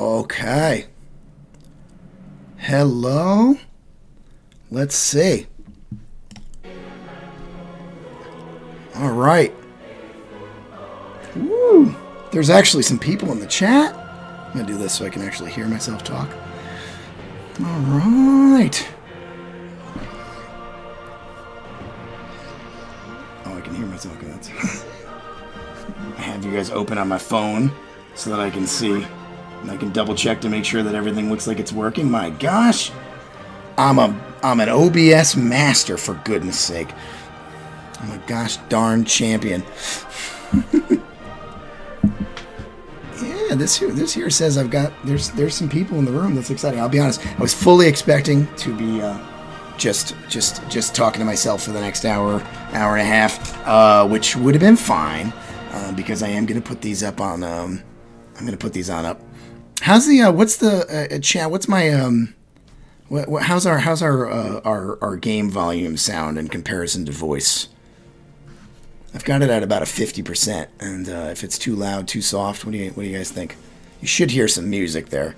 Okay. Hello? Let's see. All right. Woo! There's actually some people in the chat. I'm going to do this so I can actually hear myself talk. All right. Oh, I can hear myself. I have you guys open on my phone so that I can see. And I can double check to make sure that everything looks like it's working. My gosh. I'm an OBS master, for goodness sake. I'm a gosh darn champion. Yeah, this here says I've got there's some people in the room. That's exciting. I'll be honest. I was fully expecting to be just talking to myself for the next hour and a half, which would have been fine because I am going to put these up on. I'm going to put these on up. How's the what's the chat? What's my how's our game volume sound in comparison to voice? I've got it at about a 50%, and if it's too loud, too soft, what do you guys think? You should hear some music there.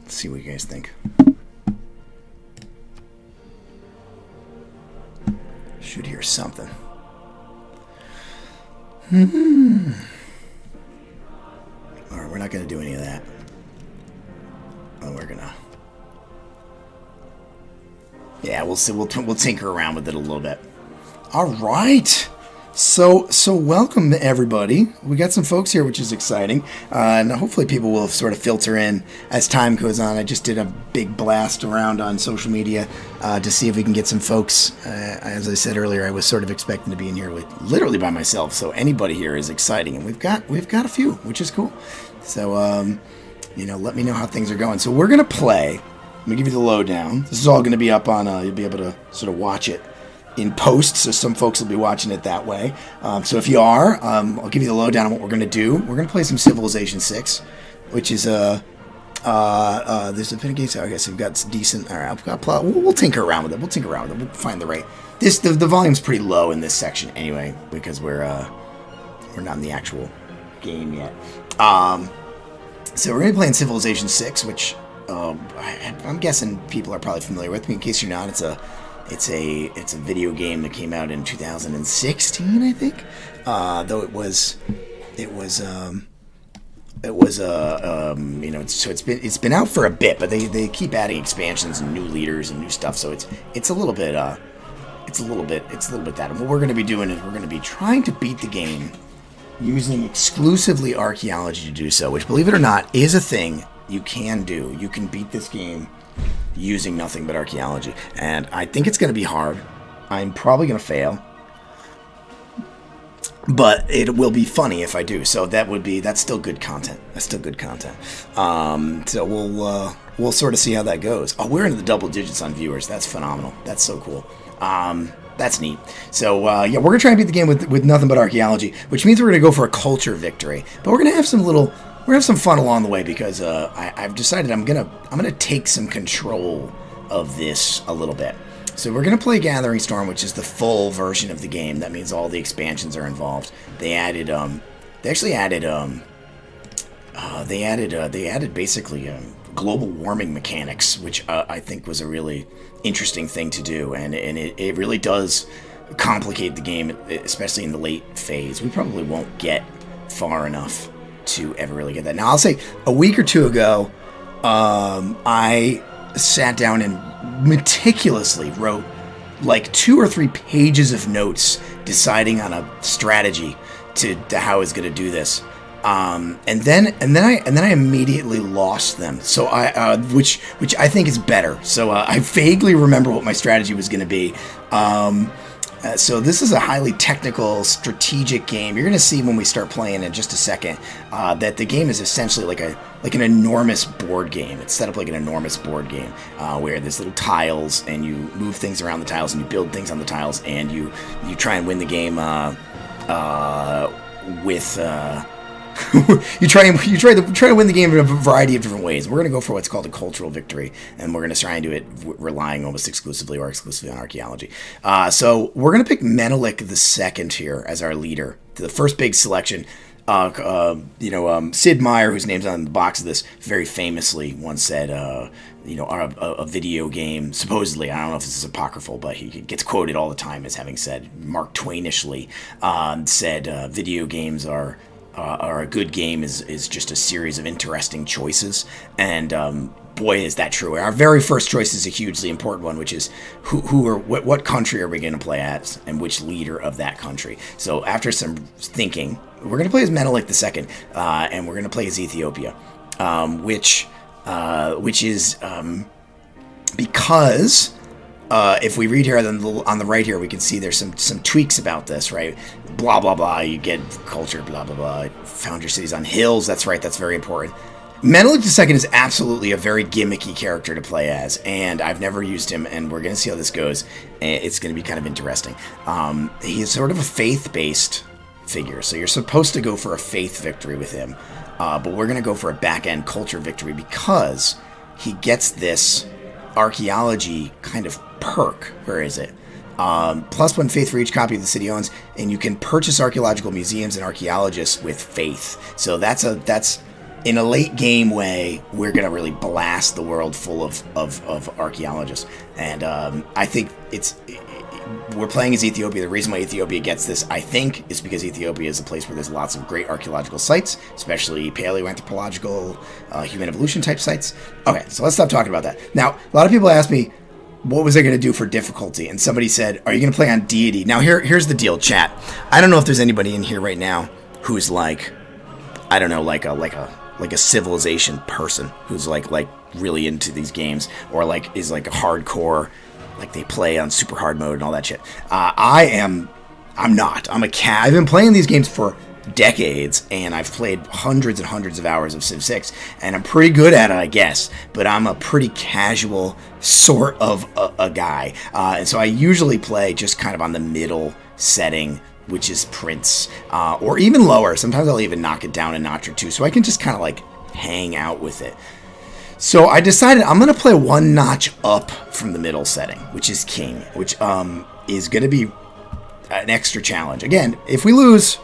Let's see what you guys think. Should hear something. All right, we're not going to do any of that. Oh, we're gonna. Yeah, we'll see. We'll tinker around with it a little bit. All right. So welcome everybody. We got some folks here, which is exciting, and hopefully people will sort of filter in as time goes on. I just did a big blast around on social media to see if we can get some folks. As I said earlier, I was sort of expecting to be in here literally by myself. So anybody here is exciting, and we've got a few, which is cool. So let me know how things are going. So we're gonna play. Let me give you the lowdown. This is all going to be up on, you'll be able to sort of watch it in post, so some folks will be watching it that way. So if you are, I'll give you the lowdown on what we're going to do. We're going to play some Civilization 6, which is, there's a bit of games, I guess we've got decent, all right, we'll tinker around with it. We'll find the right, the volume's pretty low in this section anyway, because we're not in the actual game yet. So we're going to be playing Civilization 6, which... I'm guessing people are probably familiar with me. In case you're not, it's a video game that came out in 2016, I think. Though it's been out for a bit, but they keep adding expansions and new leaders and new stuff. So it's a little bit that. And what we're going to be doing is we're going to be trying to beat the game using exclusively archaeology to do so, which, believe it or not, is a thing. You can do. You can beat this game using nothing but archaeology. And I think it's going to be hard. I'm probably going to fail. But it will be funny if I do. So that's still good content. So we'll sort of see how that goes. Oh, we're in the double digits on viewers. That's phenomenal. That's so cool. That's neat. So, we're going to try and beat the game with nothing but archaeology, which means we're going to go for a culture victory. But we're going to have some fun along the way because I've decided I'm gonna take some control of this a little bit. So we're gonna play Gathering Storm, which is the full version of the game. That means all the expansions are involved. They added basically global warming mechanics, which I think was a really interesting thing to do, and it really does complicate the game, especially in the late phase. We probably won't get far enough to ever really get that. Now, I'll say a week or two ago, I sat down and meticulously wrote like 2 or 3 pages of notes deciding on a strategy to how I was going to do this. And then I immediately lost them. So which I think is better. So I vaguely remember what my strategy was going to be. So this is a highly technical, strategic game. You're going to see when we start playing in just a second that the game is essentially like an enormous board game. It's set up like an enormous board game where there's little tiles, and you move things around the tiles, and you build things on the tiles, and you try and win the game with. you try to win the game in a variety of different ways. We're going to go for what's called a cultural victory, and we're going to try and do it relying almost exclusively on archaeology. So we're going to pick Menelik II here as our leader. The first big selection. Sid Meier, whose name's on the box of this, very famously once said, a video game, supposedly, I don't know if this is apocryphal, but he gets quoted all the time as having said, Mark Twainishly, said, video games are a good game is just a series of interesting choices. And boy, is that true. Our very first choice is a hugely important one, which is what country are we going to play as, and which leader of that country. So after some thinking, we're going to play as Menelik II, and we're going to play as Ethiopia, which is because if we read here on the right here, we can see there's some tweaks about this, right? Blah, blah, blah. You get culture, blah, blah, blah. Found your cities on hills. That's right. That's very important. Menelik II is absolutely a very gimmicky character to play as, and I've never used him, and we're going to see how this goes. It's going to be kind of interesting. He's sort of a faith-based figure, so you're supposed to go for a faith victory with him, but we're going to go for a back-end culture victory because he gets this archaeology kind of perk. Where is it? +1 faith for each copy of the city owns, and you can purchase archaeological museums and archaeologists with faith. So that's in a late game way, we're going to really blast the world full of archaeologists. And I think we're playing as Ethiopia. The reason why Ethiopia gets this, I think, is because Ethiopia is a place where there's lots of great archaeological sites, especially paleoanthropological, human evolution type sites. Okay, so let's stop talking about that. Now, a lot of people ask me, what was I going to do for difficulty? And somebody said, are you going to play on deity? Now, here's the deal, chat. I don't know if there's anybody in here right now who's like, I don't know, like a civilization person who's like really into these games, or like is like a hardcore, like they play on super hard mode and all that shit. I'm not. I've been playing these games for decades, and I've played hundreds and hundreds of hours of Civ 6, and I'm pretty good at it, I guess, but I'm a pretty casual sort of a guy. And so I usually play just kind of on the middle setting, which is Prince, or even lower. Sometimes I'll even knock it down a notch or two, so I can just kind of like hang out with it. So I decided I'm going to play one notch up from the middle setting, which is King, which is going to be an extra challenge. Again, if we lose,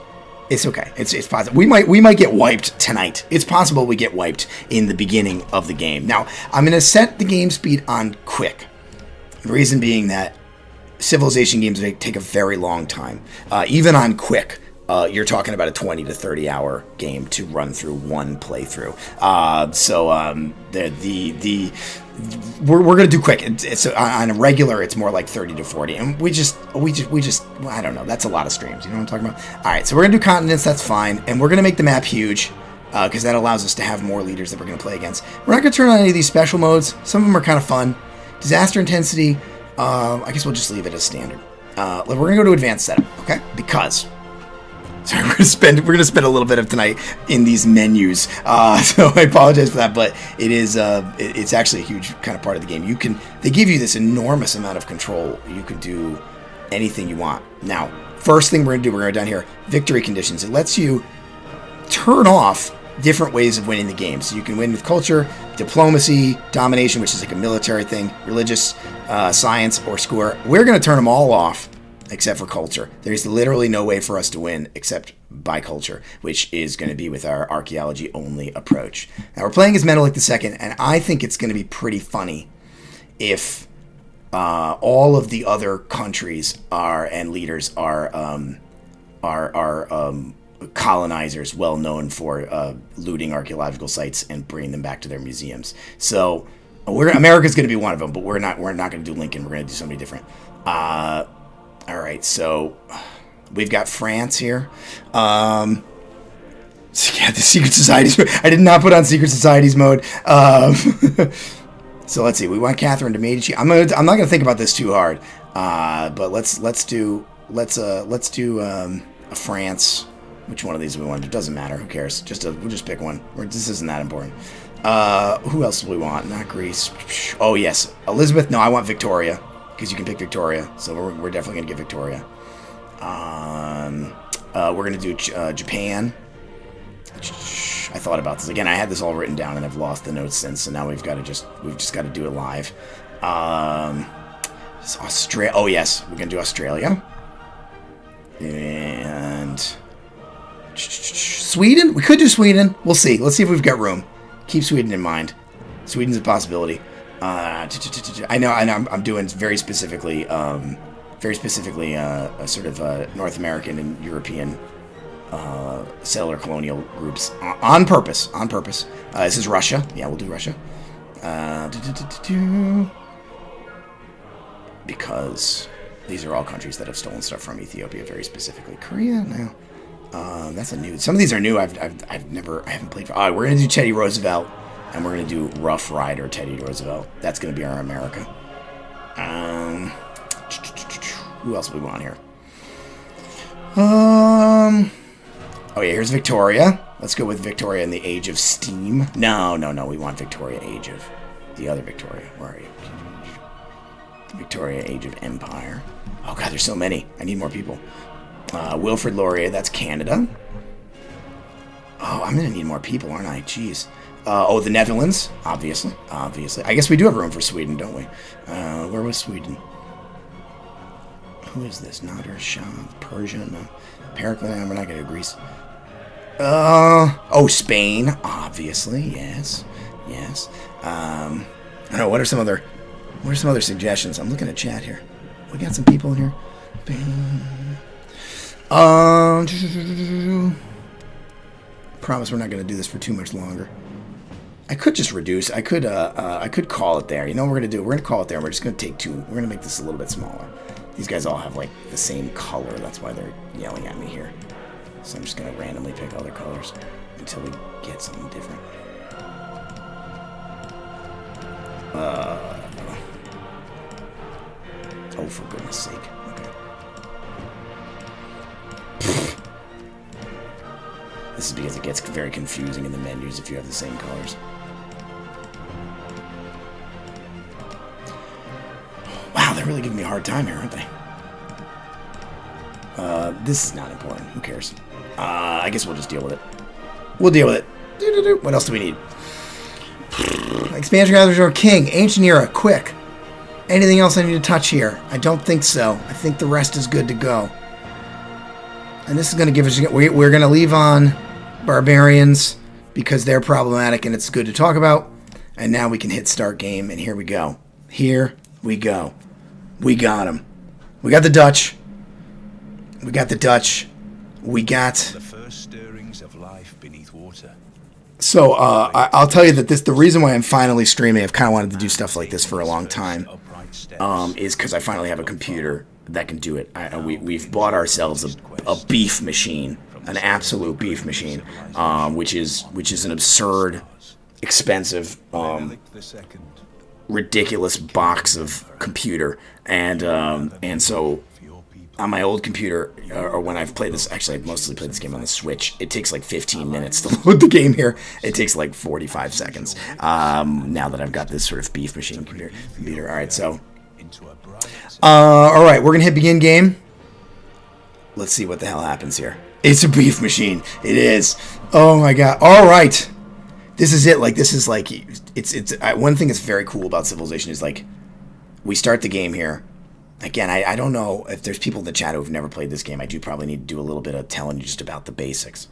it's okay. It's possible. We might get wiped tonight. It's possible we get wiped in the beginning of the game. Now, I'm going to set the game speed on quick. The reason being that civilization games take a very long time. Even on quick, you're talking about a 20 to 30 hour game to run through one playthrough. We're gonna do quick. It's on a regular, it's more like 30 to 40, and we just I don't know. That's a lot of streams. You know what I'm talking about? All right, so we're gonna do continents. That's fine, and we're gonna make the map huge. Because that allows us to have more leaders that we're going to play against. We're not going to turn on any of these special modes. Some of them are kind of fun. Disaster intensity, I guess we'll just leave it as standard. We're going to go to advanced setup, okay? Because, sorry, we're going to spend a little bit of tonight in these menus. So I apologize for that, but it's actually a huge kind of part of the game. They give you this enormous amount of control. You can do anything you want. Now, first thing we're going to do, we're going to go down here, victory conditions. It lets you turn off different ways of winning the game. So you can win with culture, diplomacy, domination, which is like a military thing, religious, science, or score. We're going to turn them all off except for culture. There's literally no way for us to win except by culture, which is going to be with our archaeology only approach. Now we're playing as Menelik II, and I think it's going to be pretty funny if all of the other countries and leaders are colonizers well known for looting archaeological sites and bringing them back to their museums. So America's going to be one of them, but we're not going to do Lincoln. We're going to do somebody different. All right, so we've got France here. The secret societies. I did not put on secret societies mode. So let's see. We want Catherine de Medici. I'm not going to think about this too hard. But let's do a France. Which one of these do we want? It doesn't matter. Who cares? We'll just pick one. This isn't that important. Who else do we want? Not Greece. Oh, yes. Elizabeth. No, I want Victoria. Because you can pick Victoria. So we're definitely going to get Victoria. We're going to do Japan. I thought about this. Again, I had this all written down and I've lost the notes since. So now we've just got to do it live. Australia. Oh, yes. We're going to do Australia. And Sweden? We could do Sweden. We'll see. Let's see if we've got room. Keep Sweden in mind. Sweden's a possibility. I know. I'm doing very specifically, a sort of North American and European settler colonial groups on purpose. This is Russia. Yeah, we'll do Russia. Because these are all countries that have stolen stuff from Ethiopia, very specifically. Korea, no. That's a new. Some of these are new. I haven't played. All right, we're gonna do Teddy Roosevelt, and we're gonna do Rough Rider Teddy Roosevelt. That's gonna be our America. Who else do we want here? Oh yeah, here's Victoria. Let's go with Victoria in the Age of Steam. No. We want Victoria Age of the other Victoria. Where are you? Victoria Age of Empire. Oh god, there's so many. I need more people. Wilfrid Laurier, that's Canada. Oh, I'm gonna need more people, aren't I? Jeez. The Netherlands, obviously. I guess we do have room for Sweden, don't we? Where was Sweden? Who is this? Nader Shah, Persia? No. Pericles? We're not gonna do Greece. Spain, obviously. Yes. I don't know. What are some other suggestions? I'm looking at chat here. We got some people in here. Promise we're not going to do this for too much longer. I could just reduce. I could call it there. You know what we're going to do? We're going to call it there. We're just going to take two. We're going to make this a little bit smaller. These guys all have like the same color. That's why they're yelling at me here. So I'm just going to randomly pick other colors until we get something different. Oh, for goodness sake. Okay. This is because it gets very confusing in the menus if you have the same colors. Wow, they're really giving me a hard time here, aren't they? This is not important. Who cares? I guess we'll just deal with it. We'll deal with it. What else do we need? Expansion gathers are king. Ancient era. Quick. Anything else I need to touch here? I don't think so. I think the rest is good to go. And this is going to give us... We're going to leave on barbarians because they're problematic and it's good to talk about. And now we can hit start game, and here we go. Here we go. We got them. We got the Dutch. We got the first stirrings of life beneath water. So I'll tell you that the reason why I'm finally streaming, I've kind of wanted to do stuff like this for a long time, is because I finally have a computer that can do it. We've bought ourselves a beef machine, an absolute beef machine, which is an absurd, expensive, ridiculous box of computer, and so on my old computer, or when I've played this, actually I've mostly played this game on the Switch, it takes like 15 minutes to load the game here. It takes like 45 seconds, now that I've got this sort of beef machine computer. Alright, so... alright, we're gonna hit begin game. Let's see what the hell happens here. It's a beef machine. It is. Oh my god. Alright. This is it. It's one thing that's very cool about Civilization is, like, we start the game here. Again, I don't know if there's people in the chat who've never played this game. I do probably need to do a little bit of telling you just about the basics.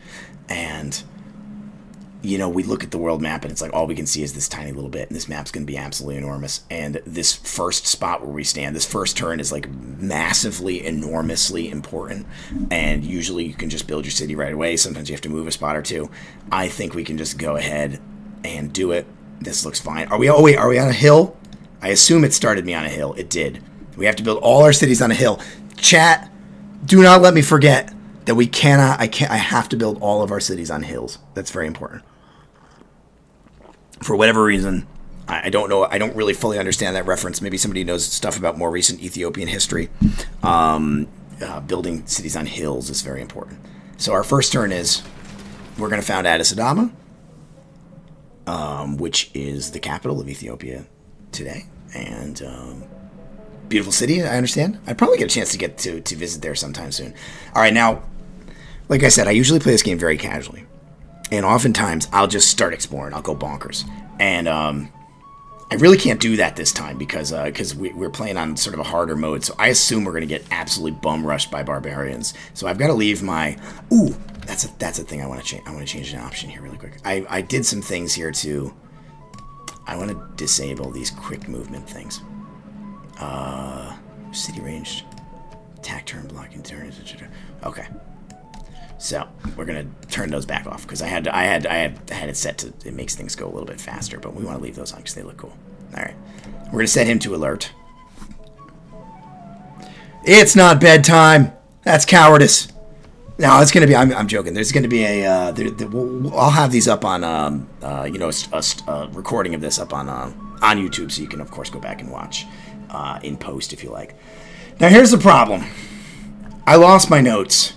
And, you know, we look at the world map and it's like all we can see is this tiny little bit, and this map's going to be absolutely enormous. And this first spot where we stand, this first turn is like massively, enormously important. And usually you can just build your city right away. Sometimes you have to move a spot or two. I think we can just go ahead and do it. This looks fine. Are we on a hill? I assume it started me on a hill. It did. We have to build all our cities on a hill. Chat, do not let me forget that we cannot, I have to build all of our cities on hills. That's very important. For whatever reason, I don't know, I don't really fully understand that reference. Maybe somebody knows stuff about more recent Ethiopian history. Building cities on hills is very important. So our first turn is, we're going to found Addis Ababa, which is the capital of Ethiopia today. And, beautiful city, I understand. I'd probably get a chance to get to visit there sometime soon. All right, now, like I said, I usually play this game very casually. And oftentimes, I'll just start exploring. I'll go bonkers. And I really can't do that this time because we're playing on sort of a harder mode. So I assume we're going to get absolutely bum rushed by barbarians. So I've got to leave my... Ooh, that's a thing I want to change. I want to change an option here really quick. I did some things here too. I want to disable these quick movement things. City ranged. Attack turn, blocking turn. Okay. So we're gonna turn those back off because I had it set to, it makes things go a little bit faster, but we want to leave those on because they look cool. All right, we're gonna set him to alert. It's not bedtime. That's cowardice. No, it's gonna be. I'm joking. There's gonna be a. I'll have these up on a recording of this up on YouTube, so you can of course go back and watch in post if you like. Now here's the problem. I lost my notes.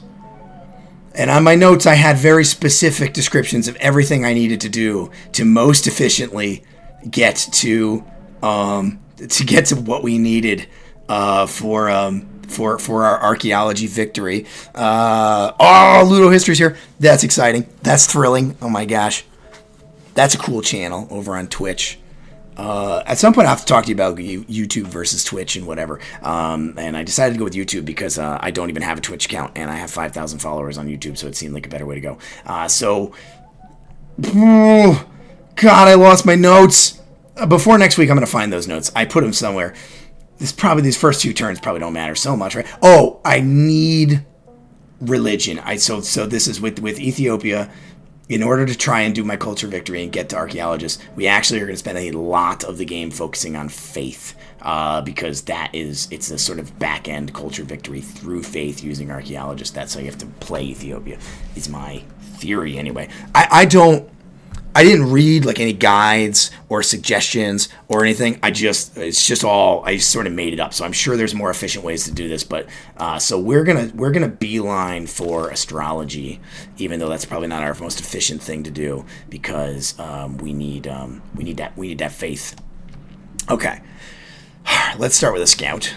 And on my notes, I had very specific descriptions of everything I needed to do to most efficiently get to what we needed for our archaeology victory. Ludo History's here. That's exciting. That's thrilling. Oh my gosh, that's a cool channel over on Twitch. At some point, I have to talk to you about YouTube versus Twitch and whatever. And I decided to go with YouTube because I don't even have a Twitch account, and I have 5,000 followers on YouTube, so it seemed like a better way to go. God, I lost my notes. Before next week, I'm going to find those notes. I put them somewhere. These first two turns probably don't matter so much, right? Oh, I need religion. So this is with Ethiopia. In order to try and do my culture victory and get to archaeologist, we actually are going to spend a lot of the game focusing on faith, because it's a sort of back-end culture victory through faith using archaeologist. That's how you have to play Ethiopia, is my theory anyway. I didn't read like any guides or suggestions or anything. I sort of made it up. So I'm sure there's more efficient ways to do this, but so we're gonna beeline for astrology, even though that's probably not our most efficient thing to do because we need that faith. Okay, let's start with a scout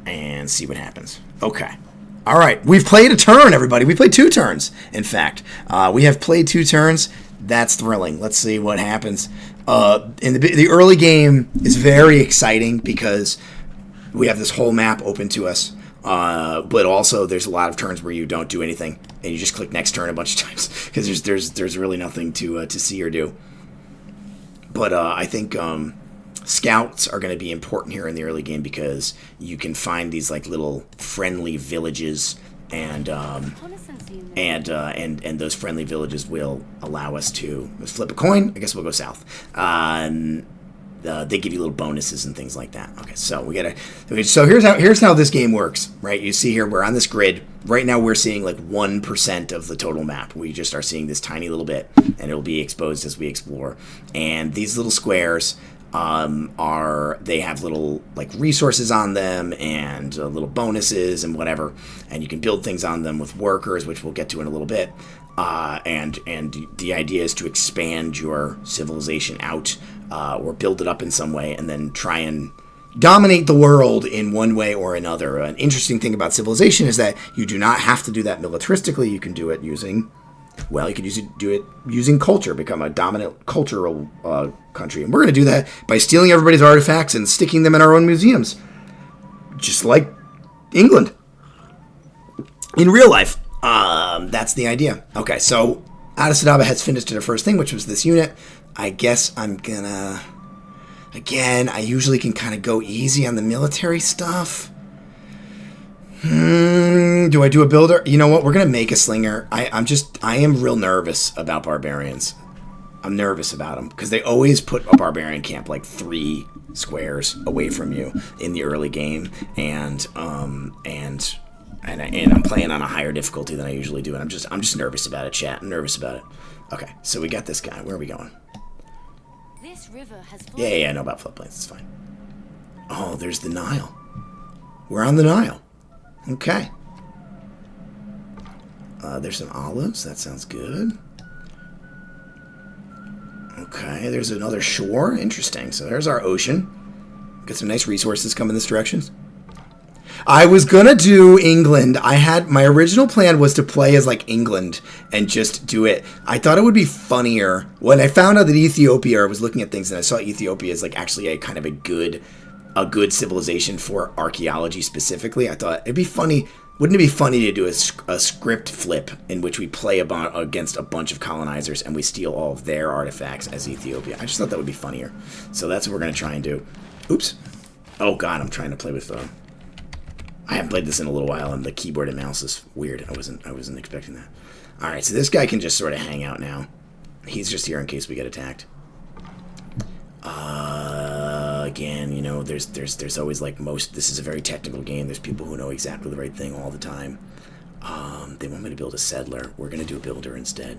and see what happens. Okay. All right, we've played a turn, everybody. We played 2 turns, in fact. We have played 2 turns. That's thrilling. Let's see what happens. In the early game is very exciting because we have this whole map open to us, but also there's a lot of turns where you don't do anything and you just click next turn a bunch of times because there's really nothing to see or do. But I think scouts are going to be important here in the early game because you can find these like little friendly villages and those friendly villages will allow us to flip a coin. I guess we'll go south. They give you little bonuses and things like that. Okay, so here's how this game works, right? You see here we're on this grid. Right now we're seeing like 1% of the total map. We just are seeing this tiny little bit, and it'll be exposed as we explore. And these little squares they have little like resources on them and little bonuses and whatever, and you can build things on them with workers, which we'll get to in a little bit. And the idea is to expand your civilization out or build it up in some way, and then try and dominate the world in one way or another. An interesting thing about civilization is that you do not have to do that militaristically. You can do it using. Well, you could do it using culture, become a dominant cultural country. And we're going to do that by stealing everybody's artifacts and sticking them in our own museums. Just like England. In real life, that's the idea. Okay, so Addis-Ababa has finished their first thing, which was this unit. I guess I'm going to... Again, I usually can kind of go easy on the military stuff. Do I do a builder? You know what? We're going to make a slinger. I am real nervous about barbarians. I'm nervous about them because they always put a barbarian camp like 3 squares away from you in the early game, and I'm playing on a higher difficulty than I usually do, and I'm just nervous about it, chat. I'm nervous about it. Okay, so we got this guy. Where are we going? This river has Yeah, I know about floodplains. It's fine. Oh, there's the Nile. We're on the Nile. Okay. There's some olives. That sounds good. Okay, there's another shore. Interesting. So there's our ocean. Got some nice resources coming this direction. I was gonna do England. My original plan was to play as like England and just do it. I thought it would be funnier when I found out that Ethiopia. I was looking at things and I saw Ethiopia as like actually a kind of a good civilization for archaeology specifically. I thought it'd be funny. Wouldn't it be funny to do a script flip in which we play against a bunch of colonizers and we steal all of their artifacts as Ethiopia? I just thought that would be funnier. So that's what we're gonna try and do. Oops. Oh god, I'm trying to play with. I haven't played this in a little while, and the keyboard and mouse is weird. I wasn't expecting that. All right, so this guy can just sort of hang out now. He's just here in case we get attacked. Again, you know, there's always like this is a very technical game. There's people who know exactly the right thing all the time. They want me to build a settler. We're gonna do a builder instead.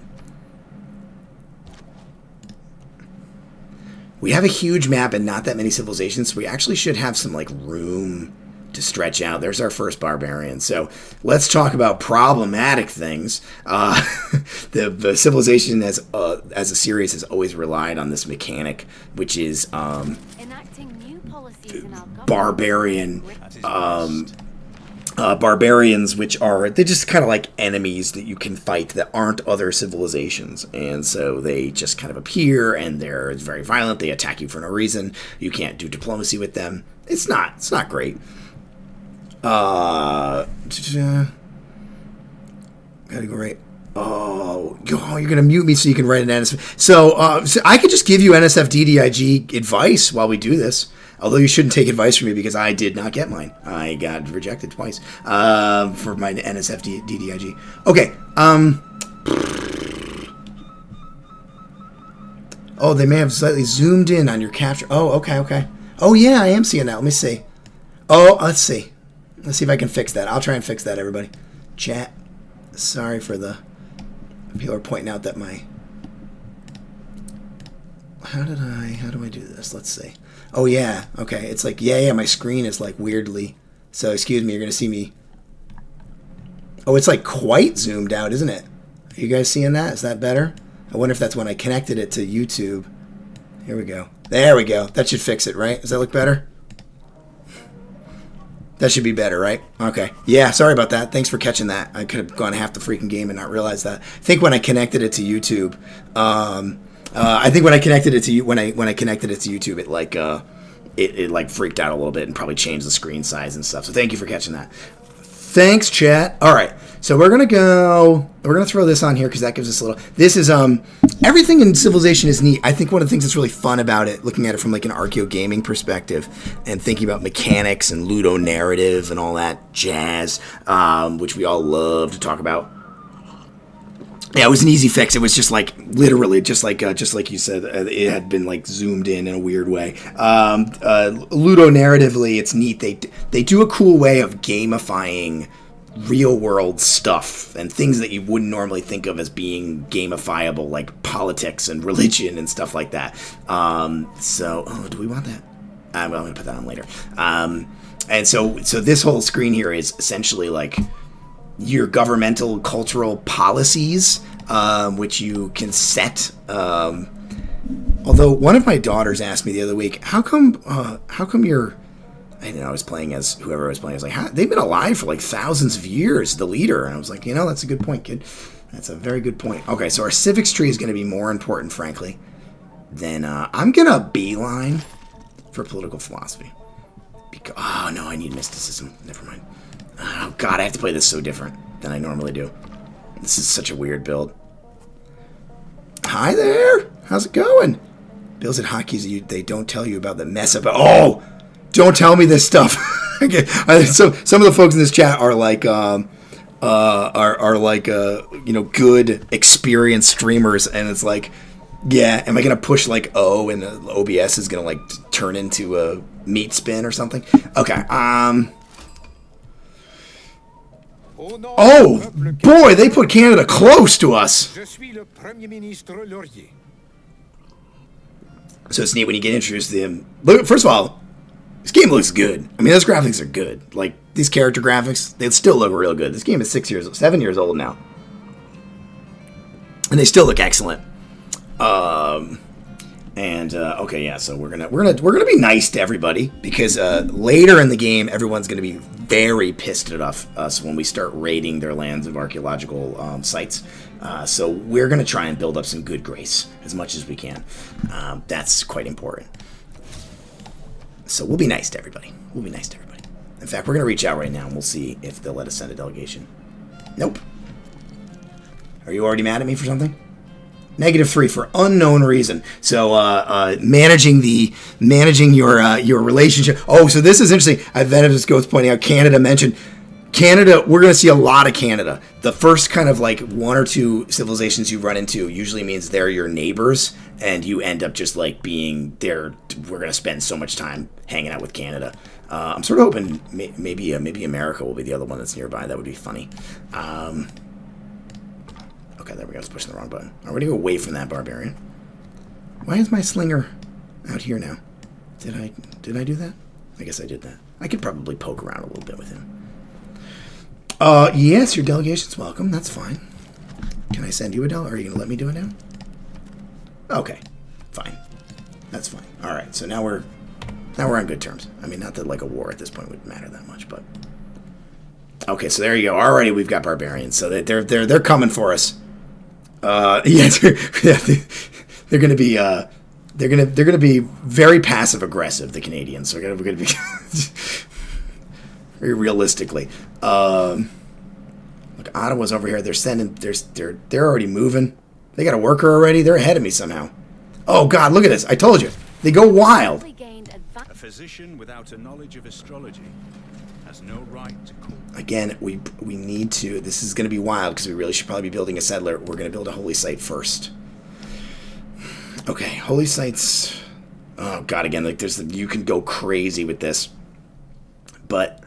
We have a huge map and not that many civilizations, so we actually should have some like room to stretch out. There's our first barbarian. So let's talk about problematic things. The civilization as a series has always relied on this mechanic, which is enacting new policies in our government. barbarian. Barbarians, which are, they're just kind of like enemies that you can fight that aren't other civilizations. And so they just kind of appear and they're very violent. They attack you for no reason. You can't do diplomacy with them. It's not great. Gotta go right. Oh, you're gonna mute me so you can write an NSF. So I could just give you NSFDDIG advice while we do this. Although you shouldn't take advice from me because I did not get mine. I got rejected twice for my NSFDDIG. Okay. Oh, they may have slightly zoomed in on your capture. Oh, okay. Oh, yeah, I am seeing that. Let me see. Oh, let's see. Let's see if I can fix that. I'll try and fix that, everybody. Chat. Sorry for the... People are pointing out that my... How do I do this? Let's see. Oh, yeah. Okay. It's like, yeah, my screen is like weirdly... So, excuse me, you're going to see me... Oh, it's like quite zoomed out, isn't it? Are you guys seeing that? Is that better? I wonder if that's when I connected it to YouTube. Here we go. There we go. That should fix it, right? Does that look better? That should be better, right? Okay. Yeah, sorry about that. Thanks for catching that. I could have gone half the freaking game and not realized that. I think when I connected it to YouTube, it like freaked out a little bit and probably changed the screen size and stuff. So thank you for catching that. Thanks, chat. All right, so we're gonna throw this on here because that gives us a little. This is everything in Civilization is neat. I think one of the things that's really fun about it, looking at it from like an archaeogaming perspective, and thinking about mechanics and ludo narrative and all that jazz, which we all love to talk about. Yeah, it was an easy fix. It was just like literally, just like you said, it had been like zoomed in a weird way. Ludo narratively, it's neat. They do a cool way of gamifying real world stuff and things that you wouldn't normally think of as being gamifiable, like politics and religion and stuff like that. Do we want that? I'm going to put that on later. And so this whole screen here is essentially like your governmental cultural policies, which you can set. Although one of my daughters asked me the other week, how come you're, I don't know, I was playing as whoever I was playing. I was like, they've been alive for like thousands of years, the leader. And I was like, that's a good point, kid. That's a very good point. Okay, so our civics tree is going to be more important, frankly, than I'm going to beeline for political philosophy. Because, oh, no, I need mysticism. Never mind. Oh, God, I have to play this so different than I normally do. This is such a weird build. Hi there. How's it going? Builds at hotkeys, they don't tell you about the mess about... Oh! Don't tell me this stuff. Okay. So some of the folks in this chat are like... good, experienced streamers, and it's like... Yeah, am I going to push like O and OBS is going to like turn into a meat spin or something? Okay, Oh, boy, they put Canada close to us. So it's neat when you get introduced to them. Look, first of all, this game looks good. I mean, those graphics are good. Like, these character graphics, they still look real good. This game is 7 years old now. And they still look excellent. And And okay, yeah. So we're gonna be nice to everybody because later in the game, everyone's gonna be very pissed at us when we start raiding their lands of archaeological sites. So we're gonna try and build up some good grace as much as we can. That's quite important. So we'll be nice to everybody. We'll be nice to everybody. In fact, we're gonna reach out right now and we'll see if they'll let us send a delegation. Nope. Are you already mad at me for something? -3 for unknown reason. So managing your relationship. Oh, so this is interesting. Venomous Ghost pointing out Canada mentioned. Canada, we're going to see a lot of Canada. The first kind of like 1 or 2 civilizations you run into usually means they're your neighbors, and you end up just like being there. We're going to spend so much time hanging out with Canada. I'm sort of hoping maybe America will be the other one that's nearby. That would be funny. Okay, there we go. I was pushing the wrong button. I'm going to go away from that barbarian. Why is my slinger out here now? Did I do that? I guess I did that. I could probably poke around a little bit with him. Yes, your delegation's welcome. That's fine. Can I send you a delegation? Are you going to let me do it now? Okay, fine. That's fine. All right, so now we're on good terms. I mean, not that like a war at this point would matter that much, but okay. So there you go. Already we've got barbarians. So they're coming for us. Yeah, they're going to be they're going to be very passive aggressive. The Canadians are going to be very realistically. Look, Ottawa's over here. They're already moving. They got a worker already. They're ahead of me somehow. Oh God, look at this! I told you, they go wild. A physician without a knowledge of astrology has no right to call. Again, we need to. This is going to be wild because we really should probably be building a settler. We're going to build a holy site first. Okay, holy sites. Oh God, again, like you can go crazy with this, but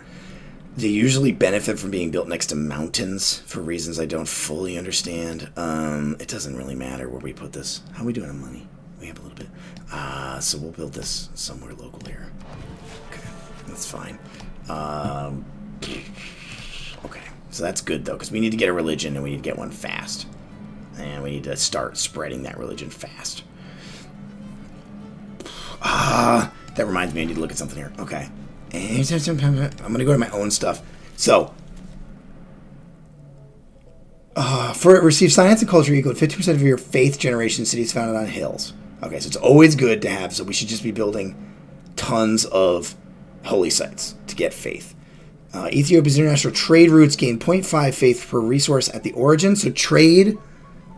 they usually benefit from being built next to mountains for reasons I don't fully understand. It doesn't really matter where we put this. How are we doing on money? We have a little bit. So we'll build this somewhere local here. Okay, that's fine. Okay, so that's good though, because we need to get a religion and we need to get one fast, and we need to start spreading that religion fast. That reminds me, I need to look at something here. Okay, I'm gonna go to my own stuff. So, for it receive science and culture equal to 50% of your faith generation cities founded on hills. Okay, so it's always good to have. So we should just be building tons of holy sites to get faith. Ethiopia's international trade routes gain 0.5 faith per resource at the origin. So trade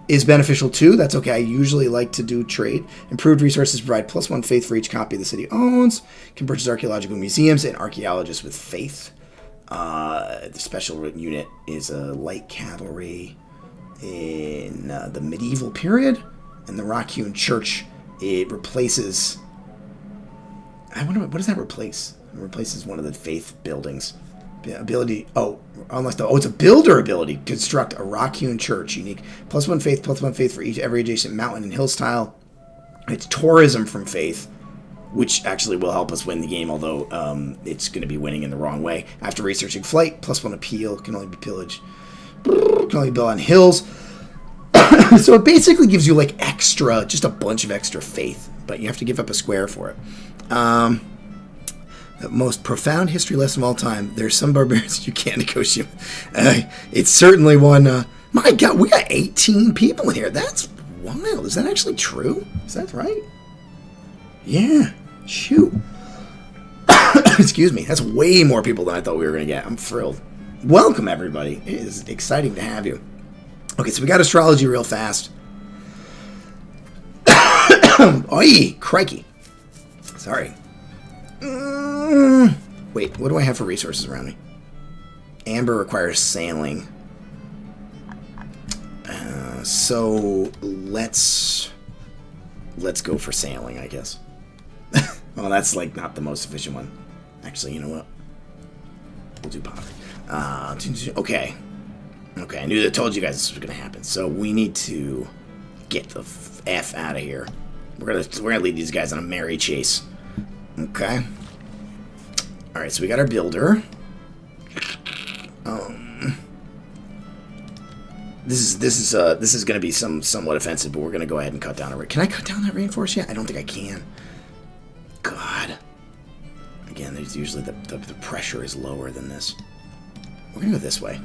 is beneficial too. That's okay. I usually like to do trade. Improved resources provide +1 faith for each copy the city owns. Can purchase archaeological museums and archaeologists with faith. The special unit is a light cavalry in the medieval period. And the rock-hewn church, it replaces... I wonder, what does that replace? It replaces one of the faith buildings. Ability... Oh, it's a builder ability. Construct a rock-hewn church. Unique. +1 faith for every adjacent mountain and hill style. It's tourism from faith, which actually will help us win the game, although it's going to be winning in the wrong way. After researching flight, +1 appeal. Can only be pillaged. Can only be built on hills. So it basically gives you like extra, just a bunch of extra faith, but you have to give up a square for it. The most profound history lesson of all time. There's some barbarians you can't negotiate. It's certainly one. My God, we got 18 people in here. That's wild. Is that actually true? Is that right? Yeah. Shoot. Excuse me. That's way more people than I thought we were going to get. I'm thrilled. Welcome, everybody. It is exciting to have you. Okay, so we got astrology real fast. Oi, crikey. Sorry. Wait, what do I have for resources around me? Amber requires sailing. So let's go for sailing, I guess. Well, that's like not the most efficient one. Actually, you know what? We'll do pottery. Okay. Okay, I knew I told you guys this was gonna happen. So we need to get the F out of here. We're gonna lead these guys on a merry chase. Okay. All right, so we got our builder. This is going to be somewhat offensive, but we're going to go ahead and cut down a. Can I cut down that reinforce yet? I don't think I can. God. Again, there's usually the pressure is lower than this. We're going to go this way.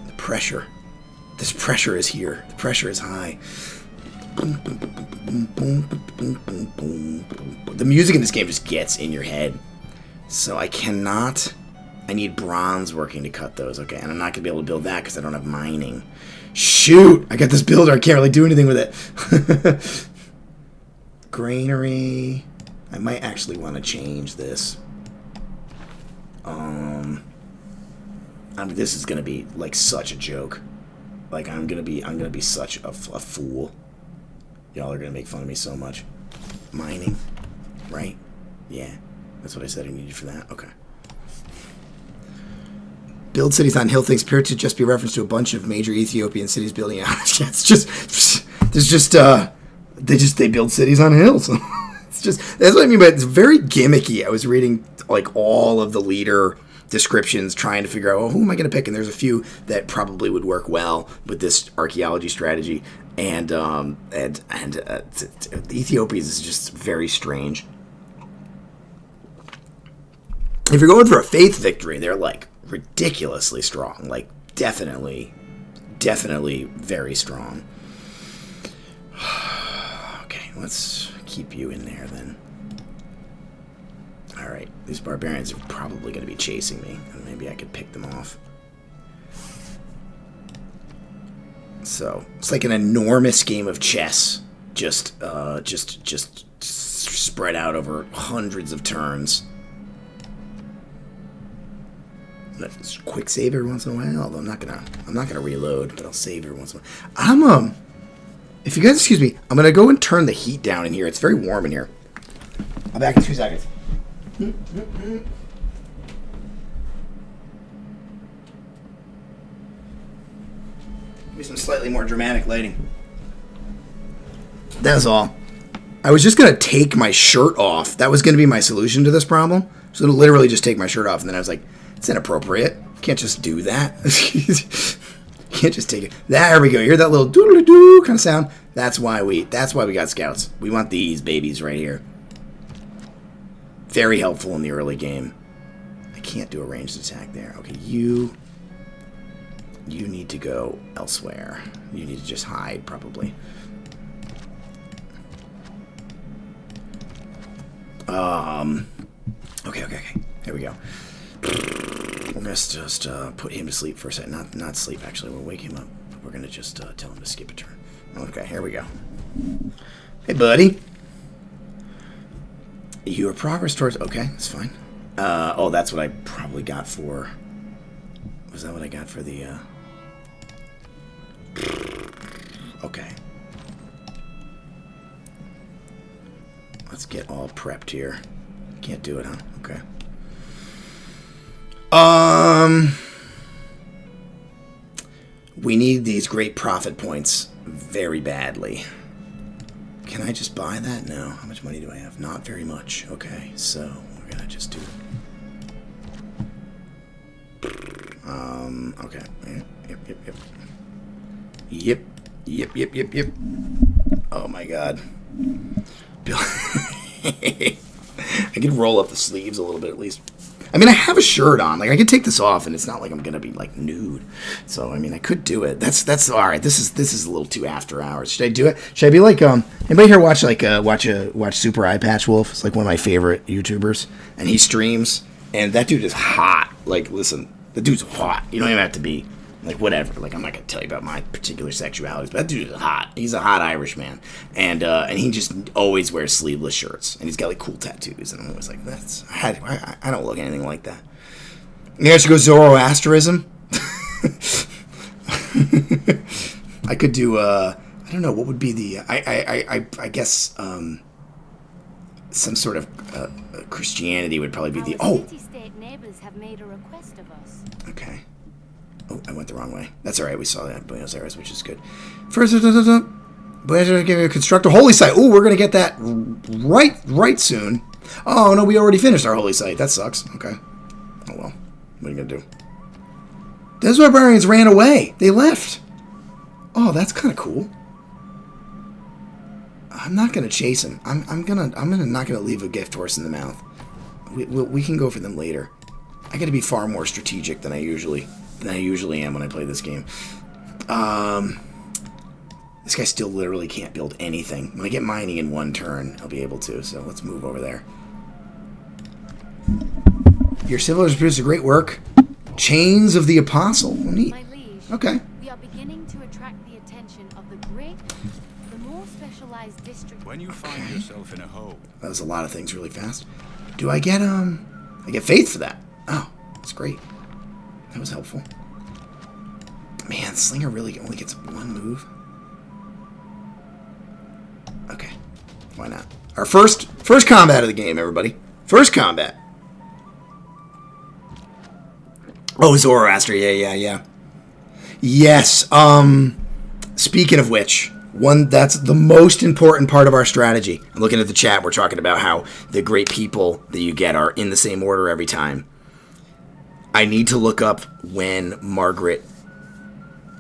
The pressure. This pressure is here. The pressure is high. The music in this game just gets in your head. So I cannot... I need bronze working to cut those. Okay, and I'm not going to be able to build that because I don't have mining. Shoot! I got this builder. I can't really do anything with it. Granary. I might actually want to change this. I mean, this is going to be like such a joke. Like I'm going to be such a fool. Y'all are going to make fun of me so much. Mining, right? Yeah, that's what I said I needed for that. Okay. Build cities on hill things appear to just be a reference to a bunch of major Ethiopian cities building out. Yeah, it's just there's just they build cities on hills. It's just that's what I mean. But it's very gimmicky. I was reading like all of the leader descriptions, trying to figure out, oh, who am I going to pick? And there's a few that probably would work well with this archaeology strategy. And the Ethiopians is just very strange. If you're going for a faith victory, they're like ridiculously strong. Like definitely very strong. Okay, let's keep you in there then. Alright, these barbarians are probably going to be chasing me, and maybe I could pick them off. So, it's like an enormous game of chess, just spread out over hundreds of turns. Let's quick save every once in a while, although I'm not gonna reload, but I'll save every once in a while. If you guys excuse me, I'm gonna go and turn the heat down in here. It's very warm in here. I'll be back in 2 seconds. Maybe some slightly more dramatic lighting. That's all. I was just going to take my shirt off. That was going to be my solution to this problem. I was going to literally just take my shirt off, and then I was like, it's inappropriate. Can't just do that. Can't just take it. There we go. You hear that little doodly-doo kind of sound? That's why we got scouts. We want these babies right here. Very helpful in the early game. I can't do a ranged attack there. Okay, you need to go elsewhere. You need to just hide, probably. Okay. Here we go. We're gonna just put him to sleep for a second. Not sleep, actually. We'll wake him up. We're gonna just tell him to skip a turn. Okay, here we go. Hey, buddy. Your progress towards... Okay, that's fine. Oh, that's what I probably got for... Was that what I got for the... Okay. Let's get all prepped here. Can't do it, huh? Okay. We need these great profit points very badly. Can I just buy that? No. How much money do I have? Not very much. Okay, so we're gonna just do it. Okay. Yep. Oh my god. I could roll up the sleeves a little bit at least. I mean, I have a shirt on. Like, I could take this off, and it's not like I'm gonna be like nude. So, I mean, I could do it. That's all right. This is a little too after hours. Should I do it? Should I be like anybody here watch Super Eye Patch Wolf? It's like one of my favorite YouTubers, and he streams, and that dude is hot. Like, listen, the dude's hot. You don't even have to be like whatever. Like, I'm not gonna tell you about my particular sexualities, but that dude is hot. He's a hot Irish man, and he just always wears sleeveless shirts, and he's got like cool tattoos, and I'm always like, I don't look anything like that. You guys should go Zoroasterism. I could do I don't know what would be the I guess some sort of Christianity would probably be the city-state neighbors have made a request of us. Okay. Oh, I went the wrong way. That's all right. We saw that Buenos Aires, which is good. First, Buenos Aires construct a holy site. Oh, we're gonna get that right soon. Oh no, we already finished our holy site. That sucks. Okay. Oh well. What are you gonna do? Those barbarians ran away. They left. Oh, that's kind of cool. I'm not gonna chase him. I'm not gonna leave a gift horse in the mouth. We can go for them later. I got to be far more strategic than I usually am when I play this game. This guy still literally can't build anything. When I get mining in one turn, I'll be able to. So let's move over there. Your civilizers produce a great work. Chains of the Apostle. Oh, neat. My liege, Okay. we are beginning to attract the attention of the great, the more specialized district. When you find yourself in a hole, That was a lot of things really fast. Do I get I get faith for that? Oh, that's great. That was helpful. Man, Slinger really only gets one move. Okay, why not? Our first combat of the game, everybody. First combat. Oh, Zoroaster. Yeah. Yes. Speaking of which, that's the most important part of our strategy. I'm looking at the chat. We're talking about how the great people that you get are in the same order every time. I need to look up when Margaret.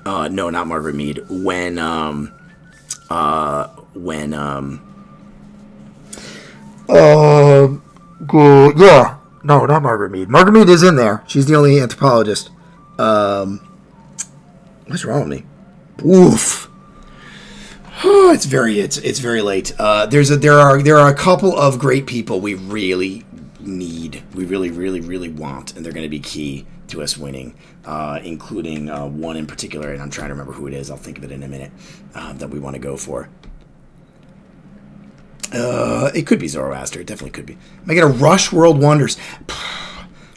No, not Margaret Mead. When yeah. No, not Margaret Mead. Margaret Mead is in there. She's the only anthropologist. What's wrong with me? Oof. Oh, it's very late. There are a couple of great people we really need. We really want, and they're going to be key to us winning, including one in particular, and I'm trying to remember who it is. I'll think of it in a minute, that we want to go for. It could be Zoroaster. It definitely could be. Am I going to rush World Wonders?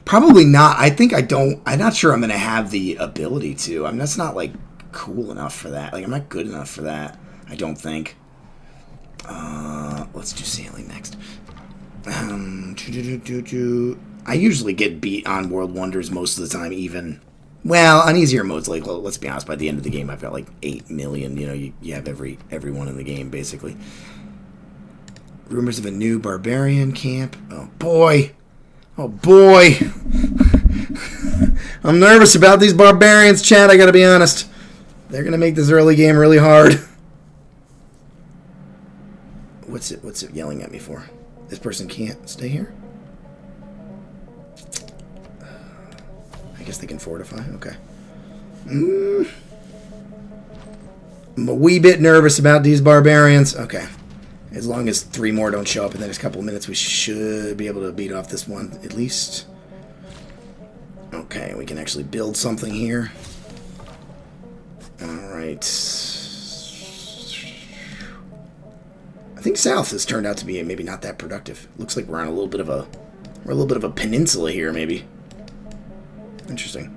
Probably not. I'm not sure I'm going to have the ability to. I mean, that's not, like, cool enough for that. Like, I'm not good enough for that. I don't think. Let's do sailing next. I usually get beat on World Wonders most of the time, even. Well, on easier modes, like, well, let's be honest, by the end of the game, I've got, like, 8 million. You know, you have everyone in the game, basically. Rumors of a new barbarian camp. Oh, boy. I'm nervous about these barbarians, chat, I gotta be honest. They're gonna make this early game really hard. What's it yelling at me for? This person can't stay here? I guess they can fortify. Okay. I'm a wee bit nervous about these barbarians. Okay. As long as 3 more don't show up in the next couple of minutes, we should be able to beat off this one, at least. Okay, we can actually build something here. Alright. I think south has turned out to be maybe not that productive. Looks like we're on a little bit of a peninsula here, maybe. Interesting.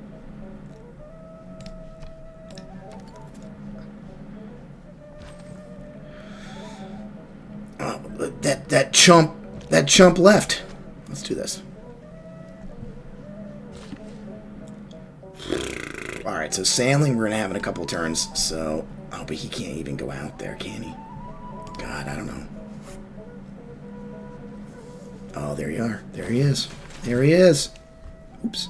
That chump left. Let's do this. Alright, so sailing we're gonna have in a couple turns, so but he can't even go out there, can he? God, I don't know. Oh, there you are. There he is. There he is. Oops.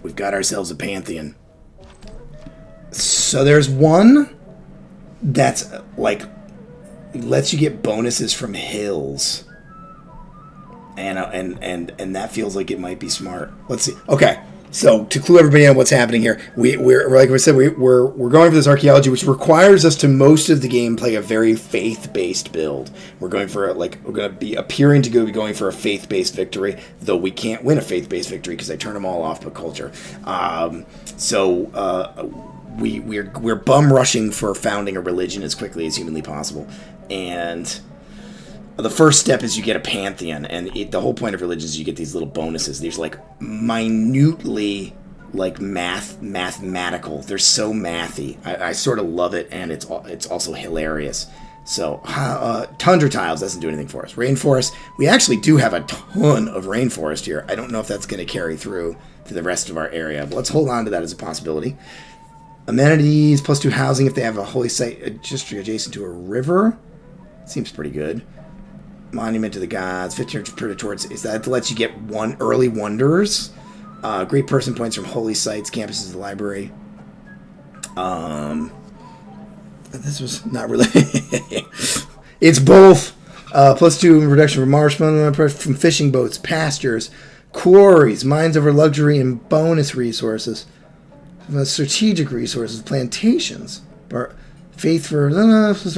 We've got ourselves a pantheon. So there's one that's like lets you get bonuses from hills, and that feels like it might be smart. Let's see. Okay, so to clue everybody on what's happening here, we're like we said, we're going for this archaeology, which requires us to most of the game play a very faith-based build. We're going for we're going to be appearing to be going for a faith-based victory, though we can't win a faith-based victory because I turn them all off but culture. We're bum rushing for founding a religion as quickly as humanly possible, and the first step is you get a pantheon, and the whole point of religion is you get these little bonuses. These like minutely like mathematical. They're so mathy. I sort of love it, and it's also hilarious. So tundra tiles doesn't do anything for us. Rainforest, we actually do have a ton of rainforest here. I don't know if that's going to carry through to the rest of our area, but let's hold on to that as a possibility. Amenities, +2 housing if they have a holy site just adjacent to a river. Seems pretty good. Monument to the Gods, 1500 towards. Is that lets you get one early wonders? Great person points from holy sites, campuses of the library. This was not really. It's both. +2 reduction from marshmallow from fishing boats, pastures, quarries, mines over luxury and bonus resources, strategic resources, plantations, faith for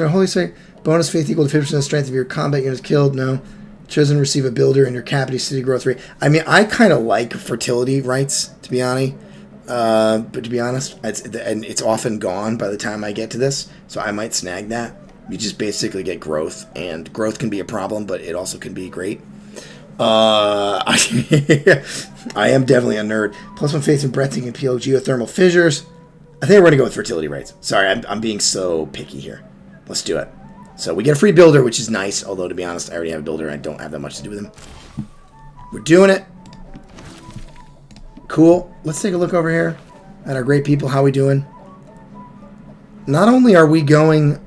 holy site, bonus faith equal to 50% strength of your combat units killed. No, chosen receive a builder and your capacity city growth rate. I mean, I kind of like fertility rights, to be honest. But to be honest, it's often gone by the time I get to this, so I might snag that. You just basically get growth, and growth can be a problem, but it also can be great. I am definitely a nerd. +1 faith in breathtaking and appeal geothermal fissures. I think we're going to go with fertility rates. Sorry, I'm being so picky here. Let's do it. So we get a free builder, which is nice, although to be honest, I already have a builder and I don't have that much to do with him. We're doing it. Cool. Let's take a look over here at our great people. How we doing? Not only are we going...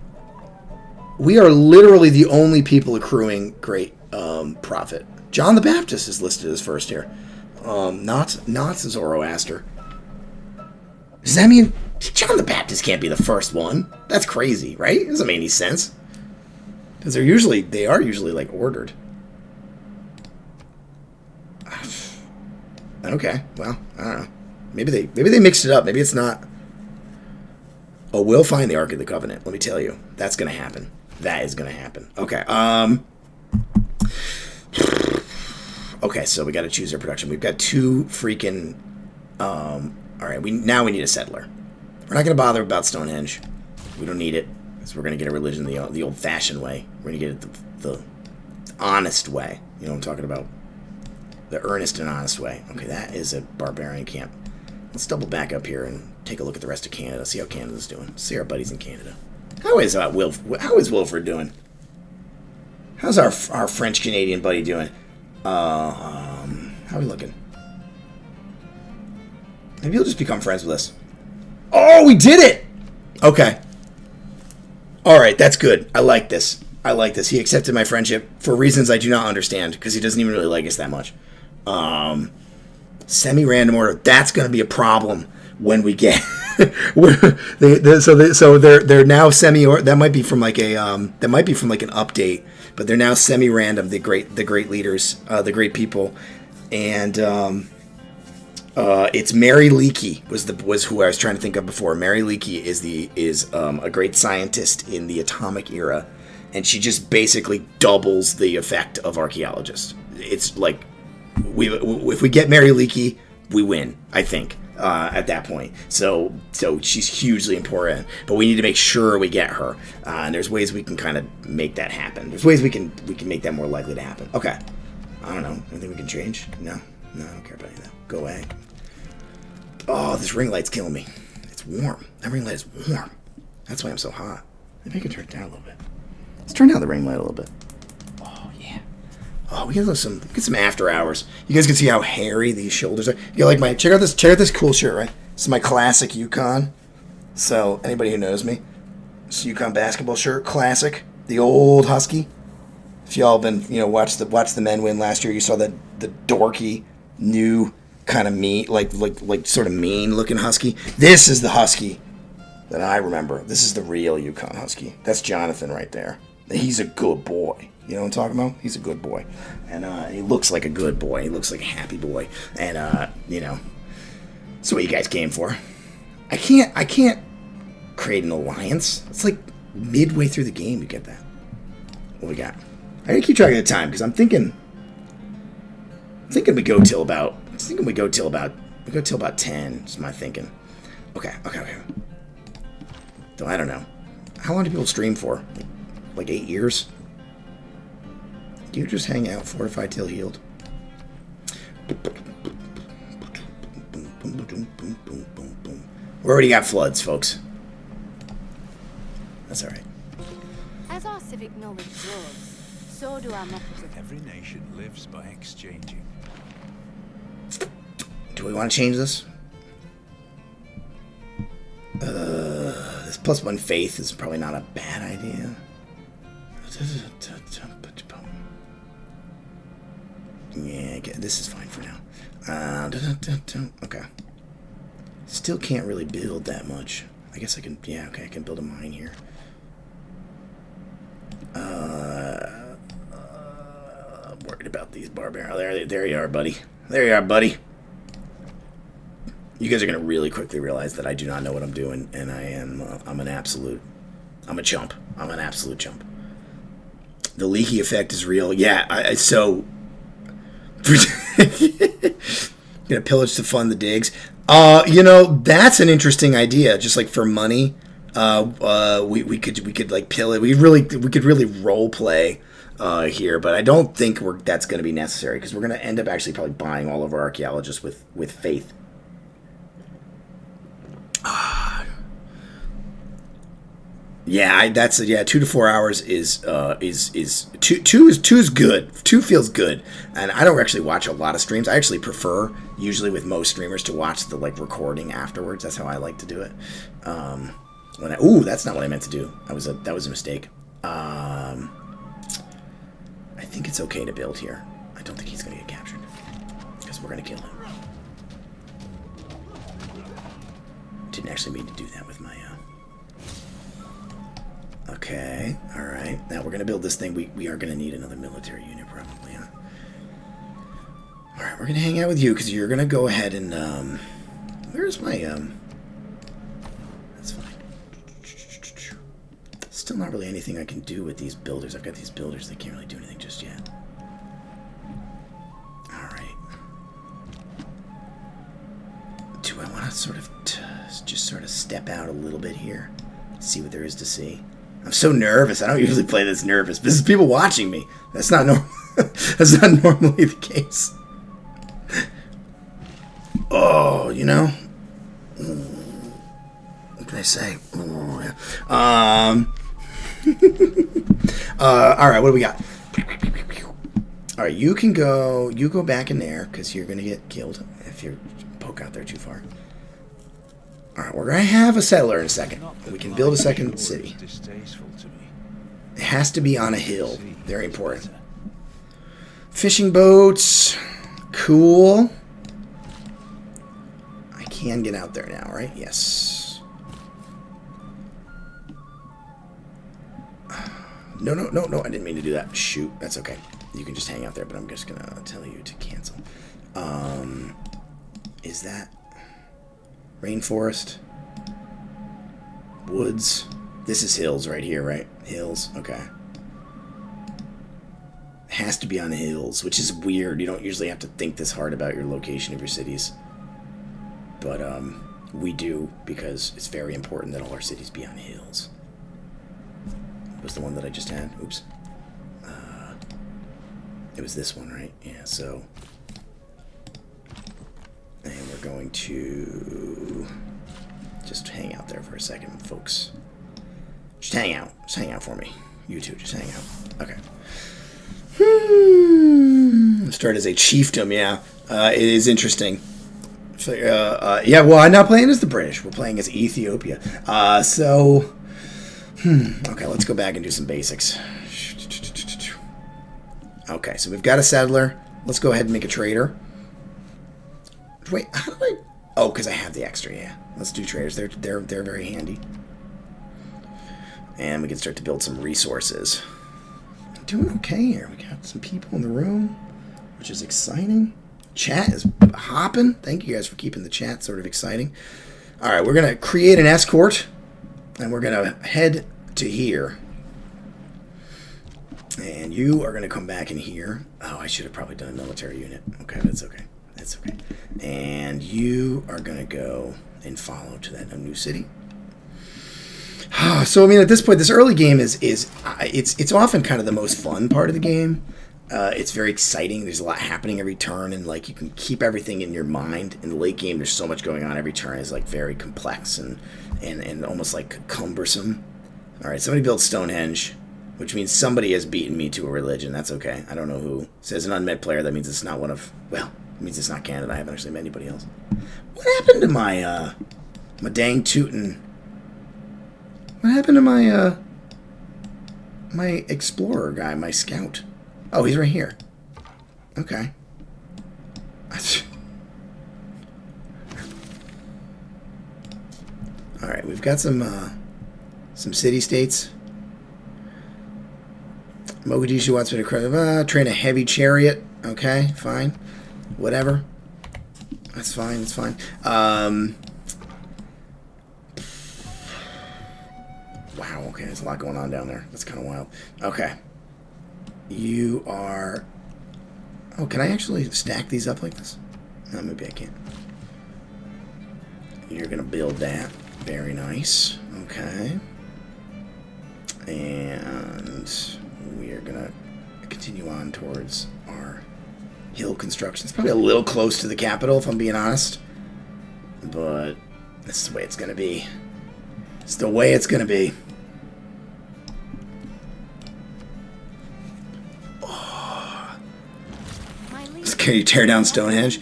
We are literally the only people accruing great profit. John the Baptist is listed as first here. Not Zoroaster. Does that mean John the Baptist can't be the first one? That's crazy, right? It doesn't make any sense. Because they are usually like ordered. Okay, well, I don't know. Maybe they mixed it up. Maybe it's not. Oh, we'll find the Ark of the Covenant. Let me tell you, that's gonna happen. That is gonna happen. Okay. Okay, so we got to choose our production. We've got 2 freaking. All right, we need a settler. We're not gonna bother about Stonehenge. We don't need it, because we're gonna get a religion the old-fashioned way. We're gonna get it the honest way. You know what I'm talking about? The earnest and honest way. Okay, that is a barbarian camp. Let's double back up here and take a look at the rest of Canada. See how Canada's doing. See our buddies in Canada. How is Wilford doing? How's our French Canadian buddy doing? How are we looking? Maybe he'll just become friends with us. Oh, we did it! Okay. All right, that's good. I like this. He accepted my friendship for reasons I do not understand, because he doesn't even really like us that much. Semi-random order. That's going to be a problem when we get. So they're now semi. Or that might be from like an update, but they're now semi-random. The great leaders, the great people, and it's Mary Leakey was who I was trying to think of before. Mary Leakey is a great scientist in the atomic era, and she just basically doubles the effect of archaeologist. It's like if we get Mary Leakey, we win, I think, at that point. So she's hugely important, but we need to make sure we get her. And there's ways we can kind of make that happen. There's ways we can make that more likely to happen. Okay. I don't know. Anything we can change? No, I don't care about any of that. Go away. Oh, this ring light's killing me. It's warm. That ring light is warm. That's why I'm so hot. Maybe I can turn it down a little bit. Let's turn down the ring light a little bit. Oh, yeah. Oh, we get some after hours. You guys can see how hairy these shoulders are. You like check out this cool shirt, right? This is my classic Yukon. So anybody who knows me, this Yukon basketball shirt, classic, the old Husky. If y'all been watched the men win last year, you saw the dorky new kind of mean like sort of mean looking Husky. This is the Husky that I remember. This is the real Yukon Husky. That's Jonathan right there. He's a good boy. You know what I'm talking about? He's a good boy. And he looks like a good boy. He looks like a happy boy. And, that's what you guys came for. I can't create an alliance. It's like midway through the game you get that. What we got? I gotta keep track of the time, because I'm thinking we go till about 10, is my thinking. Okay. Though I don't know. How long do people stream for? Like 8 years? Do you just hang out, fortified till healed? We already got floods, folks. That's alright. As our civic knowledge grows, so do our methods of... Every nation lives by exchanging. Do we want to change this? This +1 faith is probably not a bad idea. Yeah, this is fine for now. Okay. Still can't really build that much. I guess I can, yeah, okay, I can build a mine here. I'm worried about these barbarians. There you are, buddy. There you are, buddy. You guys are going to really quickly realize that I do not know what I'm doing, and I'm an absolute, I'm a chump. I'm an absolute chump. The leaky effect is real. Yeah, so... Gonna pillage to fund the digs. You know, that's an interesting idea. Just like for money, we could like pillage. We could really role play here, but I don't think that's going to be necessary because we're going to end up actually probably buying all of our archaeologists with faith. Yeah, 2 to 4 hours is two is good. 2 feels good, and I don't actually watch a lot of streams. I actually prefer usually with most streamers to watch the like recording afterwards. That's how I like to do it. That's not what I meant to do. That was a mistake. I think it's okay to build here. I don't think he's gonna get captured because we're gonna kill him. Didn't actually mean to do that with my. Okay, alright. Now we're going to build this thing. We are going to need another military unit probably, huh? Alright, we're going to hang out with you because you're going to go ahead and, where's my, that's fine. Still not really anything I can do with these builders. I've got these builders that can't really do anything just yet. Alright. Do I want to sort of, just sort of step out a little bit here? See what there is to see? I'm so nervous. I don't usually play this nervous. This is people watching me. That's not normal. That's not normally the case. Oh, you know. What can I say? Oh, yeah. All right. What do we got? All right. You can go. You go back in there because you're gonna get killed if you poke out there too far. Alright, we're going to have a settler in a second. We can build a second city. It has to be on a hill. Very important. Fishing boats. Cool. I can get out there now, right? Yes. No, I didn't mean to do that. Shoot, that's okay. You can just hang out there, but I'm just going to tell you to cancel. Is that... Rainforest. Woods. This is hills right here, right? Hills. Okay. It has to be on hills, which is weird. You don't usually have to think this hard about your location of your cities. But, we do, because it's very important that all our cities be on hills. Was the one that I just had? Oops. It was this one, right? Yeah, so... And we're going to just hang out there for a second, folks. Just hang out. Just hang out for me. You two, just hang out. Okay. Start as a chiefdom, yeah. It is interesting. So, yeah, well, I'm not playing as the British. We're playing as Ethiopia. Okay, let's go back and do some basics. Okay, so we've got a settler. Let's go ahead and make a trader. Wait, how do I... Oh, because I have the extra, yeah. Let's do traders. They're very handy. And we can start to build some resources. I'm doing okay here. We got some people in the room, which is exciting. Chat is hopping. Thank you guys for keeping the chat sort of exciting. All right, we're going to create an escort, and we're going to head to here. And you are going to come back in here. Oh, I should have probably done a military unit. Okay, that's okay. That's okay. And you are going to go and follow to that new city. So, I mean, at this point, this early game it's often kind of the most fun part of the game. It's very exciting. There's a lot happening every turn, and, like, you can keep everything in your mind. In the late game, there's so much going on. Every turn is, like, very complex and almost, like, cumbersome. All right, somebody built Stonehenge, which means somebody has beaten me to a religion. That's okay. I don't know who. It says an unmet player. That means it's not one of... Well... It means it's not Canada. I haven't actually met anybody else. What happened to my, my dang tootin'... What happened to my, my explorer guy, my scout? Oh, he's right here. Okay. All right, we've got some city-states. Mogadishu wants me to train a heavy chariot. Okay, fine. Whatever. That's fine, that's fine. Wow, okay, there's a lot going on down there. That's kind of wild. Okay. You are... Oh, can I actually stack these up like this? No, maybe I can't. You're going to build that. Very nice. Okay. And we're going to continue on towards our hill construction. It's probably a little close to the capital, if I'm being honest. But that's the way it's going to be. It's the way it's going to be. Can you tear down Stonehenge?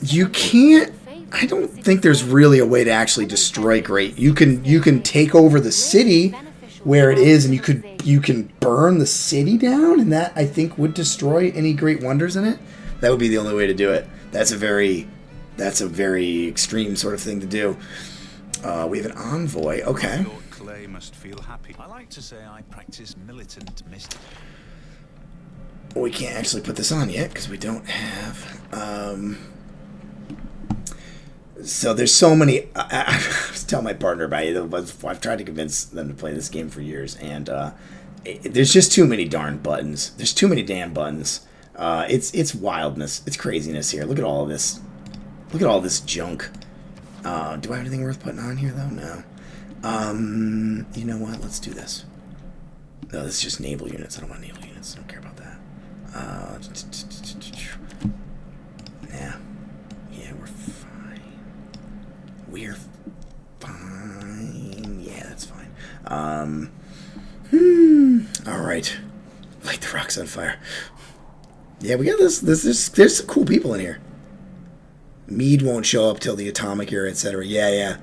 You can't. I don't think there's really a way to actually destroy great. You can take over the city where it is, and you can burn the city down, and that I think would destroy any great wonders in it. That would be the only way to do it. That's a very extreme sort of thing to do. We have an envoy. Okay. Lord Clay must feel happy. I like to say I practice militant mysticism. We can't actually put this on yet because we don't have. So there's so many. I was telling my partner about it. I've tried to convince them to play this game for years, and there's just too many darn buttons. There's too many damn buttons. It's wildness. It's craziness here. Look at all of this. Look at all this junk. Do I have anything worth putting on here though? No. You know what? Let's do this. No, this is just naval units. I don't want naval units. I don't care about that. Yeah, we're fine. We're fine. Yeah, that's fine. All right. Light the rocks on fire. Yeah, we got this. There's some cool people in here. Mead won't show up till the atomic era, etc. Yeah.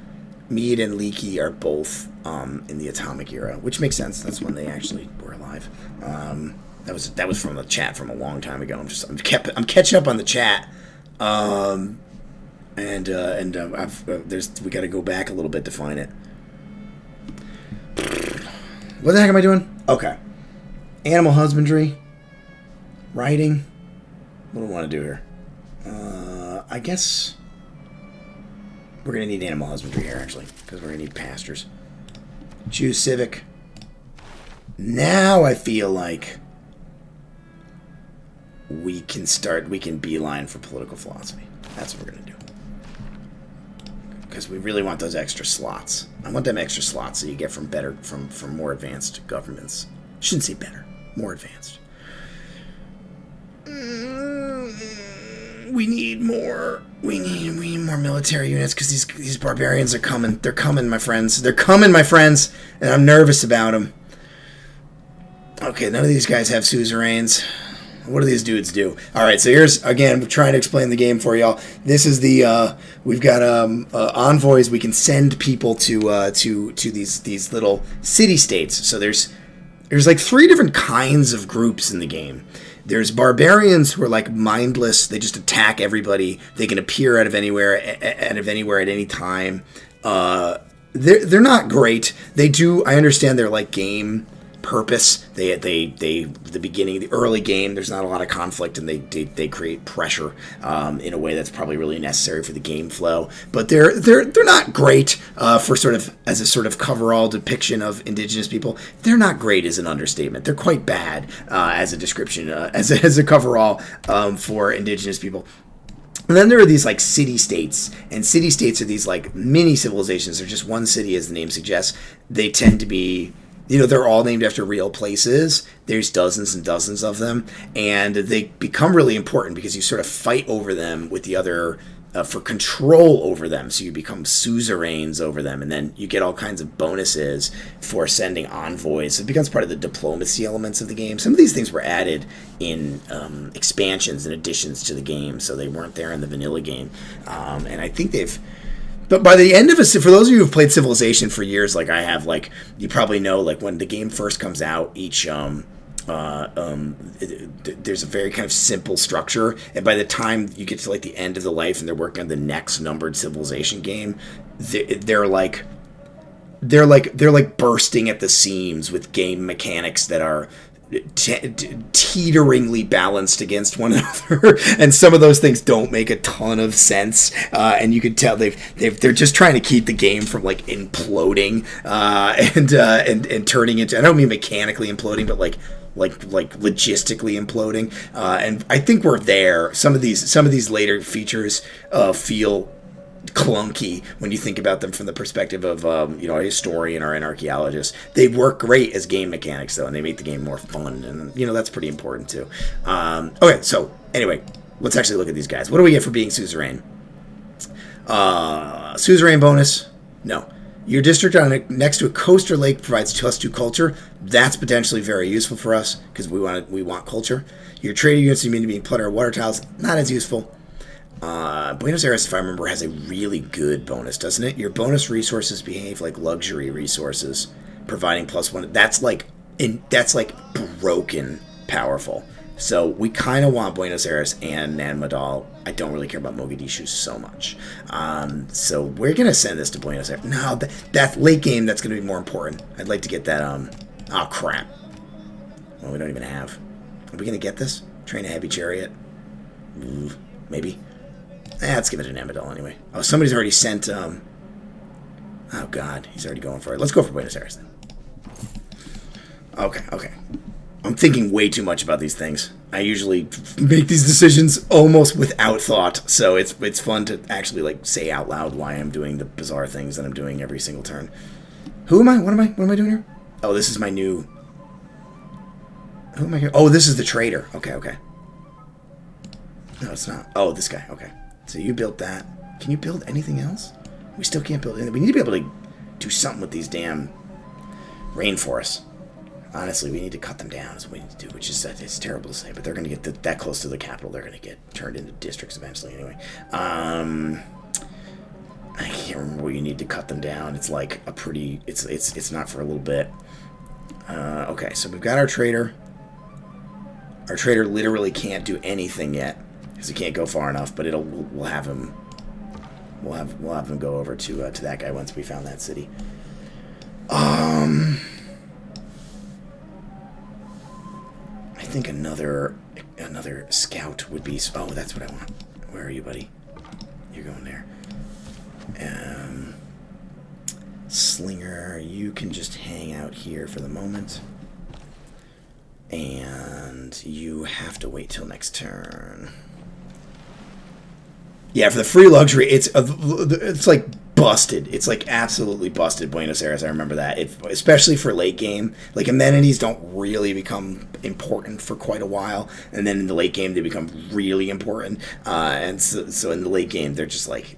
Mead and Leaky are both in the atomic era, which makes sense. That's when they actually were alive. That was from the chat from a long time ago. I'm catching up on the chat, we got to go back a little bit to find it. What the heck am I doing? Okay, animal husbandry, writing. What do I want to do here? I guess we're gonna need animal husbandry here actually, because we're gonna need pastures. Choose civic. Now I feel like we can beeline for political philosophy. That's what we're going to do. Because we really want those extra slots. I want them extra slots that you get from more advanced governments. Shouldn't say better, more advanced. We need more military units because these barbarians are coming. They're coming, my friends. They're coming, my friends, and I'm nervous about them. Okay, none of these guys have suzerains. What do these dudes do? All right, so here's, again, we're trying to explain the game for y'all. This is the, we've got envoys. We can send people to these little city-states. So there's like 3 different kinds of groups in the game. There's barbarians who are like mindless. They just attack everybody. They can appear out of anywhere at any time. They're not great. They do, I understand they're like game purpose. The early game, there's not a lot of conflict, and they create pressure in a way that's probably really necessary for the game flow. But they're not great for sort of as a sort of coverall depiction of indigenous people. They're not great is an understatement. They're quite bad as a description, as a coverall for indigenous people. And then there are these like city-states, and city-states are these like mini civilizations. They're just one city, as the name suggests. They tend to be, they're all named after real places. There's dozens and dozens of them, and they become really important because you sort of fight over them with the other for control over them. So you become suzerains over them, and then you get all kinds of bonuses for sending envoys. It becomes part of the diplomacy elements of the game. Some of these things were added in expansions and additions to the game, so they weren't there in the vanilla game. And I think they've... But by the end of it, for those of you who've played Civilization for years, like I have, like you probably know, like when the game first comes out, each there's a very kind of simple structure, and by the time you get to like the end of the life and they're working on the next numbered civilization game, they're like bursting at the seams with game mechanics that are teeteringly balanced against one another, and some of those things don't make a ton of sense, and you can tell they're just trying to keep the game from like imploding and turning into, I don't mean mechanically imploding, but like logistically imploding, and I think we're there. Some of these later features feel clunky when you think about them from the perspective of a historian or an archaeologist. They work great as game mechanics though, and they make the game more fun, and that's pretty important too. Okay, so anyway, let's actually look at these guys. What do we get for being suzerain? Suzerain bonus? No. Your district next to a coast or lake provides +2 culture. That's potentially very useful for us because we want culture. Your trader units you mean to be plunder water tiles, not as useful. Buenos Aires, if I remember, has a really good bonus, doesn't it? Your bonus resources behave like luxury resources, providing +1. That's like broken powerful. So we kind of want Buenos Aires and Nan Madol. I don't really care about Mogadishu so much. So we're gonna send this to Buenos Aires. No, that late game, that's gonna be more important. I'd like to get that. Oh crap. Well, we don't even have. Are we gonna get this? Train a heavy chariot. Ooh, maybe. Let's give it an Amadol anyway. Oh, somebody's already sent, oh god, he's already going for it. Let's go for Buenos Aires then. Okay. I'm thinking way too much about these things. I usually make these decisions almost without thought, so it's fun to actually like say out loud why I'm doing the bizarre things that I'm doing every single turn. Who am I? What am I doing here? Oh, this is my new... Who am I here? Oh, this is the trader. Okay. No, it's not. Oh, this guy. Okay. So you built that. Can you build anything else? We still can't build anything. We need to be able to do something with these damn rainforests. Honestly, we need to cut them down is what we need to do, which is, it's terrible to say, but they're going to get that close to the capital. They're going to get turned into districts eventually anyway. I can't remember what you need to cut them down. It's like a pretty... It's not for a little bit. Okay, so we've got our trader. Our trader literally can't do anything yet because he can't go far enough. But we'll have him. We'll have him go over to that guy once we found that city. I think another scout would be. Oh, that's what I want. Where are you, buddy? You're going there. Slinger, you can just hang out here for the moment. And you have to wait till next turn. Yeah, for the free luxury, it's like busted. It's like absolutely busted Buenos Aires. I remember that. Especially for late game. Like amenities don't really become important for quite a while, and then in the late game they become really important. And so in the late game they're just like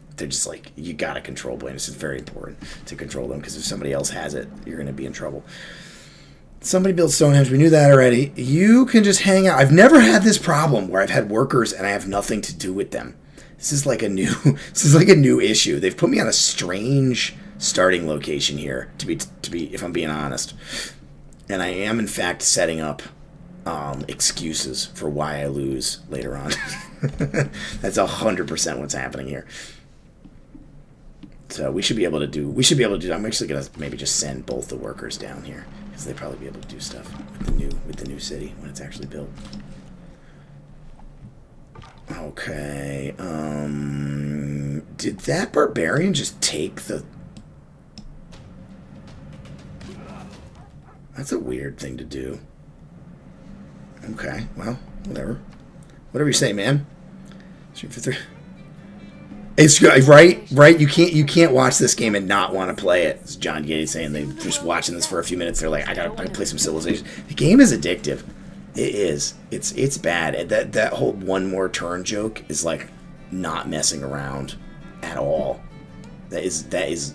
you gotta control Buenos. It's very important to control them because if somebody else has it, you're gonna be in trouble. Somebody built Stonehenge. We knew that already. You can just hang out. I've never had this problem where I've had workers and I have nothing to do with them. This is like a new issue. They've put me on a strange starting location here to be if I'm being honest. And I am in fact setting up excuses for why I lose later on. That's 100% what's happening here. So we should be able to do. I'm actually gonna maybe just send both the workers down here because they'd probably be able to do stuff with the new city when it's actually built. Okay. Did that barbarian just take the? That's a weird thing to do. Okay. Well, whatever. Whatever you say, man. It's right. You can't watch this game and not want to play it. It's John Gates saying they're just watching this for a few minutes. They're like, I gotta play some Civilization. The game is addictive. It is. It's bad. And that whole one more turn joke is like not messing around at all. That is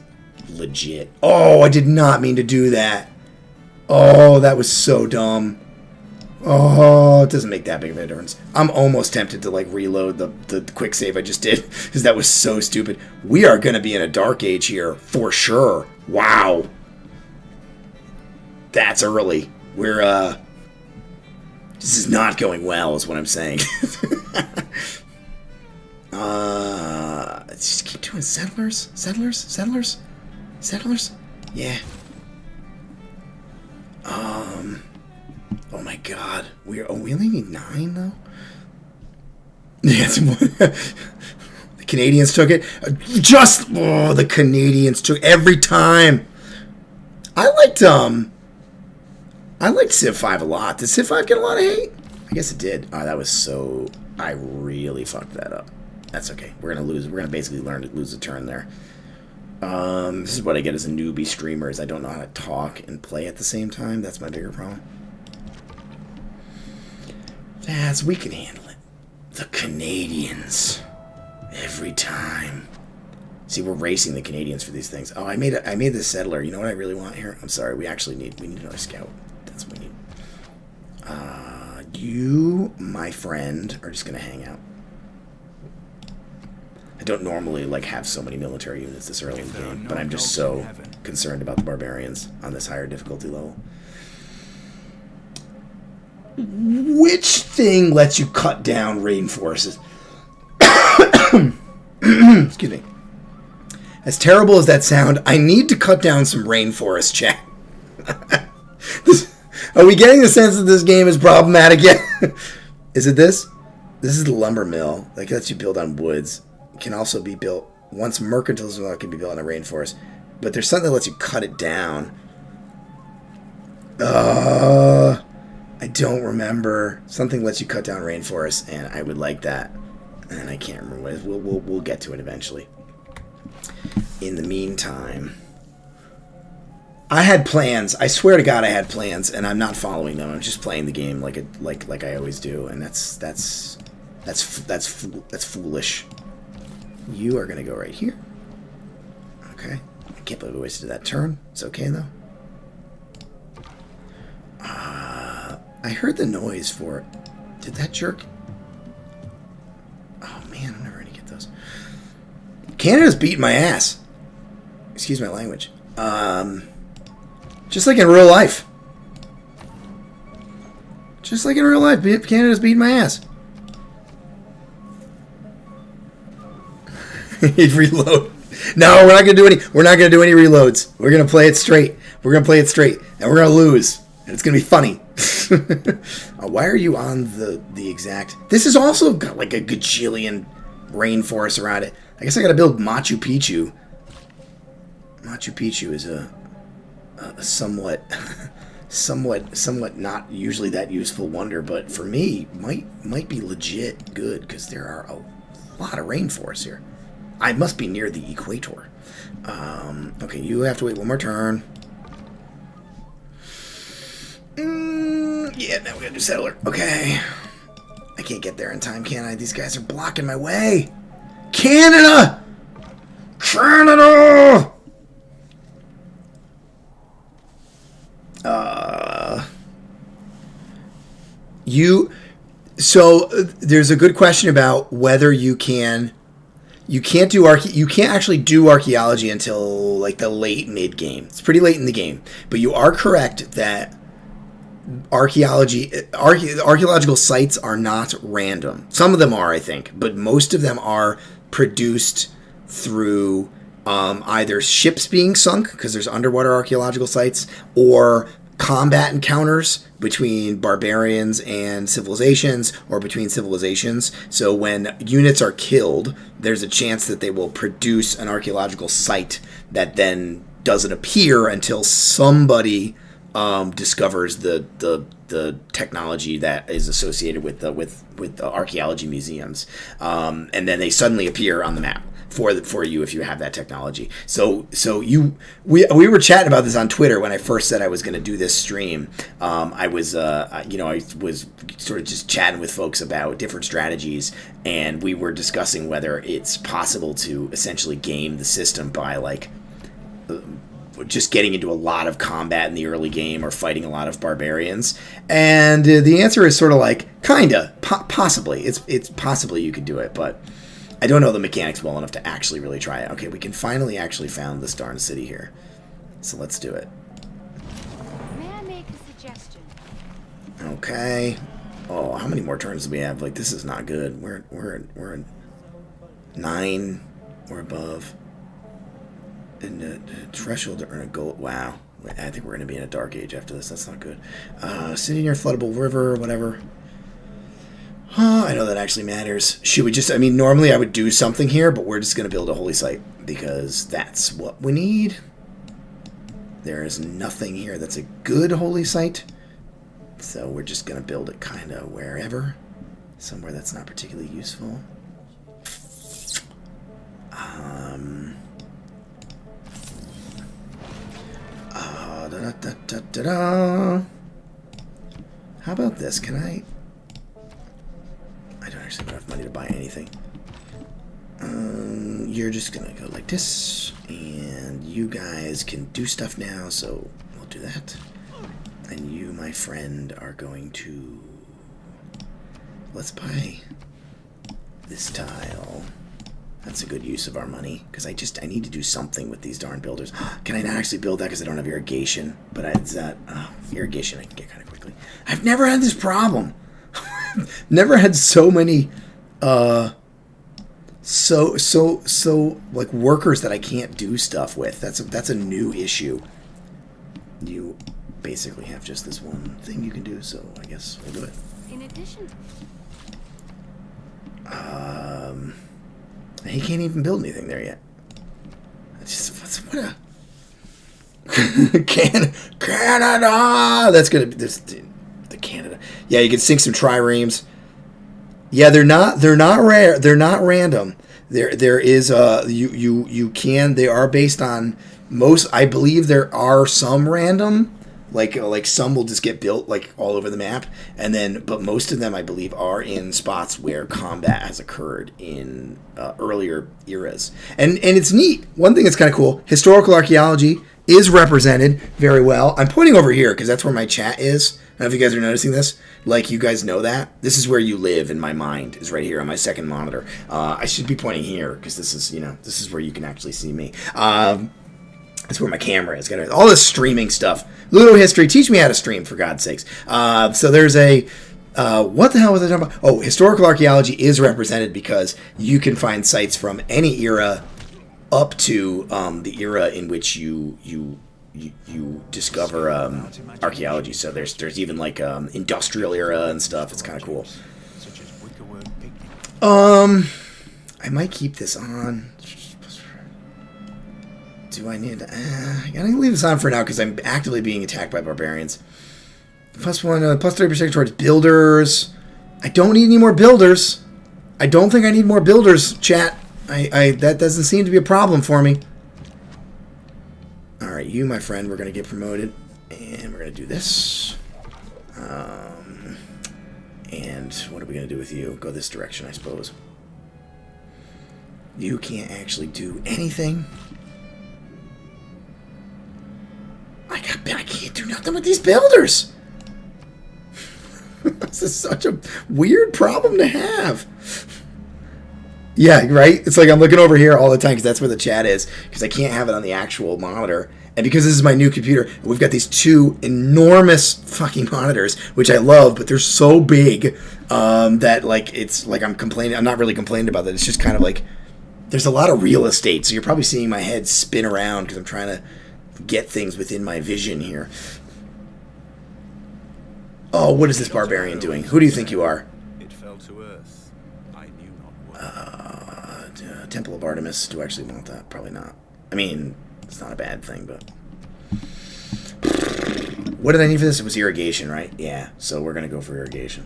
legit. Oh, I did not mean to do that. Oh, that was so dumb. Oh, it doesn't make that big of a difference. I'm almost tempted to like reload the quick save I just did because that was so stupid. We are going to be in a dark age here for sure. Wow. That's early. This is not going well, is what I'm saying. Let's just keep doing settlers? Settlers? Settlers? Settlers? Yeah. Oh my god. We only need 9, though? Yeah, the Canadians took it. The Canadians took every time. I liked Civ 5 a lot. Did Civ 5 get a lot of hate? I guess it did. Oh, that was so... I really fucked that up. That's okay. We're gonna lose. We're gonna basically learn to lose a turn there. This is what I get as a newbie streamer, is I don't know how to talk and play at the same time. That's my bigger problem. We can handle it. The Canadians. Every time. See, we're racing the Canadians for these things. Oh, I made this settler. You know what I really want here? I'm sorry. We need another scout. That's what we need. You, my friend, are just gonna hang out. I don't normally have so many military units this early in the game, but I'm just so concerned about the barbarians on this higher difficulty level. Which thing lets you cut down rainforests? Excuse me. As terrible as that sound, I need to cut down some rainforest, chat. Are we getting the sense that this game is problematic yet? Is it this? This is the lumber mill that lets you build on woods. It can also be built once mercantilism can be built in a rainforest. But there's something that lets you cut it down. I don't remember. Something lets you cut down rainforests, and I would like that. And I can't remember what it is. We'll get to it eventually. In the meantime, I had plans. I swear to God, I had plans, and I'm not following them. I'm just playing the game like I always do, and that's foolish. You are gonna go right here. Okay. I can't believe we wasted that turn. It's okay though. I heard the noise for it. Did that jerk? Oh man, I'm never gonna get those. Canada's beating my ass. Excuse my language. Just like in real life. Just like in real life, Canada's beating my ass. Reload. No, we're not gonna do any. We're not gonna do any reloads. We're gonna play it straight. We're gonna play it straight, and we're gonna lose. And it's gonna be funny. Why are you on the exact? This has also got like a gajillion rainforest around it. I guess I gotta build Machu Picchu. Machu Picchu is a somewhat not usually that useful wonder, but for me might be legit good because there are a lot of rainforests here. I must be near the equator. Okay, you have to wait one more turn. Yeah, now we gotta do settler. Okay. I can't get there in time, can I? These guys are blocking my way. Canada! Canada! So there's a good question about whether you can't actually do archaeology until like the late mid game. It's pretty late in the game, but you are correct that archaeological sites are not random. Some of them are, I think, but most of them are produced through either ships being sunk because there's underwater archaeological sites, or combat encounters between barbarians and civilizations, or between civilizations. So when units are killed, there's a chance that they will produce an archaeological site that then doesn't appear until somebody discovers the technology that is associated with the archaeology museums, and then they suddenly appear on the map for you if you have that technology. So we were chatting about this on Twitter when I first said I was going to do this stream. I was sort of just chatting with folks about different strategies, and we were discussing whether it's possible to essentially game the system by like just getting into a lot of combat in the early game or fighting a lot of barbarians. And the answer is sort of like kinda, possibly. It's possibly you could do it, but I don't know the mechanics well enough to actually really try it. Okay, we can finally actually found this darn city here. So let's do it. May I make a suggestion? Okay. Oh, how many more turns do we have? Like, this is not good. We're at 9 or above. And the threshold to earn a gold. Wow. I think we're going to be in a dark age after this. That's not good. City near floodable river, whatever. I know that actually matters. Should we just... I mean, normally I would do something here, but we're just going to build a holy site because that's what we need. There is nothing here that's a good holy site. So we're just going to build it kind of wherever. Somewhere that's not particularly useful. How about this? Can I don't actually have enough money to buy anything. You're just going to go like this. And you guys can do stuff now, so we'll do that. And you, my friend, are going to... Let's buy this tile. That's a good use of our money, because I need to do something with these darn builders. Can I not actually build that because I don't have irrigation? But it's that irrigation I can get kind of quickly. I've never had this problem. Never had so many so like workers that I can't do stuff with. That's a new issue. You basically have just this one thing you can do, so I guess we'll do it. In addition, he can't even build anything there yet. It's just what a Canada. That's gonna be this the Canada. Yeah, you can sink some triremes. Yeah, they're not rare. They're not random. There is you can. They are based on most. I believe there are some random. Like some will just get built like all over the map, but most of them I believe are in spots where combat has occurred in earlier eras, and it's neat. One thing that's kind of cool: historical archaeology is represented very well. I'm pointing over here because that's where my chat is. I don't know if you guys are noticing this. Like, you guys know that this is where you live in my mind, is right here on my second monitor. I should be pointing here because this is where you can actually see me. That's where my camera is. Got all this streaming stuff. Ludo history. Teach me how to stream, for God's sakes. So there's a... what the hell was I talking about? Oh, historical archaeology is represented because you can find sites from any era up to the era in which you discover archaeology. So there's even like industrial era and stuff. It's kind of cool. I might keep this on. Do I need to... I gotta leave this on for now because I'm actively being attacked by barbarians. +1, +30% towards builders. I don't need any more builders. I don't think I need more builders, chat. That doesn't seem to be a problem for me. Alright, you, my friend, we're going to get promoted. And we're going to do this. And what are we going to do with you? Go this direction, I suppose. You can't actually do anything. I can't do nothing with these builders. This is such a weird problem to have. Yeah, right? It's like I'm looking over here all the time because that's where the chat is, because I can't have it on the actual monitor. And because this is my new computer, we've got these two enormous fucking monitors, which I love, but they're so big that like it's like I'm complaining. I'm not really complaining about that. It's just kind of like there's a lot of real estate, so you're probably seeing my head spin around because I'm trying to get things within my vision here. Oh, what is this barbarian doing? Who do you think you are? It fell to earth. I knew not what. Temple of Artemis. Do I actually want that? Probably not. I mean, it's not a bad thing, but... What did I need for this? It was irrigation, right? Yeah, so we're going to go for irrigation.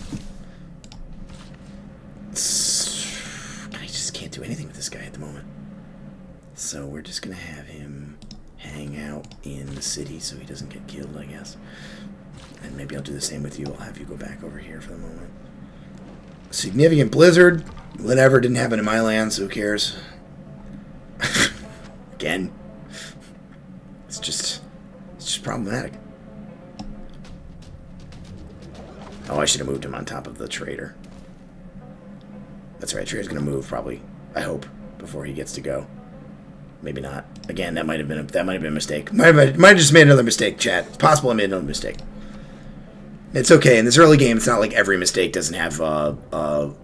I just can't do anything with this guy at the moment. So we're just going to have him hang out in the city so he doesn't get killed, I guess. And maybe I'll do the same with you. I'll have you go back over here for the moment. Significant blizzard. Whatever, didn't happen in my land, so who cares? Again. It's just problematic. Oh, I should have moved him on top of the trader. That's right, trader's gonna move probably, I hope, before he gets to go. Maybe not. Again, that might have been a mistake. Might have just made another mistake, chat. It's possible I made another mistake. It's okay. In this early game, it's not like every mistake doesn't have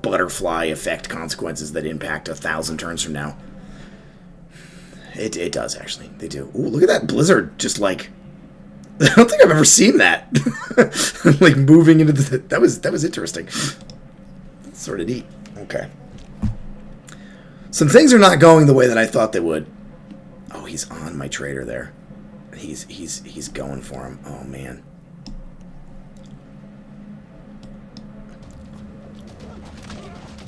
butterfly effect consequences that impact 1,000 turns from now. It does, actually. They do. Ooh, look at that blizzard. Just like... I don't think I've ever seen that. Like, moving into the... That was interesting. Sort of neat. Okay. Some things are not going the way that I thought they would. Oh, he's on my trader there. He's going for him. Oh, man.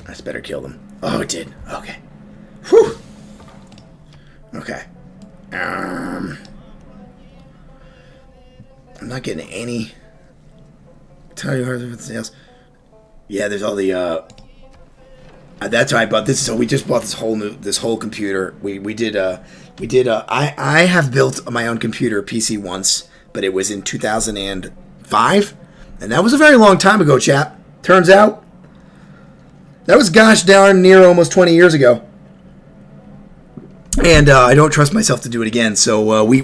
I just better kill them. Oh, it did. Okay. Whew. Okay. I'm not getting any. Tell you hard if it's else. Yeah, there's all the. That's why I bought this. So we just bought this whole computer. I have built my own computer PC once, but it was in 2005, and that was a very long time ago, chap. Turns out. That was gosh darn near almost 20 years ago. And I don't trust myself to do it again. So we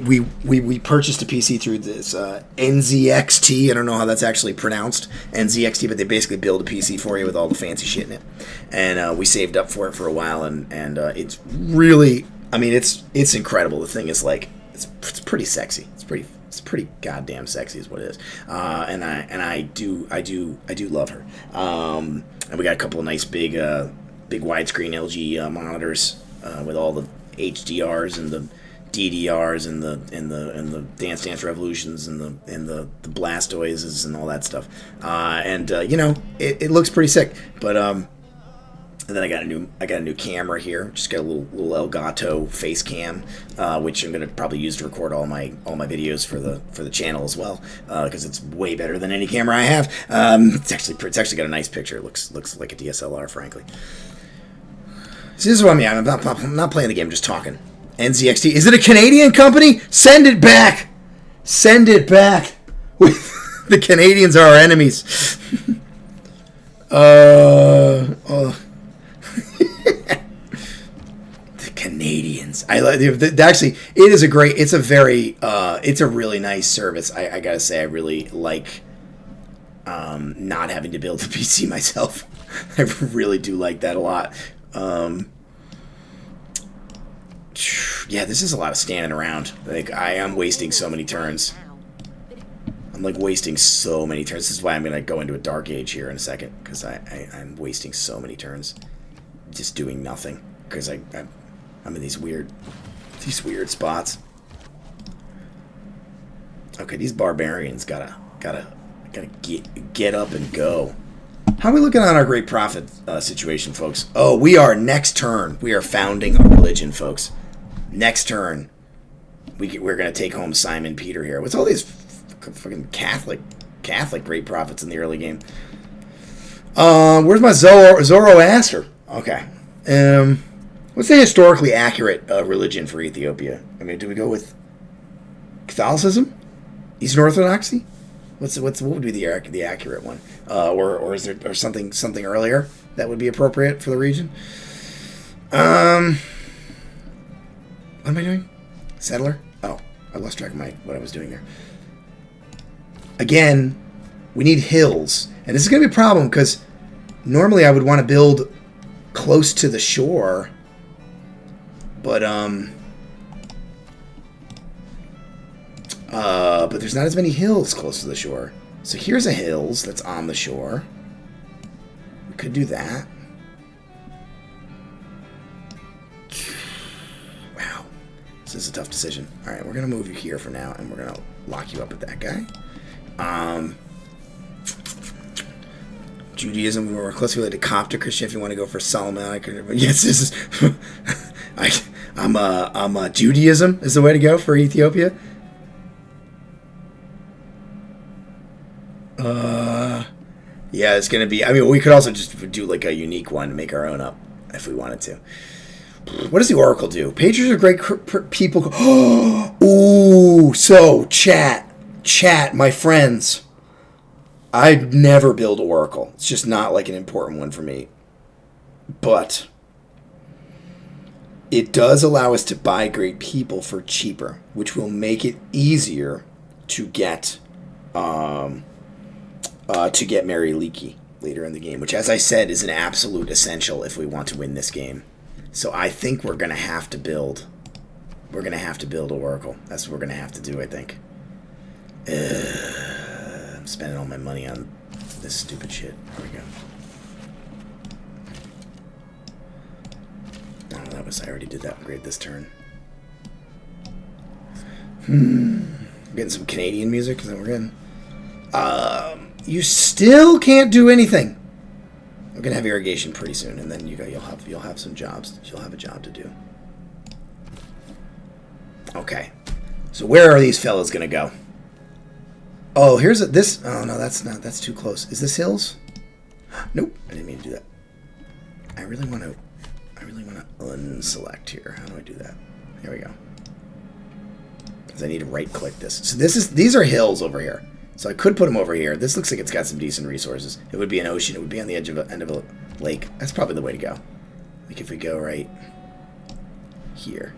purchased a PC through this NZXT. I don't know how that's actually pronounced, NZXT, but they basically build a PC for you with all the fancy shit in it. And we saved up for it for a while, and it's really, I mean, it's incredible. The thing is like it's pretty sexy. It's pretty goddamn sexy is what it is. And I do love her. And we got a couple of nice big widescreen LG monitors with all the HDRs and the DDRs and the Dance Dance Revolutions and the Blastoises and all that stuff. It looks pretty sick. But and then I got a new camera here. Just got a little Elgato face cam, which I'm gonna probably use to record all my videos for the channel as well, because it's way better than any camera I have. It's actually got a nice picture. It looks like a DSLR, frankly. So this is what I'm not playing the game, just talking. NZXT. Is it a Canadian company? Send it back. Send it back. The Canadians are our enemies. The Canadians. I like. Actually, it's a really nice service. I gotta say, I really like not having to build the PC myself. I really do like that a lot. Yeah, this is a lot of standing around. Like, I am wasting so many turns. I'm like wasting so many turns. This is why I'm gonna go into a dark age here in a second, because I'm wasting so many turns just doing nothing, because I'm in these weird spots. Okay, these barbarians gotta get up and go. How are we looking on our great prophet situation, folks? Oh, we are next turn. We are founding a religion, folks. Next turn, we're gonna take home Simon Peter here. What's all these fucking Catholic great prophets in the early game? Where's my Zoroaster? Okay. What's the historically accurate religion for Ethiopia? I mean, do we go with Catholicism, Eastern Orthodoxy? What would be the accurate one? Or is there something earlier that would be appropriate for the region? What am I doing? Settler? Oh, I lost track of what I was doing there. Again, we need hills, and this is going to be a problem because normally I would want to build close to the shore, but there's not as many hills close to the shore. So here's a hills that's on the shore. We could do that. Wow. This is a tough decision. Alright, we're going to move you here for now, and we're going to lock you up with that guy. Judaism, we're closely related to Coptic Christian. If you want to go for Solomonic, yes, this is... I'm Judaism is the way to go for Ethiopia. Yeah, it's gonna be. I mean, we could also just do like a unique one to make our own up if we wanted to. What does the Oracle do? Pages are great people. Ooh, so chat, my friends. I'd never build Oracle. It's just not like an important one for me. But it does allow us to buy great people for cheaper, which will make it easier to get to get Mary Leakey later in the game, which, as I said, is an absolute essential if we want to win this game. So I think we're going to have to build. We're going to have to build Oracle. That's what we're going to have to do, I think. I'm spending all my money on this stupid shit. There we go. Oh, that was... I already did that upgrade this turn. Getting some Canadian music, is that what we're getting? You still can't do anything. We're gonna have irrigation pretty soon, and then you'll have some jobs. You'll have a job to do. Okay, so where are these fellas gonna go? Oh, here's this. Oh no, that's not. That's too close. Is this hills? Nope. I didn't mean to do that. I really want to unselect here. How do I do that? Here we go. Because I need to right-click this. So these are hills over here. So I could put them over here. This looks like it's got some decent resources. It would be an ocean. It would be on the end of a lake. That's probably the way to go. Like if we go right here.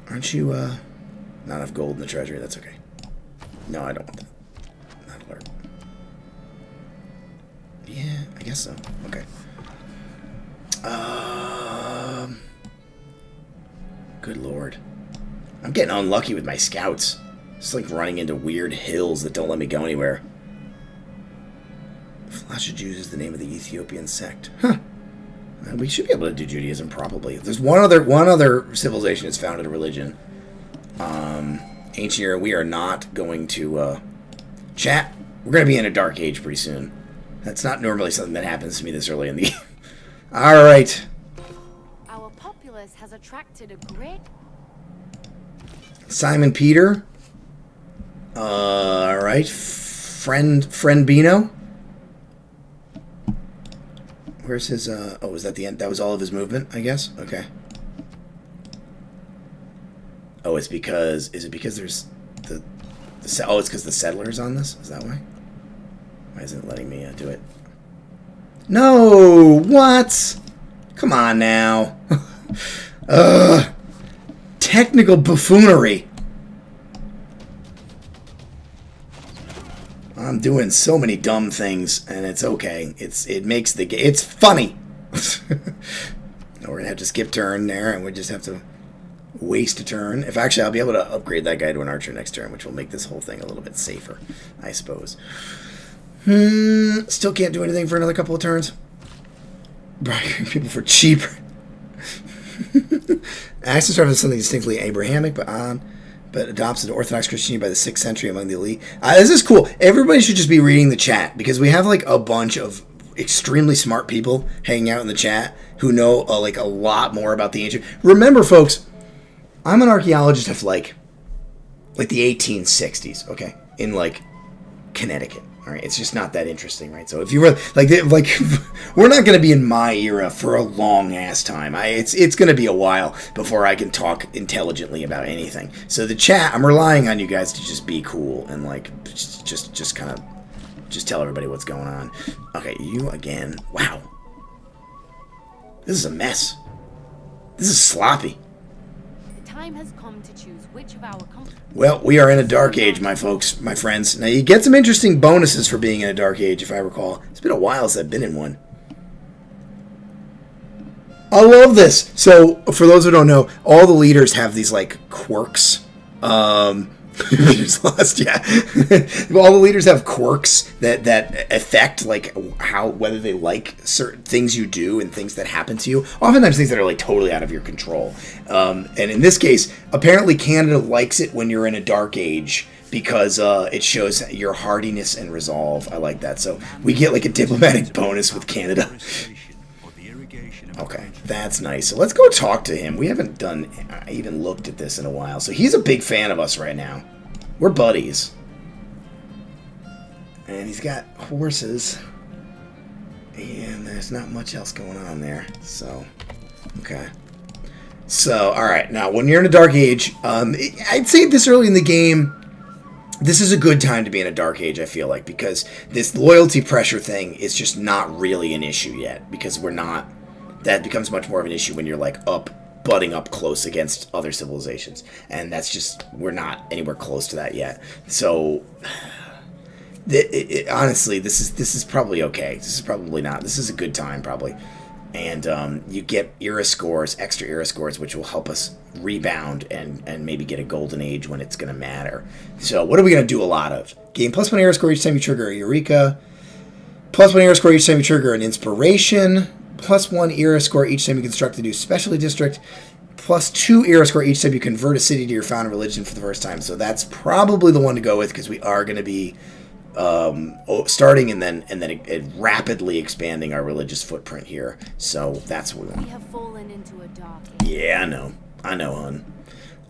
Aren't you, not enough gold in the treasury? That's okay. No, I don't want that. Not alert. Yeah, I guess so. Okay. Good lord. I'm getting unlucky with my scouts. It's like running into weird hills that don't let me go anywhere. Flasha Jews is the name of the Ethiopian sect. Huh. We should be able to do Judaism, probably. There's one other civilization that's founded a religion. Ancient era. We are not going to... Chat, we're going to be in a dark age pretty soon. That's not normally something that happens to me this early in the game. Alright. Our populace has attracted a great... Simon Peter. Alright. Friend Bino. Where's his, oh, was that the end? That was all of his movement, I guess? Okay. Oh, it's because, is it because there's oh, it's because the settler's on this? Is that why? Why isn't it letting me do it? No! What? Come on now. Technical buffoonery. I'm doing so many dumb things, and it's okay. It makes the game... It's funny! We're going to have to skip turn there, and we just have to waste a turn. If actually, I'll be able to upgrade that guy to an archer next turn, which will make this whole thing a little bit safer, I suppose. Still can't do anything for another couple of turns. Bribing people for cheaper. Access started something distinctly Abrahamic, but adopts an Orthodox Christianity by the 6th century among the elite. This is cool. Everybody should just be reading the chat, because we have like a bunch of extremely smart people hanging out in the chat who know like a lot more about the ancient. Remember, folks, I'm an archaeologist of like the 1860s, okay, in like Connecticut. All right, it's just not that interesting, right? So if you were like we're not going to be in my era for a long ass time. It's going to be a while before I can talk intelligently about anything. So the chat, I'm relying on you guys to just be cool and like just kind of just tell everybody what's going on. Okay, you again. Wow, this is a mess. This is sloppy. The time has come to choose which of our Well, we are in a dark age, my folks, my friends. Now, you get some interesting bonuses for being in a dark age, if I recall. It's been a while since I've been in one. I love this. So, for those who don't know, all the leaders have these, like, quirks. Just lost, yeah. All the leaders have quirks that affect, like, whether they like certain things you do and things that happen to you. Oftentimes things that are, like, totally out of your control. And in this case, apparently Canada likes it when you're in a dark age because it shows your hardiness and resolve. I like that. So we get, like, a diplomatic bonus with Canada. Okay, that's nice. So let's go talk to him. We haven't even looked at this in a while. So he's a big fan of us right now. We're buddies. And he's got horses. And there's not much else going on there. So, okay. So, alright. Now, when you're in a dark age, I'd say this early in the game, this is a good time to be in a dark age, I feel like. Because this loyalty pressure thing is just not really an issue yet. Because we're not... That becomes much more of an issue when you're, like, butting up close against other civilizations. And that's just, we're not anywhere close to that yet. So, Honestly, this is probably okay. This is probably not. This is a good time, probably. And you get era scores, extra era scores, which will help us rebound and maybe get a golden age when it's going to matter. So what are we going to do a lot of? Gain +1 era score each time you trigger a Eureka. +1 era score each time you trigger an Inspiration. +1 era score each time you construct a new specialty district. +2 era score each time you convert a city to your founding religion for the first time. So that's probably the one to go with because we are going to be starting and then rapidly expanding our religious footprint here. So that's what we want. We have fallen into a dark age. Yeah, I know, hon.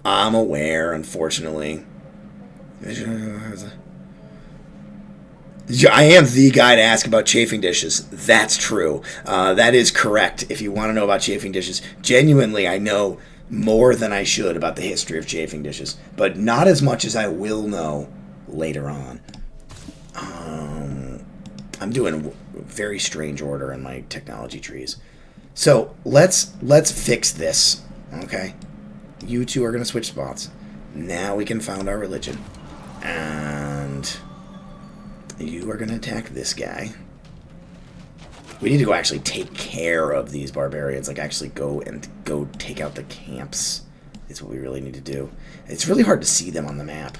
I'm aware, unfortunately. I am the guy to ask about chafing dishes. That's true. That is correct. If you want to know about chafing dishes, genuinely, I know more than I should about the history of chafing dishes, but not as much as I will know later on. I'm doing a very strange order in my technology trees. So let's fix this. Okay, you two are gonna switch spots. Now we can found our religion, and you are gonna attack this guy. We need to go actually take care of these barbarians. Like actually go take out the camps. Is what we really need to do. It's really hard to see them on the map.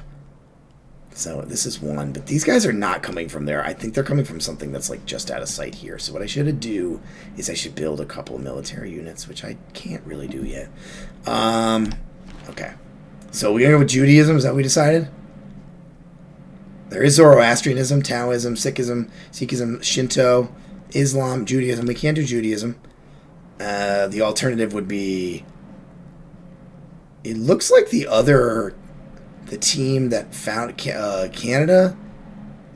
So this is one, but these guys are not coming from there. I think they're coming from something that's like just out of sight here. So what I should do is I should build a couple of military units, which I can't really do yet. Okay. So we're going to go with Judaism. Is that what we decided? There is Zoroastrianism, Taoism, Sikhism, Shinto, Islam, Judaism. We can't do Judaism. The alternative would be... It looks like the team that found Canada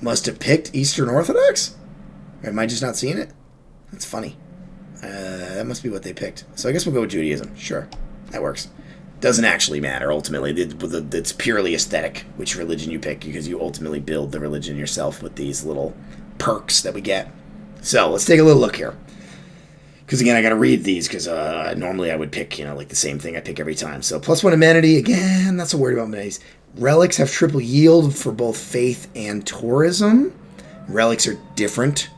must have picked Eastern Orthodox? Or am I just not seeing it? That's funny. That must be what they picked. So I guess we'll go with Judaism. Sure. That works. Doesn't actually matter, ultimately. It's purely aesthetic which religion you pick, because you ultimately build the religion yourself with these little perks that we get. So let's take a little look here. Because, again, I got to read these, because normally I would pick, like the same thing I pick every time. So, +1 amenity. Again, not so worried about amenities. Relics have triple yield for both faith and tourism. Relics are different.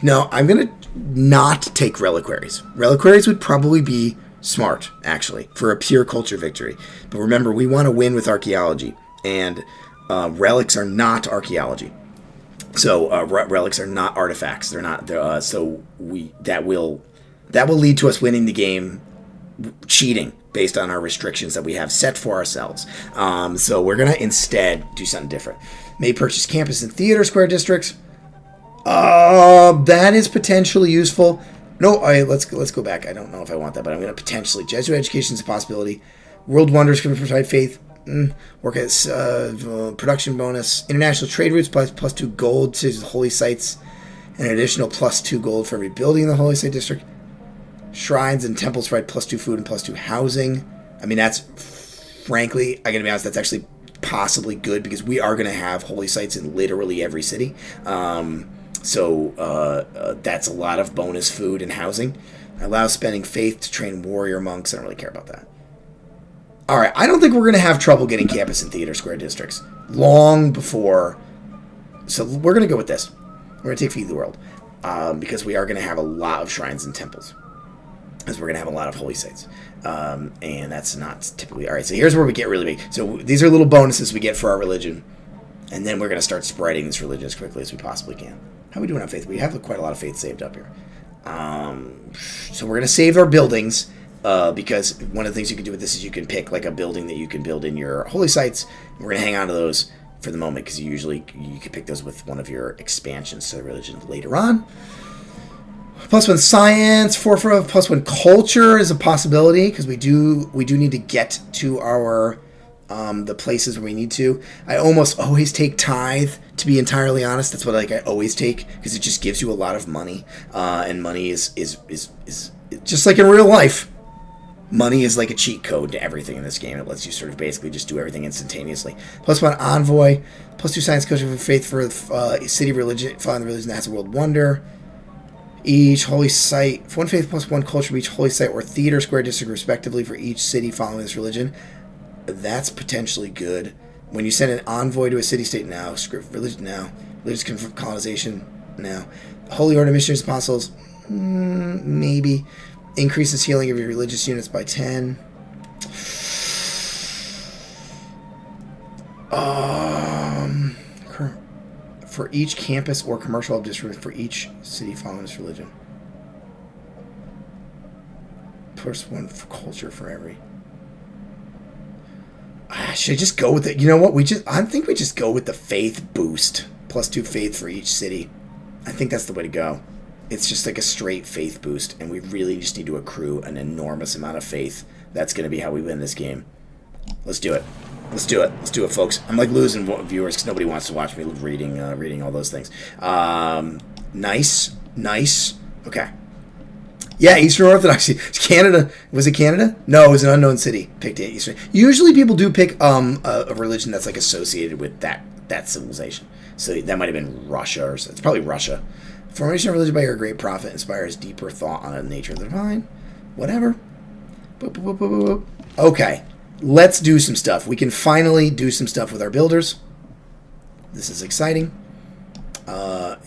No, I'm going to not take reliquaries. Reliquaries would probably be smart, actually, for a pure culture victory. But remember, we want to win with archaeology. And relics are not archaeology. So, relics are not artifacts. They're not. That will lead to us winning the game cheating based on our restrictions that we have set for ourselves. So we're going to instead do something different. May purchase campus and theater square districts. That is potentially useful. No, let's go back. I don't know if I want that, but I'm going to potentially. Jesuit education is a possibility. World wonders can provide faith. Work as production bonus. International trade routes plus 2 gold to the holy sites. An additional +2 gold for every building in the holy site district. Shrines and temples provide +2 food and +2 housing. I mean, that's, frankly, I gotta be honest, that's actually possibly good, because we are going to have holy sites in literally every city. So that's a lot of bonus food and housing. Allows spending faith to train warrior monks. I don't really care about that. All right, I don't think we're going to have trouble getting campus and theater square districts long before. So we're going to go with this. We're going to take Feed the World, because we are going to have a lot of shrines and temples. Because we're going to have a lot of holy sites. And that's not typically... All right, so here's where we get really big. So these are little bonuses we get for our religion. And then we're going to start spreading this religion as quickly as we possibly can. How are we doing on faith? We have quite a lot of faith saved up here. So we're going to save our buildings. Because one of the things you can do with this is you can pick like a building that you can build in your holy sites. We're going to hang on to those for the moment, because you can pick those with one of your expansions to the religion later on. +1 science, +1 culture is a possibility, because we do need to get to our the places where we need to. I almost always take tithe, to be entirely honest. That's what I always take, because it just gives you a lot of money, and money is just like in real life. Money is like a cheat code to everything in this game. It lets you sort of basically just do everything instantaneously. +1 envoy, +2 science culture for faith for city religion, following the religion that's a world wonder. Each holy site, 1 faith +1 culture for each holy site or theater square district respectively for each city following this religion. That's potentially good. When you send an envoy to a city-state now, script religion now, Religious colonization? No. Holy Order missionaries apostles? Maybe. Increases healing of your religious units by 10. For each campus or commercial district for each city following this religion. Plus 1 for culture for every. Should I just go with it? You know what? I think we just go with the faith boost. Plus 2 faith for each city. I think that's the way to go. It's just like a straight faith boost, and we really just need to accrue an enormous amount of faith. That's going to be how we win this game. Let's do it. Let's do it. Let's do it, folks. I'm like losing viewers because nobody wants to watch me reading all those things. Nice. Okay. Yeah, Eastern Orthodoxy. Canada. Was it Canada? No, it was an unknown city. Picked it. Eastern. Usually people do pick a religion that's like associated with that civilization. So that might have been Russia, or it's probably Russia. Formation of religion by your great prophet inspires deeper thought on the nature of the divine. Whatever. Boop, boop, boop, boop, boop. Okay. Let's do some stuff. We can finally do some stuff with our builders. This is exciting.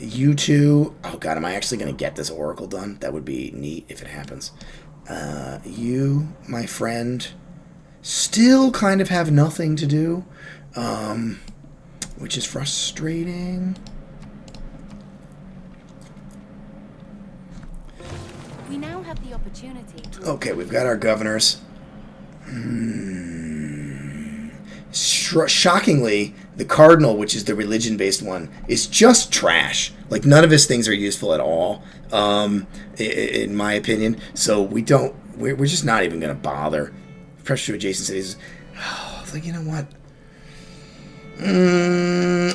You two. Oh, God, am I actually going to get this oracle done? That would be neat if it happens. You, my friend, still kind of have nothing to do, which is frustrating. We now have the opportunity to... Okay, we've got our governors. Shockingly, the cardinal, which is the religion-based one, is just trash. Like, none of his things are useful at all, in my opinion. So we're just not even going to bother. Pressure to adjacent cities. Like, you know what?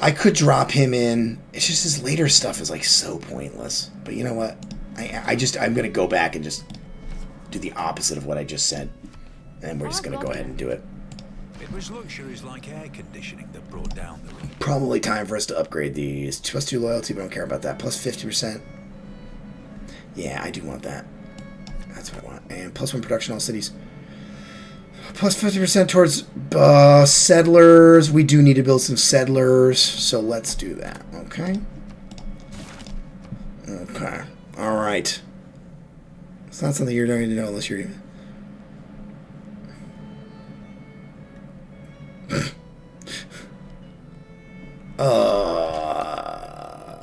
I could drop him in. It's just his later stuff is like so pointless. But you know what? I'm going to go back and just do the opposite of what I just said. And we're just going to go ahead and do it. It was luxuries like air conditioning that brought down the rate. Probably time for us to upgrade these. Plus 2 loyalty, but I don't care about that. Plus 50%. Yeah, I do want that. That's what I want. And plus 1 production all cities. Plus 50% towards settlers. We do need to build some settlers, so let's do that. Okay. Okay. All right. It's not something you're going to know unless you're...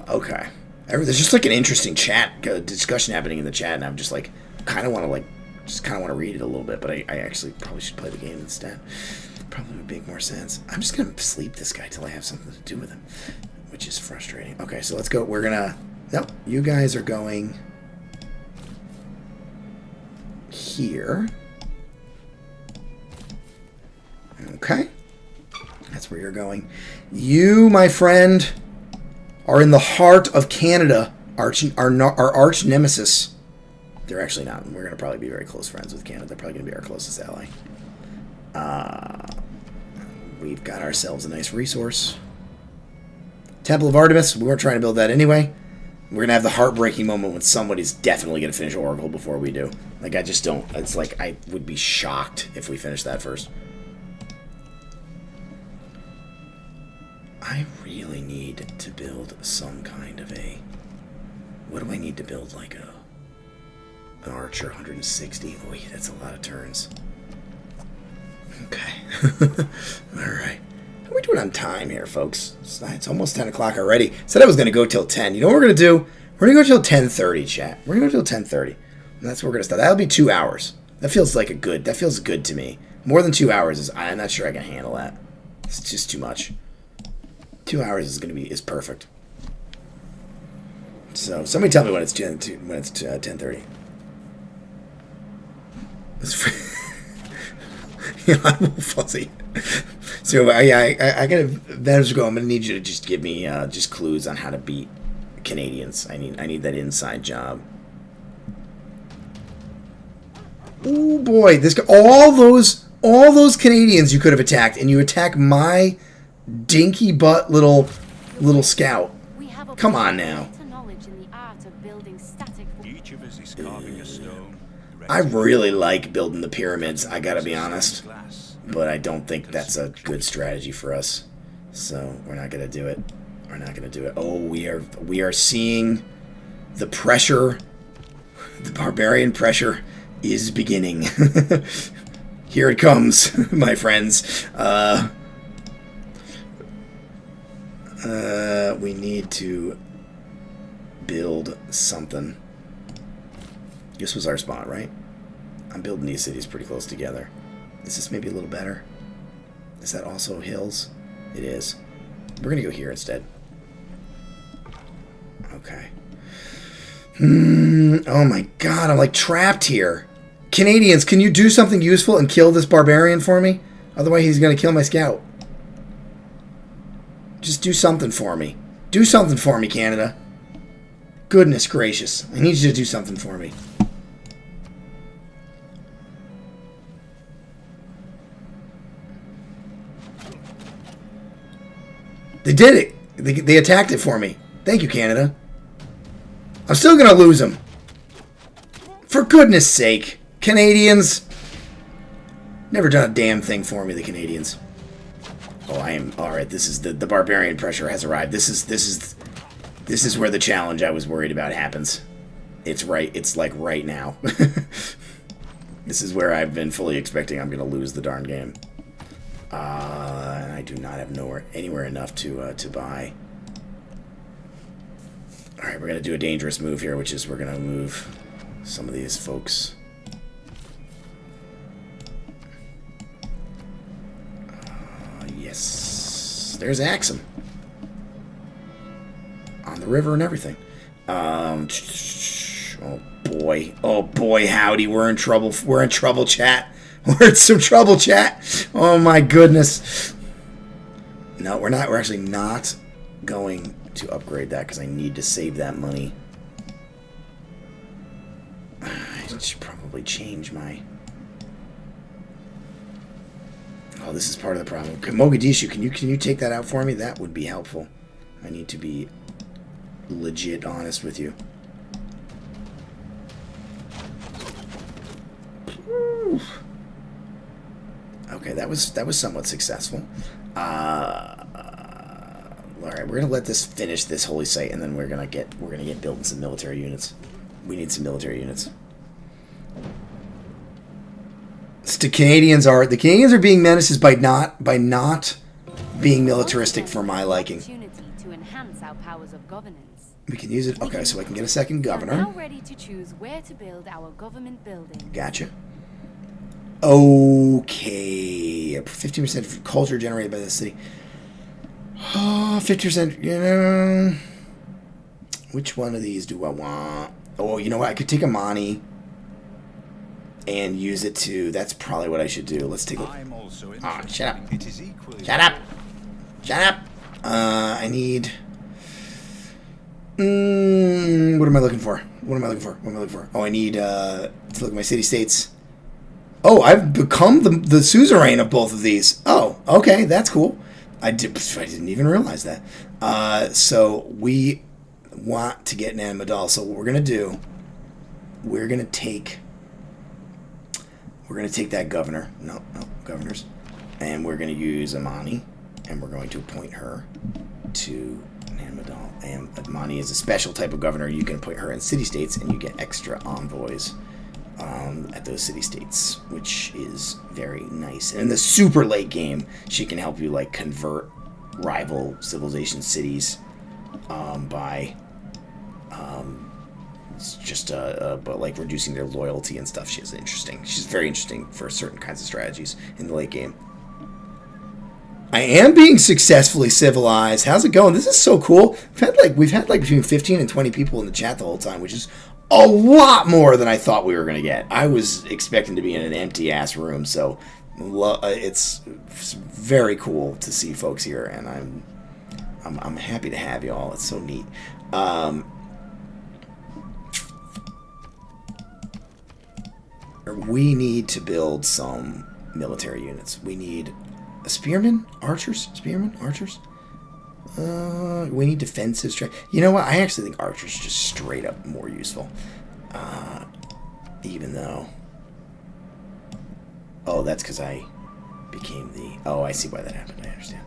Okay. There's just like an interesting discussion happening in the chat, and I'm just like, kind of want to read it a little bit, but I actually probably should play the game instead. Probably would make more sense. I'm just gonna sleep this guy till I have something to do with him, which is frustrating. Okay, so let's go. Nope, you guys are going here. Okay. That's where you're going. You, my friend, are in the heart of Canada, our arch nemesis. They're actually not. We're going to probably be very close friends with Canada. They're probably going to be our closest ally. We've got ourselves a nice resource. Temple of Artemis. We weren't trying to build that anyway. We're going to have the heartbreaking moment when somebody's definitely going to finish Oracle before we do. Like, I just don't. It's like, I would be shocked if we finish that first. I really need to build some kind of a... What do I need to build? Like an Archer 160? Oh, yeah, that's a lot of turns. Okay. Alright. How are we doing on time here, folks? It's almost 10 o'clock already. Said I was going to go till 10. You know what we're going to do? We're going to go till 10:30, chat. We're going to go till 10:30. And that's where we're going to start. That'll be 2 hours. That feels good to me. More than 2 hours I'm not sure I can handle that. It's just too much. 2 hours is perfect. So somebody tell me when it's 10:30. Yeah, I'm a little fuzzy. So I gotta. That's go. I'm gonna need you to just give me just clues on how to beat Canadians. I need that inside job. Oh boy, this guy, all those Canadians you could have attacked, and you attack my dinky butt little scout. Come on now. Each of us is carving a stone. I really like building the pyramids, I gotta be honest. But I don't think that's a good strategy for us. So we're not gonna do it. We're not going to do it. Oh, we are seeing the pressure. The barbarian pressure is beginning. Here it comes, my friends. We need to build something. This was our spot, right? I'm building these cities pretty close together. Is this maybe a little better? Is that also hills? It is. We're gonna go here instead. Okay. Oh my god, I'm like trapped here. Canadians, can you do something useful and kill this barbarian for me? Otherwise he's gonna kill my scout. Just do something for me. Do something for me, Canada. Goodness gracious. I need you to do something for me. They did it. They attacked it for me. Thank you, Canada. I'm still going to lose them. For goodness sake. Canadians. Never done a damn thing for me, the Canadians. Oh, I am... Alright, this is... The barbarian pressure has arrived. This is where the challenge I was worried about happens. It's right... It's like right now. This is where I've been fully expecting I'm going to lose the darn game. And I do not have anywhere enough to buy. Alright, we're going to do a dangerous move here, which is we're going to move some of these folks. Yes. There's Axum. On the river and everything. Oh boy. Oh boy, howdy. We're in trouble. We're in trouble, chat. We're in some trouble, chat. Oh my goodness. No, we're not. We're actually not going to upgrade that because I need to save that money. I should probably change my... Oh, this is part of the problem. Mogadishu, can you take that out for me? That would be helpful. I need to be legit honest with you. Okay, that was somewhat successful. All right, we're gonna let this finish this holy site, and then we're gonna get building some military units. We need some military units. The Canadians are being menaces by not being militaristic for my liking. To enhance our powers of governance. We can use it. Okay, so I can get a second governor. We're now ready to choose where to build our government building. Gotcha. Okay, 15% culture generated by the city. Oh, 50%. You know, which one of these do I want? Oh, you know what? I could take Amani and use it to. That's probably what I should do. Let's take a. Oh, shut up! Shut up! Shut up! I need. What am I looking for? What am I looking for? What am I looking for? Oh, I need to look at my city-states. Oh, I've become the suzerain of both of these. Oh, okay, that's cool. I didn't even realize that. So we want to get Nan Madal. So what we're gonna do? We're gonna take that governor. No, governors, and we're gonna use Amani, and we're going to appoint her to Nan Madal. And Amani is a special type of governor. You can appoint her in city-states, and you get extra envoys. At those city-states, which is very nice. And in the super late game, she can help you like convert rival civilization cities by but like reducing their loyalty and stuff. She's very interesting for certain kinds of strategies in the late game. I am being successfully civilized. How's it going? This is so cool. We've had like between 15 and 20 people in the chat the whole time, which is a lot more than I thought we were going to get. I was expecting to be in an empty-ass room, so it's very cool to see folks here, and I'm happy to have you all. It's so neat. We need to build some military units. We need a spearmen, archers, we need defensive strength. You know what? I actually think archers are just straight up more useful. Even though... Oh, that's because I became the... Oh, I see why that happened. I understand.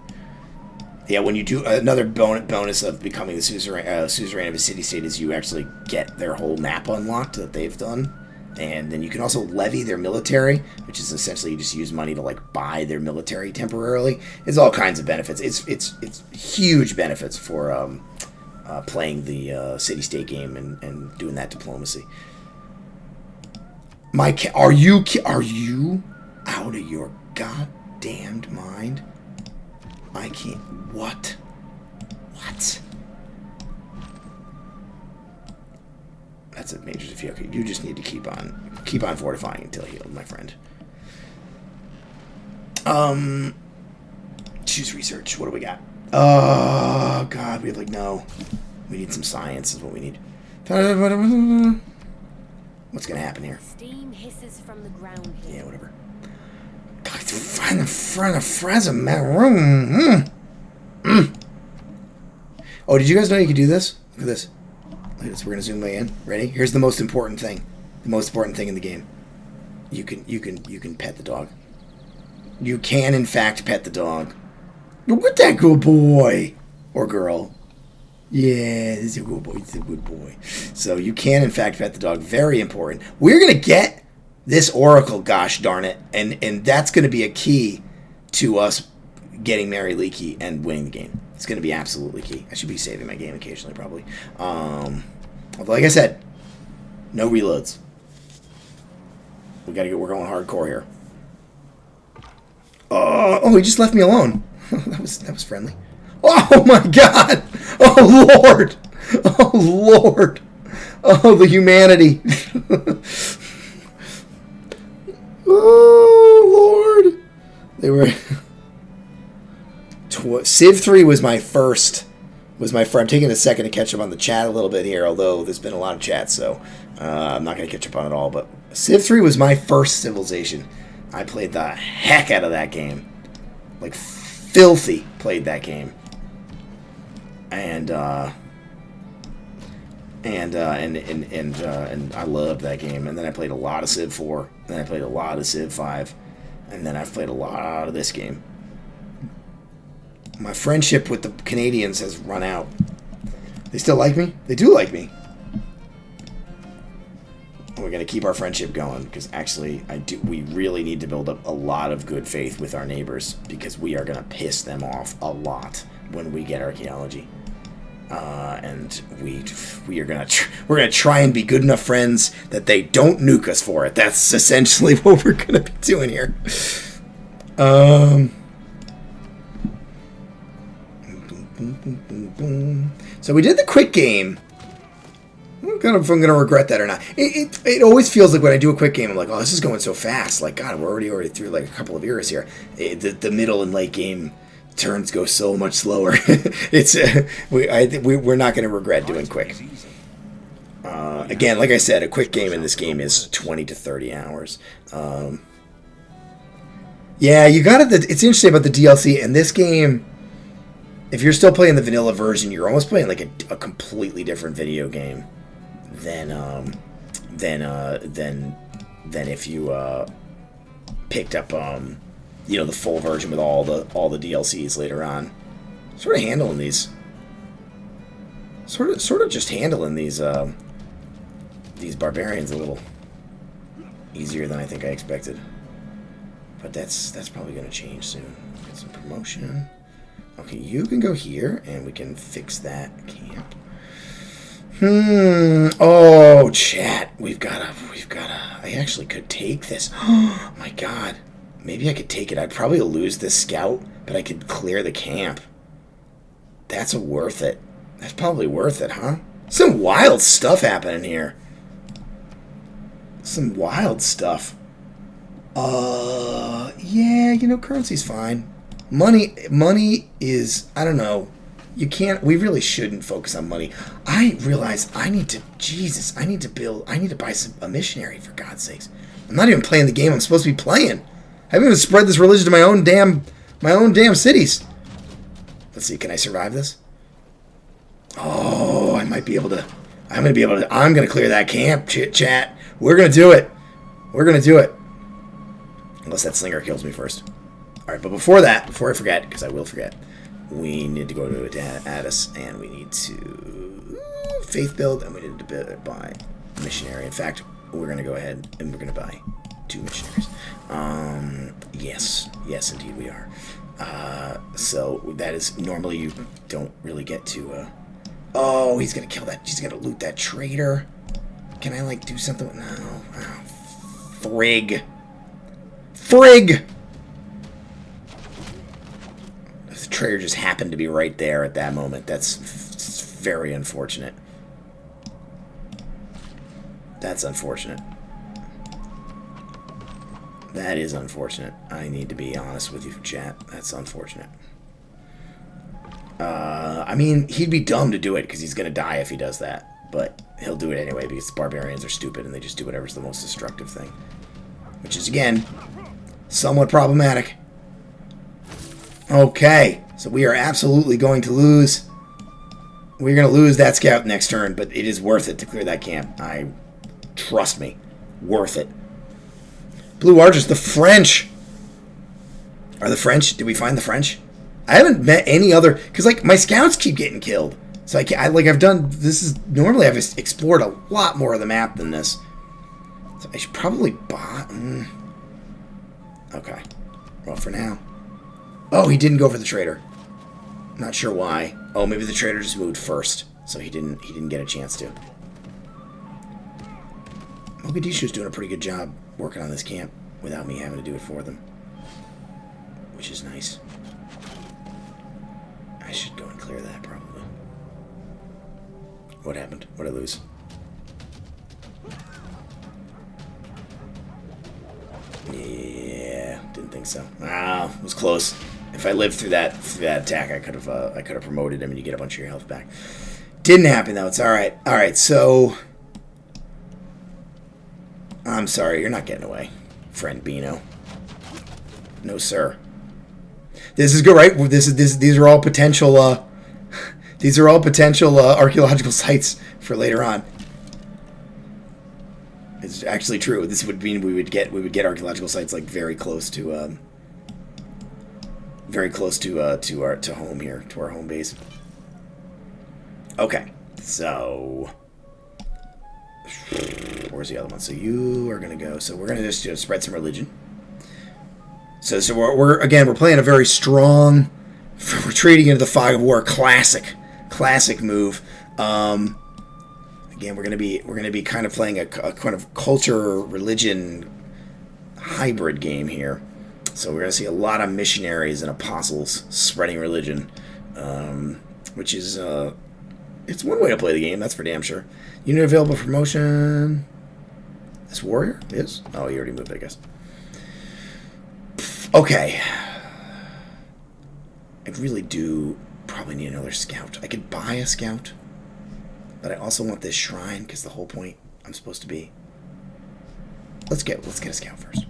Yeah, when you do another bonus of becoming the suzerain of a city-state is you actually get their whole map unlocked that they've done. And then you can also levy their military, which is essentially you just use money to like buy their military temporarily. It's all kinds of benefits. It's huge benefits for playing the city-state game and doing that diplomacy. Are you out of your goddamned mind? I can't. What? That's a major defeat. Okay, you just need to keep on fortifying until healed, my friend. Choose research. What do we got? Oh God, we have like no. We need some science. Is what we need. What's gonna happen here? Steam hisses from the ground here. Yeah, whatever. God, find the front of Fresno room. Oh, did you guys know you could do this? Look at this. Look at this. We're gonna zoom way in. Ready? Here's the most important thing. The most important thing in the game. You can pet the dog. You can in fact pet the dog. Look at that good boy or girl. Yeah, this is a good boy. This is a good boy. So you can in fact pet the dog. Very important. We're gonna get this oracle. Gosh darn it! And that's gonna be a key to us getting Mary Leakey and winning the game. It's going to be absolutely key. I should be saving my game occasionally, probably. Although, like I said, no reloads. We're going hardcore here. Oh, he just left me alone. that was friendly. Oh my God! Oh Lord! Oh Lord! Oh, the humanity! Oh Lord! They were. Civ 3 was my first. I'm taking a second to catch up on the chat a little bit here, although there's been a lot of chat, so I'm not going to catch up on it all. But Civ 3 was my first civilization. I played the heck out of that game, like filthy. Played that game, and I loved that game. And then I played a lot of Civ 4, and then I played a lot of Civ 5, and then I've played a lot of this game. My friendship with the Canadians has run out. They still like me? They do like me. We're going to keep our friendship going because actually we really need to build up a lot of good faith with our neighbors because we are going to piss them off a lot when we get archaeology. And we're gonna try and be good enough friends that they don't nuke us for it. That's essentially what we're gonna be doing here. So we did the quick game. I don't know if I'm gonna regret that or not. It always feels like when I do a quick game, I'm like, oh, this is going so fast. Like, God, we're already through like a couple of eras here. The middle and late game turns go so much slower. We're not gonna regret doing quick. Again, like I said, a quick game in this game is 20 to 30 hours. Yeah, you got it. It's interesting about the DLC in this game. If you're still playing the vanilla version, you're almost playing like a completely different video game than if you picked up the full version with all the DLCs later on. Sort of handling these barbarians a little easier than I think I expected. But that's probably going to change soon. Get some promotion. Okay, you can go here, and we can fix that camp. Oh, chat. We've got a. I actually could take this. Oh my God. Maybe I could take it. I'd probably lose this scout, but I could clear the camp. That's worth it. That's probably worth it, huh? Some wild stuff happening here. Some wild stuff. Yeah, currency's fine. Money is, I don't know. We really shouldn't focus on money. I realize I need to buy a missionary, for God's sakes. I'm not even playing the game I'm supposed to be playing. I haven't even spread this religion to my own damn cities. Let's see, can I survive this? Oh, I might be able to. I'm going to clear that camp, chat. We're going to do it. Unless that slinger kills me first. Alright, but before I forget, because I will forget, We need to go to Addis, and we need to faith build, and we need to buy a missionary. In fact, we're going to go ahead and we're going to buy 2 missionaries. Yes, indeed we are. So that is normally you don't really get to. Oh, he's going to kill that. He's going to loot that trader. Can I like do something? No. Oh, frig. The trader just happened to be right there at that moment. That's very unfortunate. That's unfortunate. That is unfortunate. I need to be honest with you, chat. That's unfortunate. I mean, he'd be dumb to do it because he's going to die if he does that. But he'll do it anyway because barbarians are stupid and they just do whatever's the most destructive thing. Which is, again, somewhat problematic. Okay, so we are absolutely going to lose. We're going to lose that scout next turn, but it is worth it to clear that camp. Trust me, worth it. Blue Archers, the French. Are the French? Did we find the French? I haven't met any other, because like my scouts keep getting killed. So I've done, this is, normally I've explored a lot more of the map than this. So I should probably buy, okay. Well, for now. Oh, he didn't go for the trader. Not sure why. Oh, maybe the trader just moved first, so he didn't get a chance to. Mogadishu's doing a pretty good job working on this camp without me having to do it for them, which is nice. I should go and clear that probably. What happened? What did I lose? Yeah, didn't think so. Ah, it was close. If I lived through that attack, I could have promoted him, and you get a bunch of your health back. Didn't happen though. It's all right. All right. So I'm sorry, you're not getting away, friend Beano. No, sir. This is good, right? These are all potential. These are all potential archaeological sites for later on. It's actually true. This would mean we would get archaeological sites like very close to home here, to our home base. Okay, so where's the other one? So you are gonna go. So we're gonna just spread some religion. So we're playing a very strong, retreating into the fog of war, classic move. Again, we're gonna be kind of playing a kind of culture religion hybrid game here. So we're gonna see a lot of missionaries and apostles spreading religion, which is it's one way to play the game. That's for damn sure. Unit available for promotion. This warrior is. Oh, he already moved, I guess. Okay. I really do probably need another scout. I could buy a scout, but I also want this shrine because the whole point I'm supposed to be. Let's get a scout first.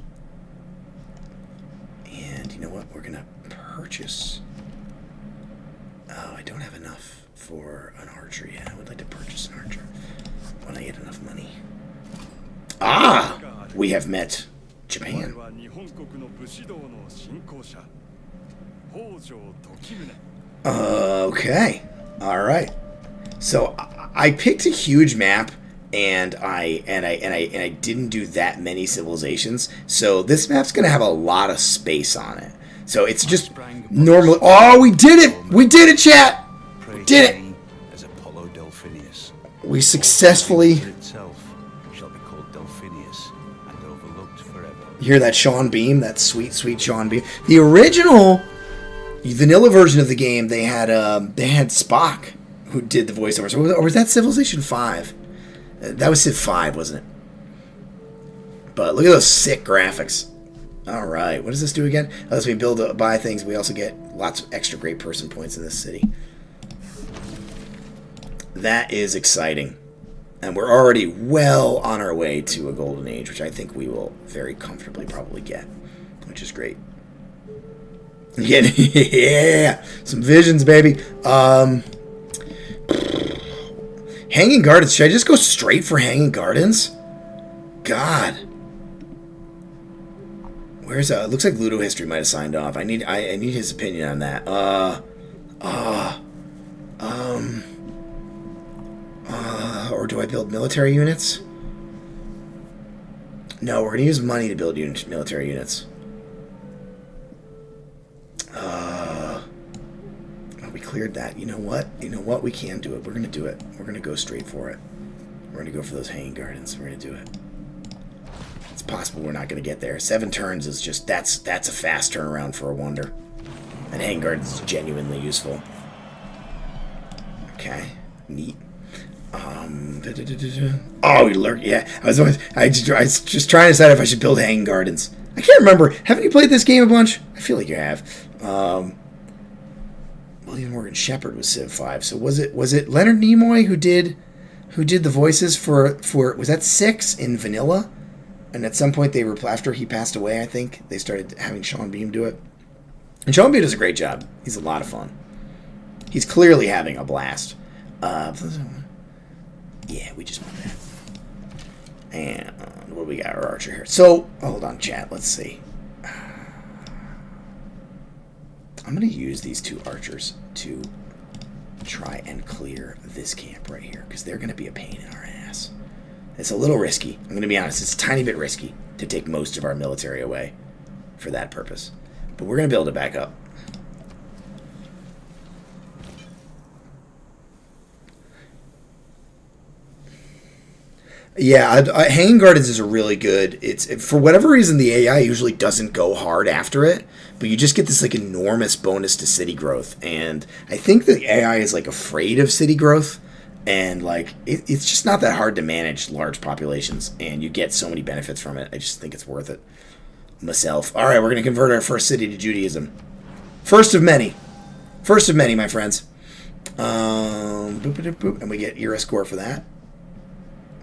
And you know what? We're gonna purchase. Oh, I don't have enough for an archer yet. I would like to purchase an archer when I get enough money. Ah, we have met Japan. Okay. All right. So I picked a huge map, and I didn't do that many civilizations. So this map's gonna have a lot of space on it. So it's just normally. Oh, we did it! We did it, chat! We did it! We successfully. You hear that Sean Beam? That sweet, sweet Sean Beam. The original vanilla version of the game, they had Spock who did the voiceover. Or was that Civilization 5? That was Civ 5, wasn't it? But look at those sick graphics. All right, what does this do again? As we buy things, we also get lots of extra great person points in this city. That is exciting. And we're already well on our way to a golden age, which I think we will very comfortably probably get, which is great. Yeah, some visions, baby. Hanging Gardens. Should I just go straight for Hanging Gardens? God. Where's it looks like Ludo History might have signed off. I need his opinion on that. Or do I build military units? No, we're going to use money to build military units. We cleared that. You know what? You know what? We can do it. We're going to do it. We're going to go straight for it. We're going to go for those hanging gardens. We're going to do it. It's possible we're not going to get there. 7 turns is just, that's a fast turnaround for a wonder. And hanging gardens is genuinely useful. Okay. Neat. Oh, we lurk. Yeah, I was just trying to decide if I should build hanging gardens. I can't remember. Haven't you played this game a bunch? I feel like you have. William Morgan Shepherd was Civ 5. So was it Leonard Nimoy who did the voices for was that 6 in vanilla? And at some point they were, after he passed away, I think they started having Sean Bean do it. And Sean Bean does a great job. He's a lot of fun. He's clearly having a blast. Yeah, we just want that. And what do we got? Our archer here. So, hold on, chat. Let's see. I'm going to use these 2 archers to try and clear this camp right here, because they're going to be a pain in our ass. It's a little risky. I'm going to be honest. It's a tiny bit risky to take most of our military away for that purpose. But we're going to build it back up. Yeah, hanging gardens is a really good. It's for whatever reason the AI usually doesn't go hard after it, but you just get this like enormous bonus to city growth, and I think the AI is like afraid of city growth, and like it's just not that hard to manage large populations, and you get so many benefits from it. I just think it's worth it. Myself. All right, we're gonna convert our first city to Judaism. First of many, my friends. Boop, boop, boop, and we get era score for that.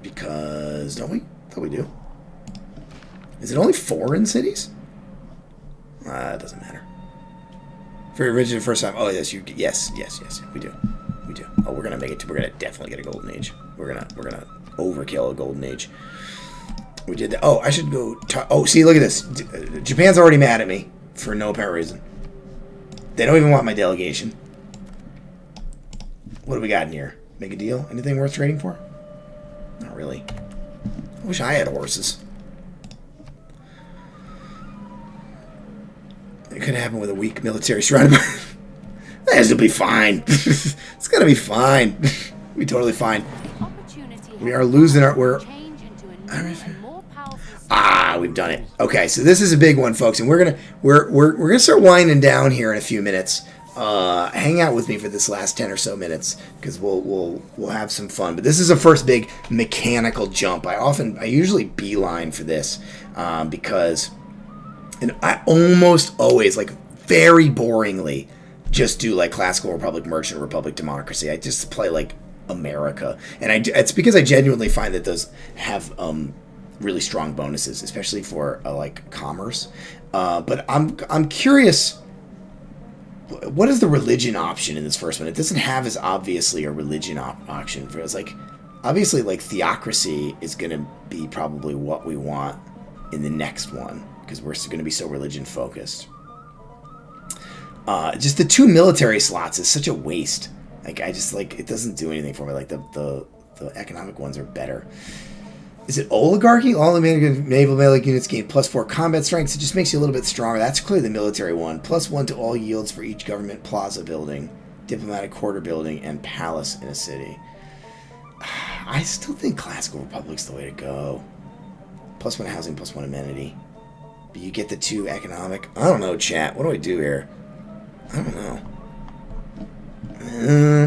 Because, don't we? I thought we do. Is it only 4 in cities? It doesn't matter. Very original first time. Oh, yes, yes, we do. We do. Oh, we're gonna make it. We're gonna definitely get a golden age. We're gonna overkill a golden age. We did that. Oh, I should go. Oh, see, look at this. Japan's already mad at me for no apparent reason. They don't even want my delegation. What do we got in here? Make a deal? Anything worth trading for? Not really. I wish I had horses. It could happen with a weak military surrounded by... This will be fine. It's gonna be fine. Be totally fine. We are losing our... We've done it. Okay, so this is a big one, folks, and we're gonna start winding down here in a few minutes. Hang out with me for this last 10 or so minutes, because we'll have some fun. But this is a first big mechanical jump. I usually beeline for this because, and I almost always, like, very boringly just do like classical republic, merchant republic, democracy. I just play like America, and it's because I genuinely find that those have really strong bonuses, especially for like commerce. But I'm curious. What is the religion option in this first one? It doesn't have as obviously a religion option. It's like, obviously, like theocracy is going to be probably what we want in the next one, because we're going to be so religion focused. Just the 2 military slots is such a waste. Like, I just like, it doesn't do anything for me. Like the economic ones are better. Is it oligarchy? All the naval melee units gain +4 combat strength. It just makes you a little bit stronger. That's clearly the military one. +1 to all yields for each government plaza building, diplomatic quarter building, and palace in a city. I still think classical republic's the way to go. +1 housing, +1 amenity. But you get the 2 economic. I don't know, chat. What do I do here? I don't know.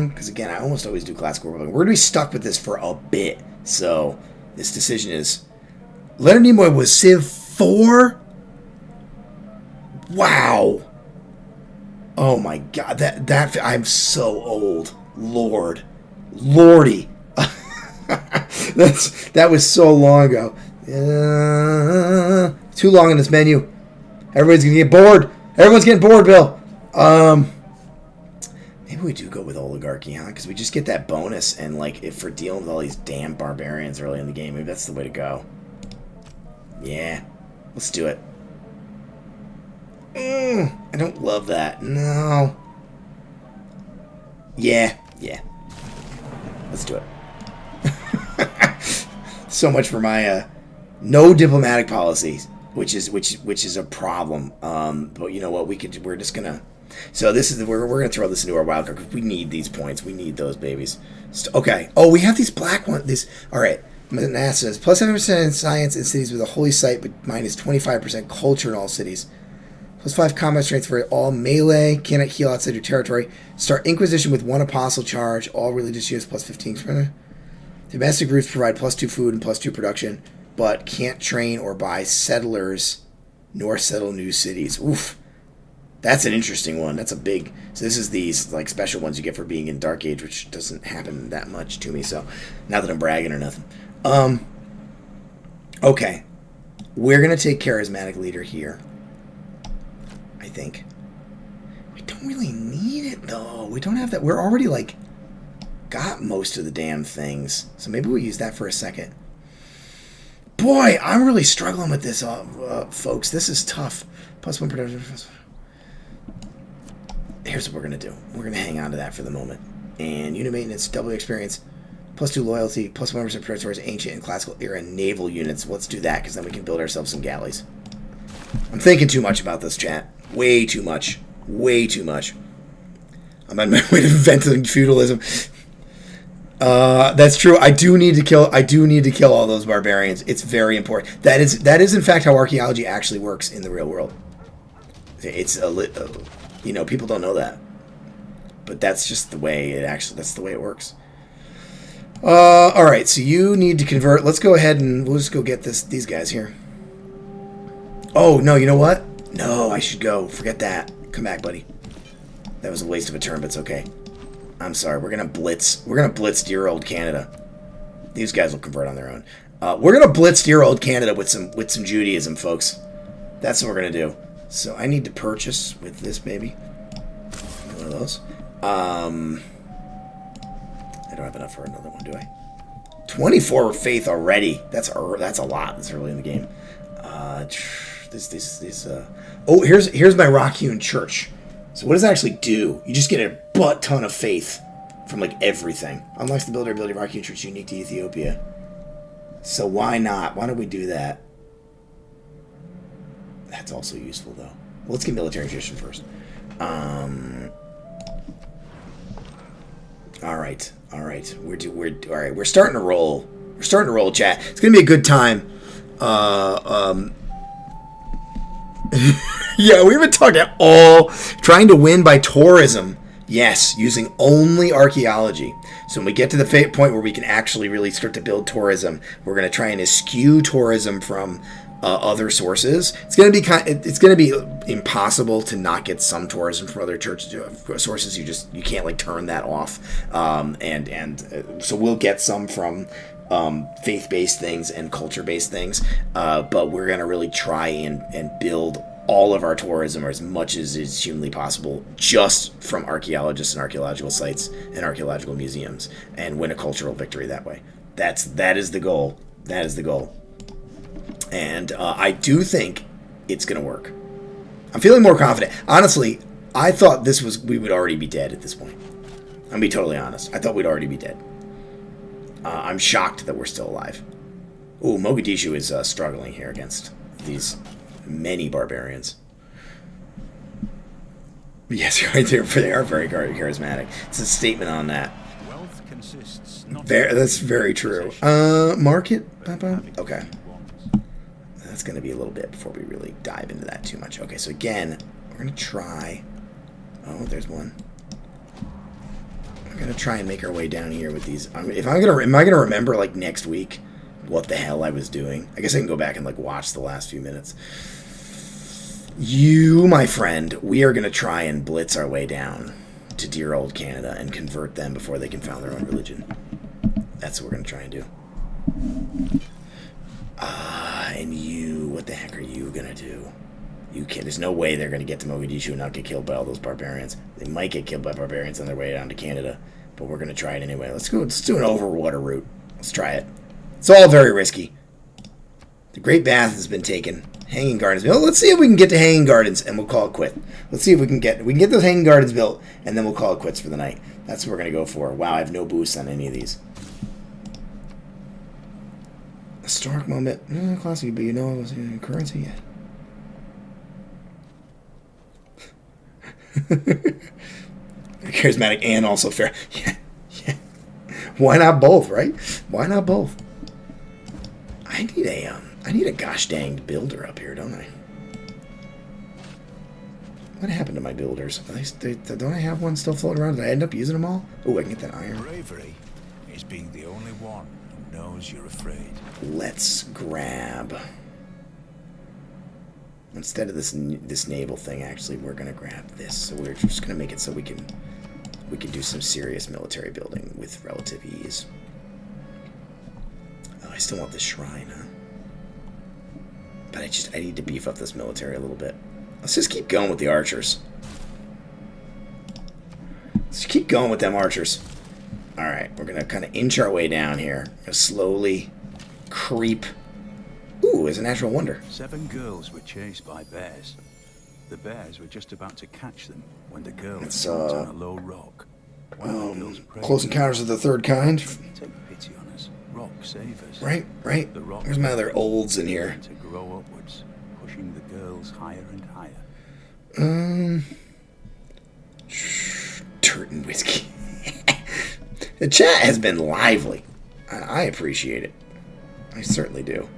Because again, I almost always do classical republic. We're going to be stuck with this for a bit. So this decision is... Leonard Nimoy was Civ 4? Wow. Oh my god. That I'm so old. Lordy. That was so long ago. Too long in this menu. Everybody's gonna get bored. Everyone's getting bored, Bill. Maybe we do go with oligarchy, huh? Because we just get that bonus, and like, if we're dealing with all these damn barbarians early in the game, maybe that's the way to go. Yeah, let's do it. I don't love that. No. Yeah. Let's do it. So much for my no diplomatic policies, which is a problem. But you know what? We're just gonna. So this is we're gonna throw this into our wild card because we need these points. We need those babies. Okay. Oh, we have these black ones. These. All right. NASA says plus 7% in science in cities with a holy site, but minus 25% culture in all cities. Plus 5 combat strength for all melee. Cannot heal outside your territory. Start Inquisition with 1 apostle charge. All religious units plus 15. Domestic groups provide plus 2 food and plus 2 production, but can't train or buy settlers nor settle new cities. Oof. That's an interesting one. That's a big... So this is these like special ones you get for being in Dark Age, which doesn't happen that much to me, so not that I'm bragging or nothing. Okay. We're going to take Charismatic Leader here. I think. We don't really need it, though. We don't have that. We're already, like, got most of the damn things. So maybe we'll use that for a second. Boy, I'm really struggling with this, folks. This is tough. Plus 1 production. Here's what we're going to do. We're going to hang on to that for the moment. And unit maintenance, double experience. Plus 2 loyalty, plus 1% protect towards ancient and classical era naval units. Let's do that, because then we can build ourselves some galleys. I'm thinking too much about this, chat. Way too much. Way too much. I'm on my way to inventing feudalism. That's true. I do need to kill all those barbarians. It's very important. That is in fact how archaeology actually works in the real world. It's people don't know that. But that's just the way that's the way it works. All right, so you need to convert. Let's go ahead and we'll just go get these guys here. Oh, no, you know what? No, I should go. Forget that. Come back, buddy. That was a waste of a turn, but it's okay. I'm sorry. We're going to blitz. We're going to blitz dear old Canada. These guys will convert on their own. We're going to blitz dear old Canada with some Judaism, folks. That's what we're going to do. So I need to purchase with this baby. One of those. I don't have enough for another one, do I? 24 faith already. That's a lot. That's early in the game. Oh, here's my rock-hewn church. So what does that actually do? You just get a butt ton of faith from like everything. Unlocks the builder ability of rock-hewn church unique to Ethiopia. So why not? Why don't we do that? That's also useful though. Well, let's get military tradition first. All right. We're starting to roll. We're starting to roll, chat. It's gonna be a good time. Yeah, we've been talking all trying to win by tourism. Yes, using only archaeology. So when we get to the point where we can actually really start to build tourism, we're gonna try and eschew tourism from other sources. It's gonna be impossible to not get some tourism from other church sources. You can't like turn that off. So we'll get some from faith-based things and culture-based things, but we're gonna really try and build all of our tourism, or as much as is humanly possible, just from archaeologists and archaeological sites and archaeological museums, and win a cultural victory that way. That is the goal. That is the goal. And I do think it's going to work. I'm feeling more confident. Honestly, I thought we would already be dead at this point. I'm going to be totally honest. I thought we'd already be dead. I'm shocked that we're still alive. Ooh, Mogadishu is struggling here against these many barbarians. Yes, right there. They are very charismatic. It's a statement on that. Wealth consists not That's very true. Market? Okay. That's going to be a little bit before we really dive into that too much. Okay, so again, we're going to try... Oh, there's one. We're going to try and make our way down here with these. Am I going to remember, like, next week what the hell I was doing? I guess I can go back and, like, watch the last few minutes. You, my friend, we are going to try and blitz our way down to dear old Canada and convert them before they can found their own religion. That's what we're going to try and do. And you, what the heck are you gonna do? You can't. There's no way they're gonna get to Mogadishu and not get killed by all those barbarians. They might get killed by barbarians on their way down to Canada, but we're gonna try it anyway. Let's do an overwater route. Let's try it. It's all very risky. The Great Bath has been taken. Hanging Gardens built. Let's see if we can get to Hanging Gardens and we'll call it quit. Let's see if we can get those Hanging Gardens built and then we'll call it quits for the night. That's what we're going to go for. Wow, I have no boost on any of these. Historic moment. Classic, but you know it was in currency yet. Charismatic and also fair. Yeah, yeah. Why not both, right? Why not both? I need a gosh dang builder up here, don't I? What happened to my builders? Don't I have one still floating around? Did I end up using them all? Oh, I can get that iron. Bravery is being the only one who knows you're afraid. Let's grab. Instead of this naval thing, actually, we're gonna grab this. So we're just gonna make it so we can do some serious military building with relative ease. Oh, I still want this shrine, huh? But I need to beef up this military a little bit. Let's just keep going with the archers. Let's keep going with them archers. All right, we're gonna kind of inch our way down here. We're gonna slowly creep. Ooh, it's a natural wonder. 7 girls were chased by bears. The bears were just about to catch them when the girls jumped on a low rock. One of the girls prayed, Close Encounters of the Third Kind. Take pity on us. Rock, save us. Right. The rock There's my other olds in here. to grow upwards, pushing the girls higher and higher. Dirt and whiskey. The chat has been lively. I appreciate it. I certainly do.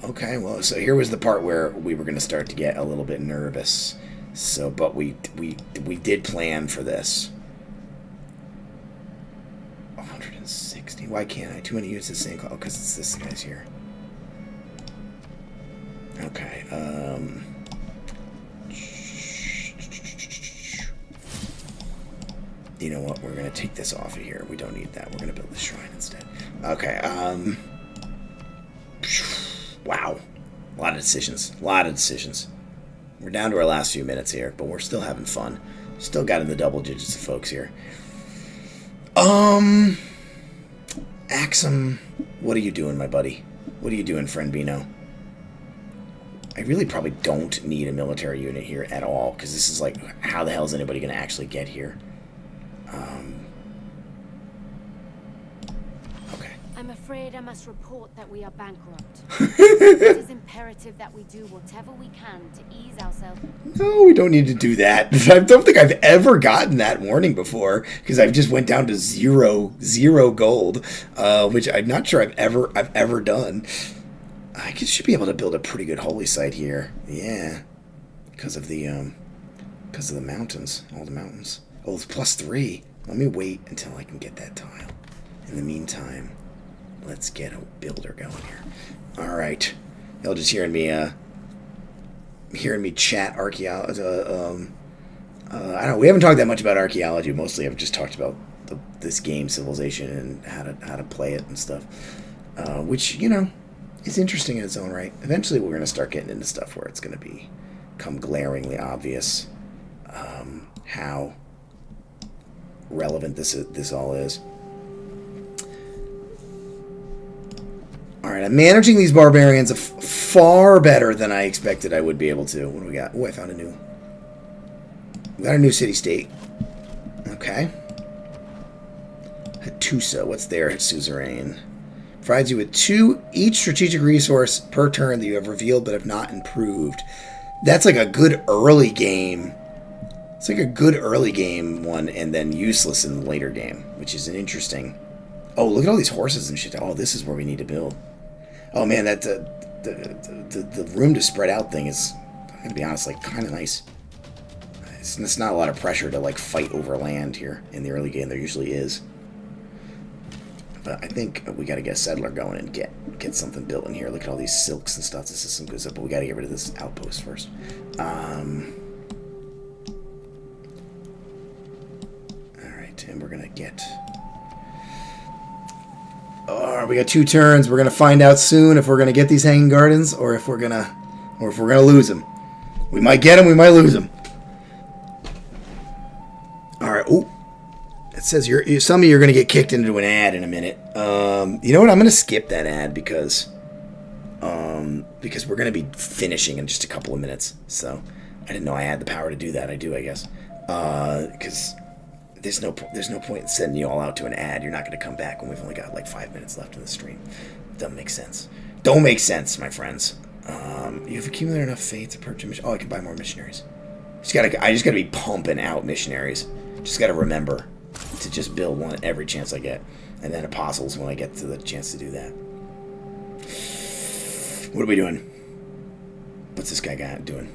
Okay, well, so here was the part where we were going to start to get a little bit nervous. So, but we did plan for this. 160. Why can't I? Too many use the same call because it's this guy's here. Okay. You know what? We're gonna take this off of here. We don't need that. We're gonna build this shrine instead. Okay. Wow. A lot of decisions. We're down to our last few minutes here, but we're still having fun. Still got in the double digits of folks here. Axum, what are you doing, my buddy? What are you doing, friend Bino? I really probably don't need a military unit here at all, because this is like, how the hell is anybody going to actually get here? Okay. I'm afraid I must report that we are bankrupt. It is imperative that we do whatever we can to ease ourselves. No, we don't need to do that. I don't think I've ever gotten that warning before, because I've just went down to zero gold, which I'm not sure I've ever done. I should be able to build a pretty good holy site here. Yeah, because of the mountains, all the mountains. Oh, it's +3. Let me wait until I can get that tile. In the meantime, let's get a builder going here. All right, y'all just hearing me chat archaeology. I don't know. We haven't talked that much about archaeology. Mostly, I've just talked about this game, Civilization, and how to play it and stuff. Which, you know, is interesting in its own right. Eventually, we're going to start getting into stuff where it's going to become glaringly obvious how relevant this all is. All right, I'm managing these barbarians far better than I expected I would be able to. What do we got? Oh, I found we got a new city-state. Okay. Hattusa, what's there? Suzerain. Provides you with 2 each strategic resource per turn that you have revealed but have not improved. That's like a good early game. It's like a good early game one and then useless in the later game, which is an interesting... Oh, look at all these horses and shit. Oh, this is where we need to build. Oh, man, that the room to spread out thing is, I'm going to be honest, like, kind of nice. It's not a lot of pressure to, like, fight over land here in the early game. There usually is. But I think we got to get a settler going and get something built in here. Look at all these silks and stuff. This is some good stuff, but we got to get rid of this outpost first. Alright, and we're going to get... Oh, we got 2 turns. We're going to find out soon if we're going to get these hanging gardens or if we're going to lose them. We might get them, we might lose them. Alright, oh. It says some of you are going to get kicked into an ad in a minute. You know what? I'm going to skip that ad because we're going to be finishing in just a couple of minutes. So I didn't know I had the power to do that. I do, I guess. Because there's no point in sending you all out to an ad. You're not going to come back when we've only got like 5 minutes left in the stream. Doesn't make sense. Don't make sense, my friends. You've accumulated enough faith to purchase mission. Oh, I can buy more missionaries. I just gotta be pumping out missionaries. Just gotta remember to just build one every chance I get. And then apostles when I get to the chance to do that. What are we doing? What's this guy doing?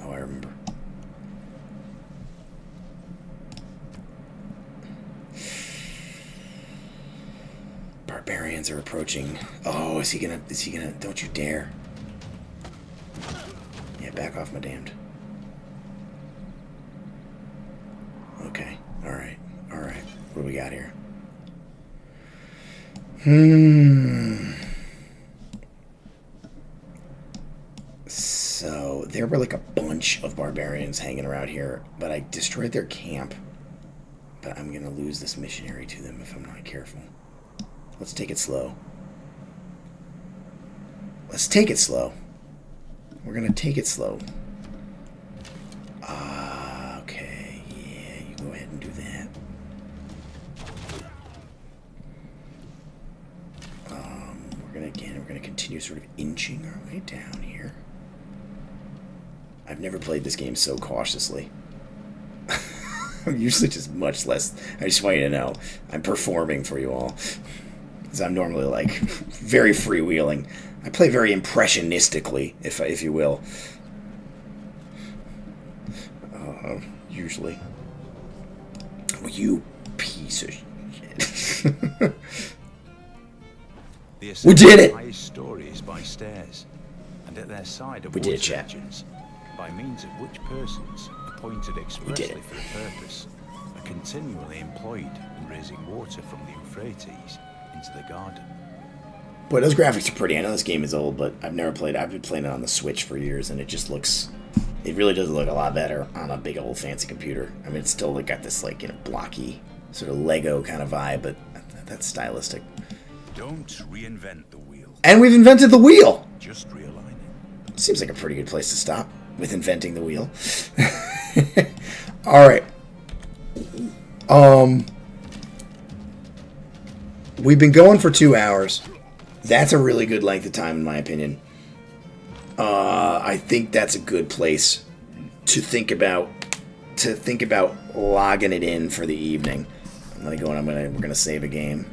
Oh, I remember. Barbarians are approaching. Oh, is he gonna, don't you dare. Yeah, back off, my damned. Okay, alright. What do we got here? So, there were like a bunch of barbarians hanging around here, but I destroyed their camp. But I'm gonna lose this missionary to them if I'm not careful. Let's take it slow. We're gonna take it slow. Okay, yeah, you go ahead and do that. We're gonna continue sort of inching our way down here. I've never played this game so cautiously. I'm usually just much less. I just want you to know, I'm performing for you all. Because I'm normally like very freewheeling. I play very impressionistically, if you will. Usually. Oh, you piece of shit. We did it! Highest stories by stairs, and at their side are we did water it, engines, by means of which persons, appointed expressly for the purpose, are continually employed in raising water from the Euphrates into the garden. Boy, those graphics are pretty. I know this game is old, but I've never played it. I've been playing it on the Switch for years, and it just looks... It really does look a lot better on a big old fancy computer. I mean, it's still like, got this, like, blocky, sort of Lego kind of vibe, but that's stylistic. Don't reinvent the wheel. And we've invented the wheel! Just realign it. Seems like a pretty good place to stop with inventing the wheel. Alright. We've been going for 2 hours. That's a really good length of time, in my opinion. I think that's a good place to think about logging it in for the evening. I'm gonna go and we're gonna save a game.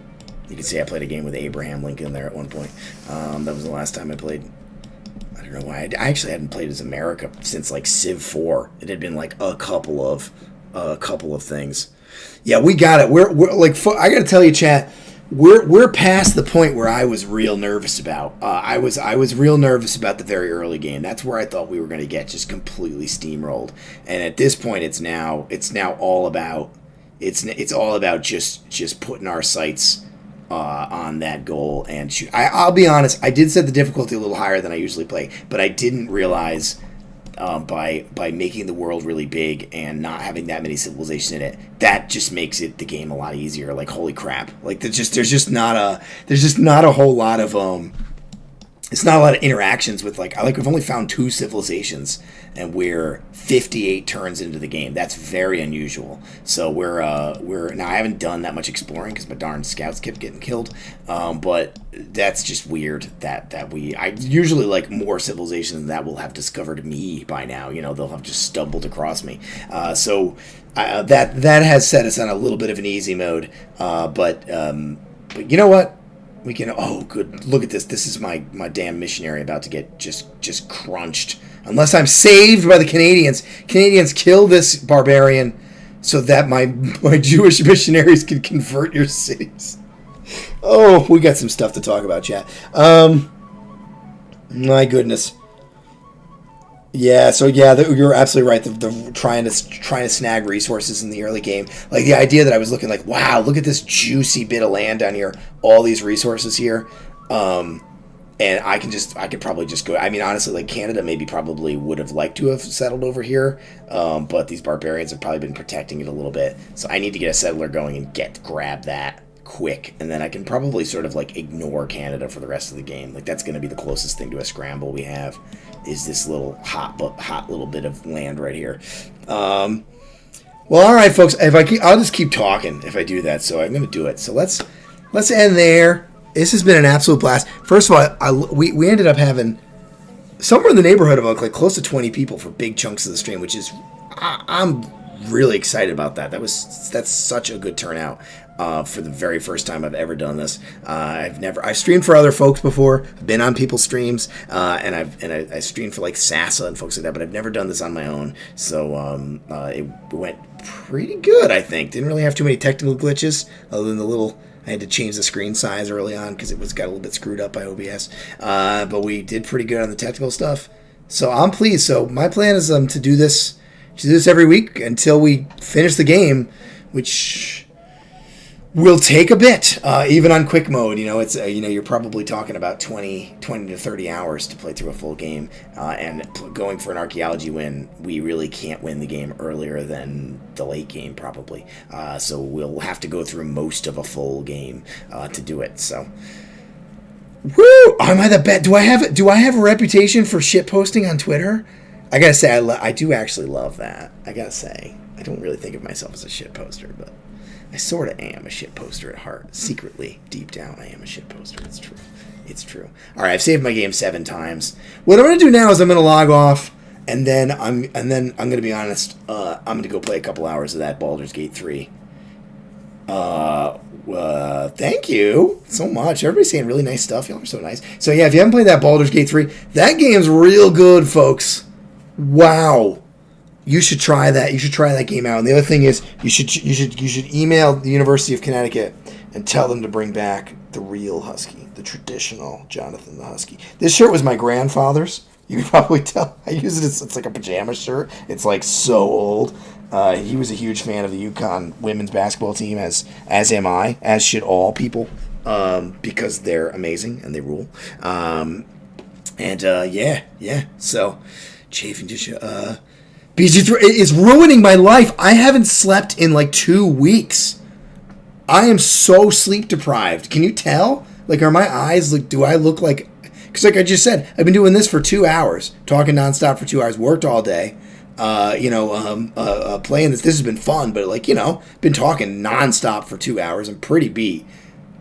You can see I played a game with Abraham Lincoln there at one point. That was the last time I played. I don't know why. I actually hadn't played as America since like Civ 4. It had been like a couple of things. Yeah, we got it. We're like, I gotta tell you, chat. We're past the point where I was real nervous about. I was real nervous about the very early game. That's where I thought we were going to get just completely steamrolled. And at this point, it's now all about it's all about just putting our sights on that goal and shoot. I'll be honest. I did set the difficulty a little higher than I usually play, but I didn't realize. By making the world really big and not having that many civilizations in it, that just makes the game a lot easier. Like, holy crap! Like, there's just not a whole lot of it's not a lot of interactions with like we've only found 2 civilizations and we're 58 turns into the game. That's very unusual. So we're now I haven't done that much exploring because my darn scouts kept getting killed. But that's just weird that I usually like more civilizations than that will have discovered me by now. You know, they'll have just stumbled across me. So that has set us on a little bit of an easy mode. But you know what? We can. Oh, good. Look at this. This is my damn missionary about to get just crunched. Unless I'm saved by the Canadians. Canadians kill this barbarian so that my Jewish missionaries can convert your cities. Oh, we got some stuff to talk about, chat. My goodness. Yeah, so yeah, you're absolutely right. The trying to snag resources in the early game, like the idea that I was looking like, wow, look at this juicy bit of land down here, all these resources here, and I could probably just go. I mean, honestly, like Canada maybe probably would have liked to have settled over here, but these barbarians have probably been protecting it a little bit. So I need to get a settler going and grab that quick, and then I can probably sort of like ignore Canada for the rest of the game. Like that's going to be the closest thing to a scramble we have, is this little hot little bit of land right here. Well, all right, folks. I'll just keep talking if I do that. So I'm going to do it. So let's end there. This has been an absolute blast. First of all, we ended up having somewhere in the neighborhood of like close to 20 people for big chunks of the stream, which is I'm really excited about that. That's such a good turnout for the very first time I've ever done this. I've streamed for other folks before. I've been on people's streams, and I streamed for like Sasa and folks like that, but I've never done this on my own. So it went pretty good, I think. Didn't really have too many technical glitches other than I had to change the screen size early on because it got a little bit screwed up by OBS. But we did pretty good on the technical stuff. So I'm pleased. So my plan is to do this every week until we finish the game, which will take a bit, even on quick mode. It's you're probably talking about 20 to 30 hours to play through a full game, and going for an archaeology win, we really can't win the game earlier than the late game probably. So we'll have to go through most of a full game to do it. So, woo! Am I the best? Do I have a reputation for shit posting on Twitter? I gotta say, I do actually love that. I gotta say, I don't really think of myself as a shit poster, but I sort of am a shit poster at heart. Secretly, deep down, I am a shit poster. It's true. It's true. All right, I've saved my game 7 times. What I'm gonna do now is I'm gonna log off, and then I'm gonna be honest. I'm gonna go play a couple hours of that Baldur's Gate 3. Thank you so much. Everybody's saying really nice stuff. Y'all are so nice. So yeah, if you haven't played that Baldur's Gate 3, that game's real good, folks. Wow. You should try that. You should try that game out. And the other thing is, you should email the University of Connecticut and tell them to bring back the real Husky, the traditional Jonathan the Husky. This shirt was my grandfather's. You can probably tell. I use it as it's like a pajama shirt. It's like so old. He was a huge fan of the UConn women's basketball team, as am I, as should all people, because they're amazing and they rule. Yeah. So, chafing tissue. BG3 is ruining my life. I haven't slept in like 2 weeks. I am so sleep deprived. Can you tell? Like, are my eyes, like, do I look like... Because like I just said, I've been doing this for 2 hours. Talking nonstop for 2 hours. Worked all day. Playing this. This has been fun, but like, been talking nonstop for 2 hours. I'm pretty beat.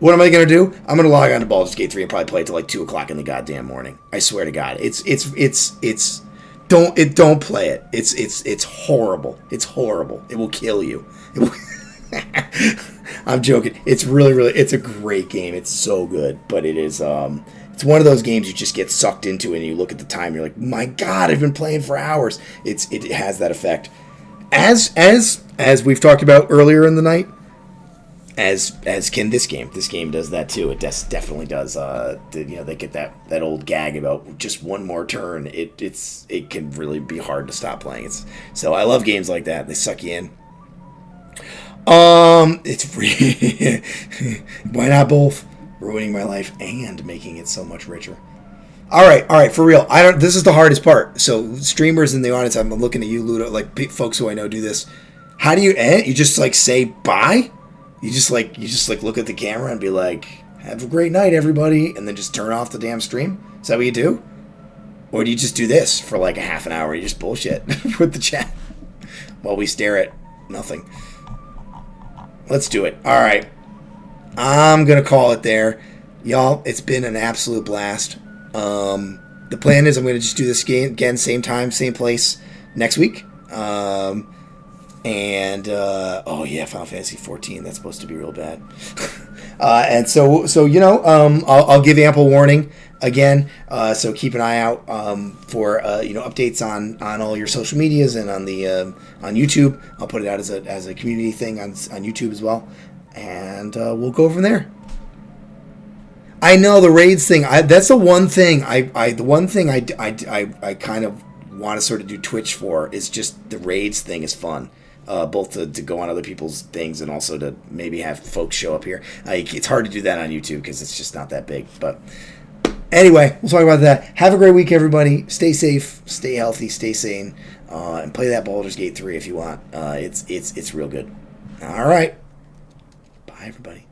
What am I going to do? I'm going to log on to Baldur's Gate 3 and probably play it till like 2 o'clock in the goddamn morning. I swear to God. Don't play it. It's horrible. It's horrible. It will kill you. I'm joking. It's really, it's a great game. It's so good, but it is, it's one of those games you just get sucked into and you look at the time, you're like, my God, I've been playing for hours. It has that effect. As we've talked about earlier in the night, as can this game. This game does that too. It definitely does. They get that old gag about just one more turn. It can really be hard to stop playing. So I love games like that. They suck you in. It's free. Why not both? Ruining my life and making it so much richer. All right, for real. This is the hardest part. So streamers in the audience, I'm looking at you, Ludo, like folks who I know do this. How do you end? You just like say bye? You just look at the camera and be like, have a great night, everybody, and then just turn off the damn stream? Is that what you do? Or do you just do this for like a half an hour? You just bullshit with the chat while we stare at nothing. Let's do it. All right. I'm going to call it there. Y'all, it's been an absolute blast. The plan is I'm going to just do this game again, same time, same place, next week. Final Fantasy 14. That's supposed to be real bad. And so I'll give ample warning again. So keep an eye out for updates on all your social medias and on the on YouTube. I'll put it out as a community thing on YouTube as well, and we'll go from there. I know the raids thing. That's the one thing I kind of want to sort of do Twitch for, is just the raids thing is fun. Both to go on other people's things and also to maybe have folks show up here. It's hard to do that on YouTube because it's just not that big. But anyway, we'll talk about that. Have a great week, everybody. Stay safe, stay healthy, stay sane, and play that Baldur's Gate 3 if you want. It's real good. All right. Bye, everybody.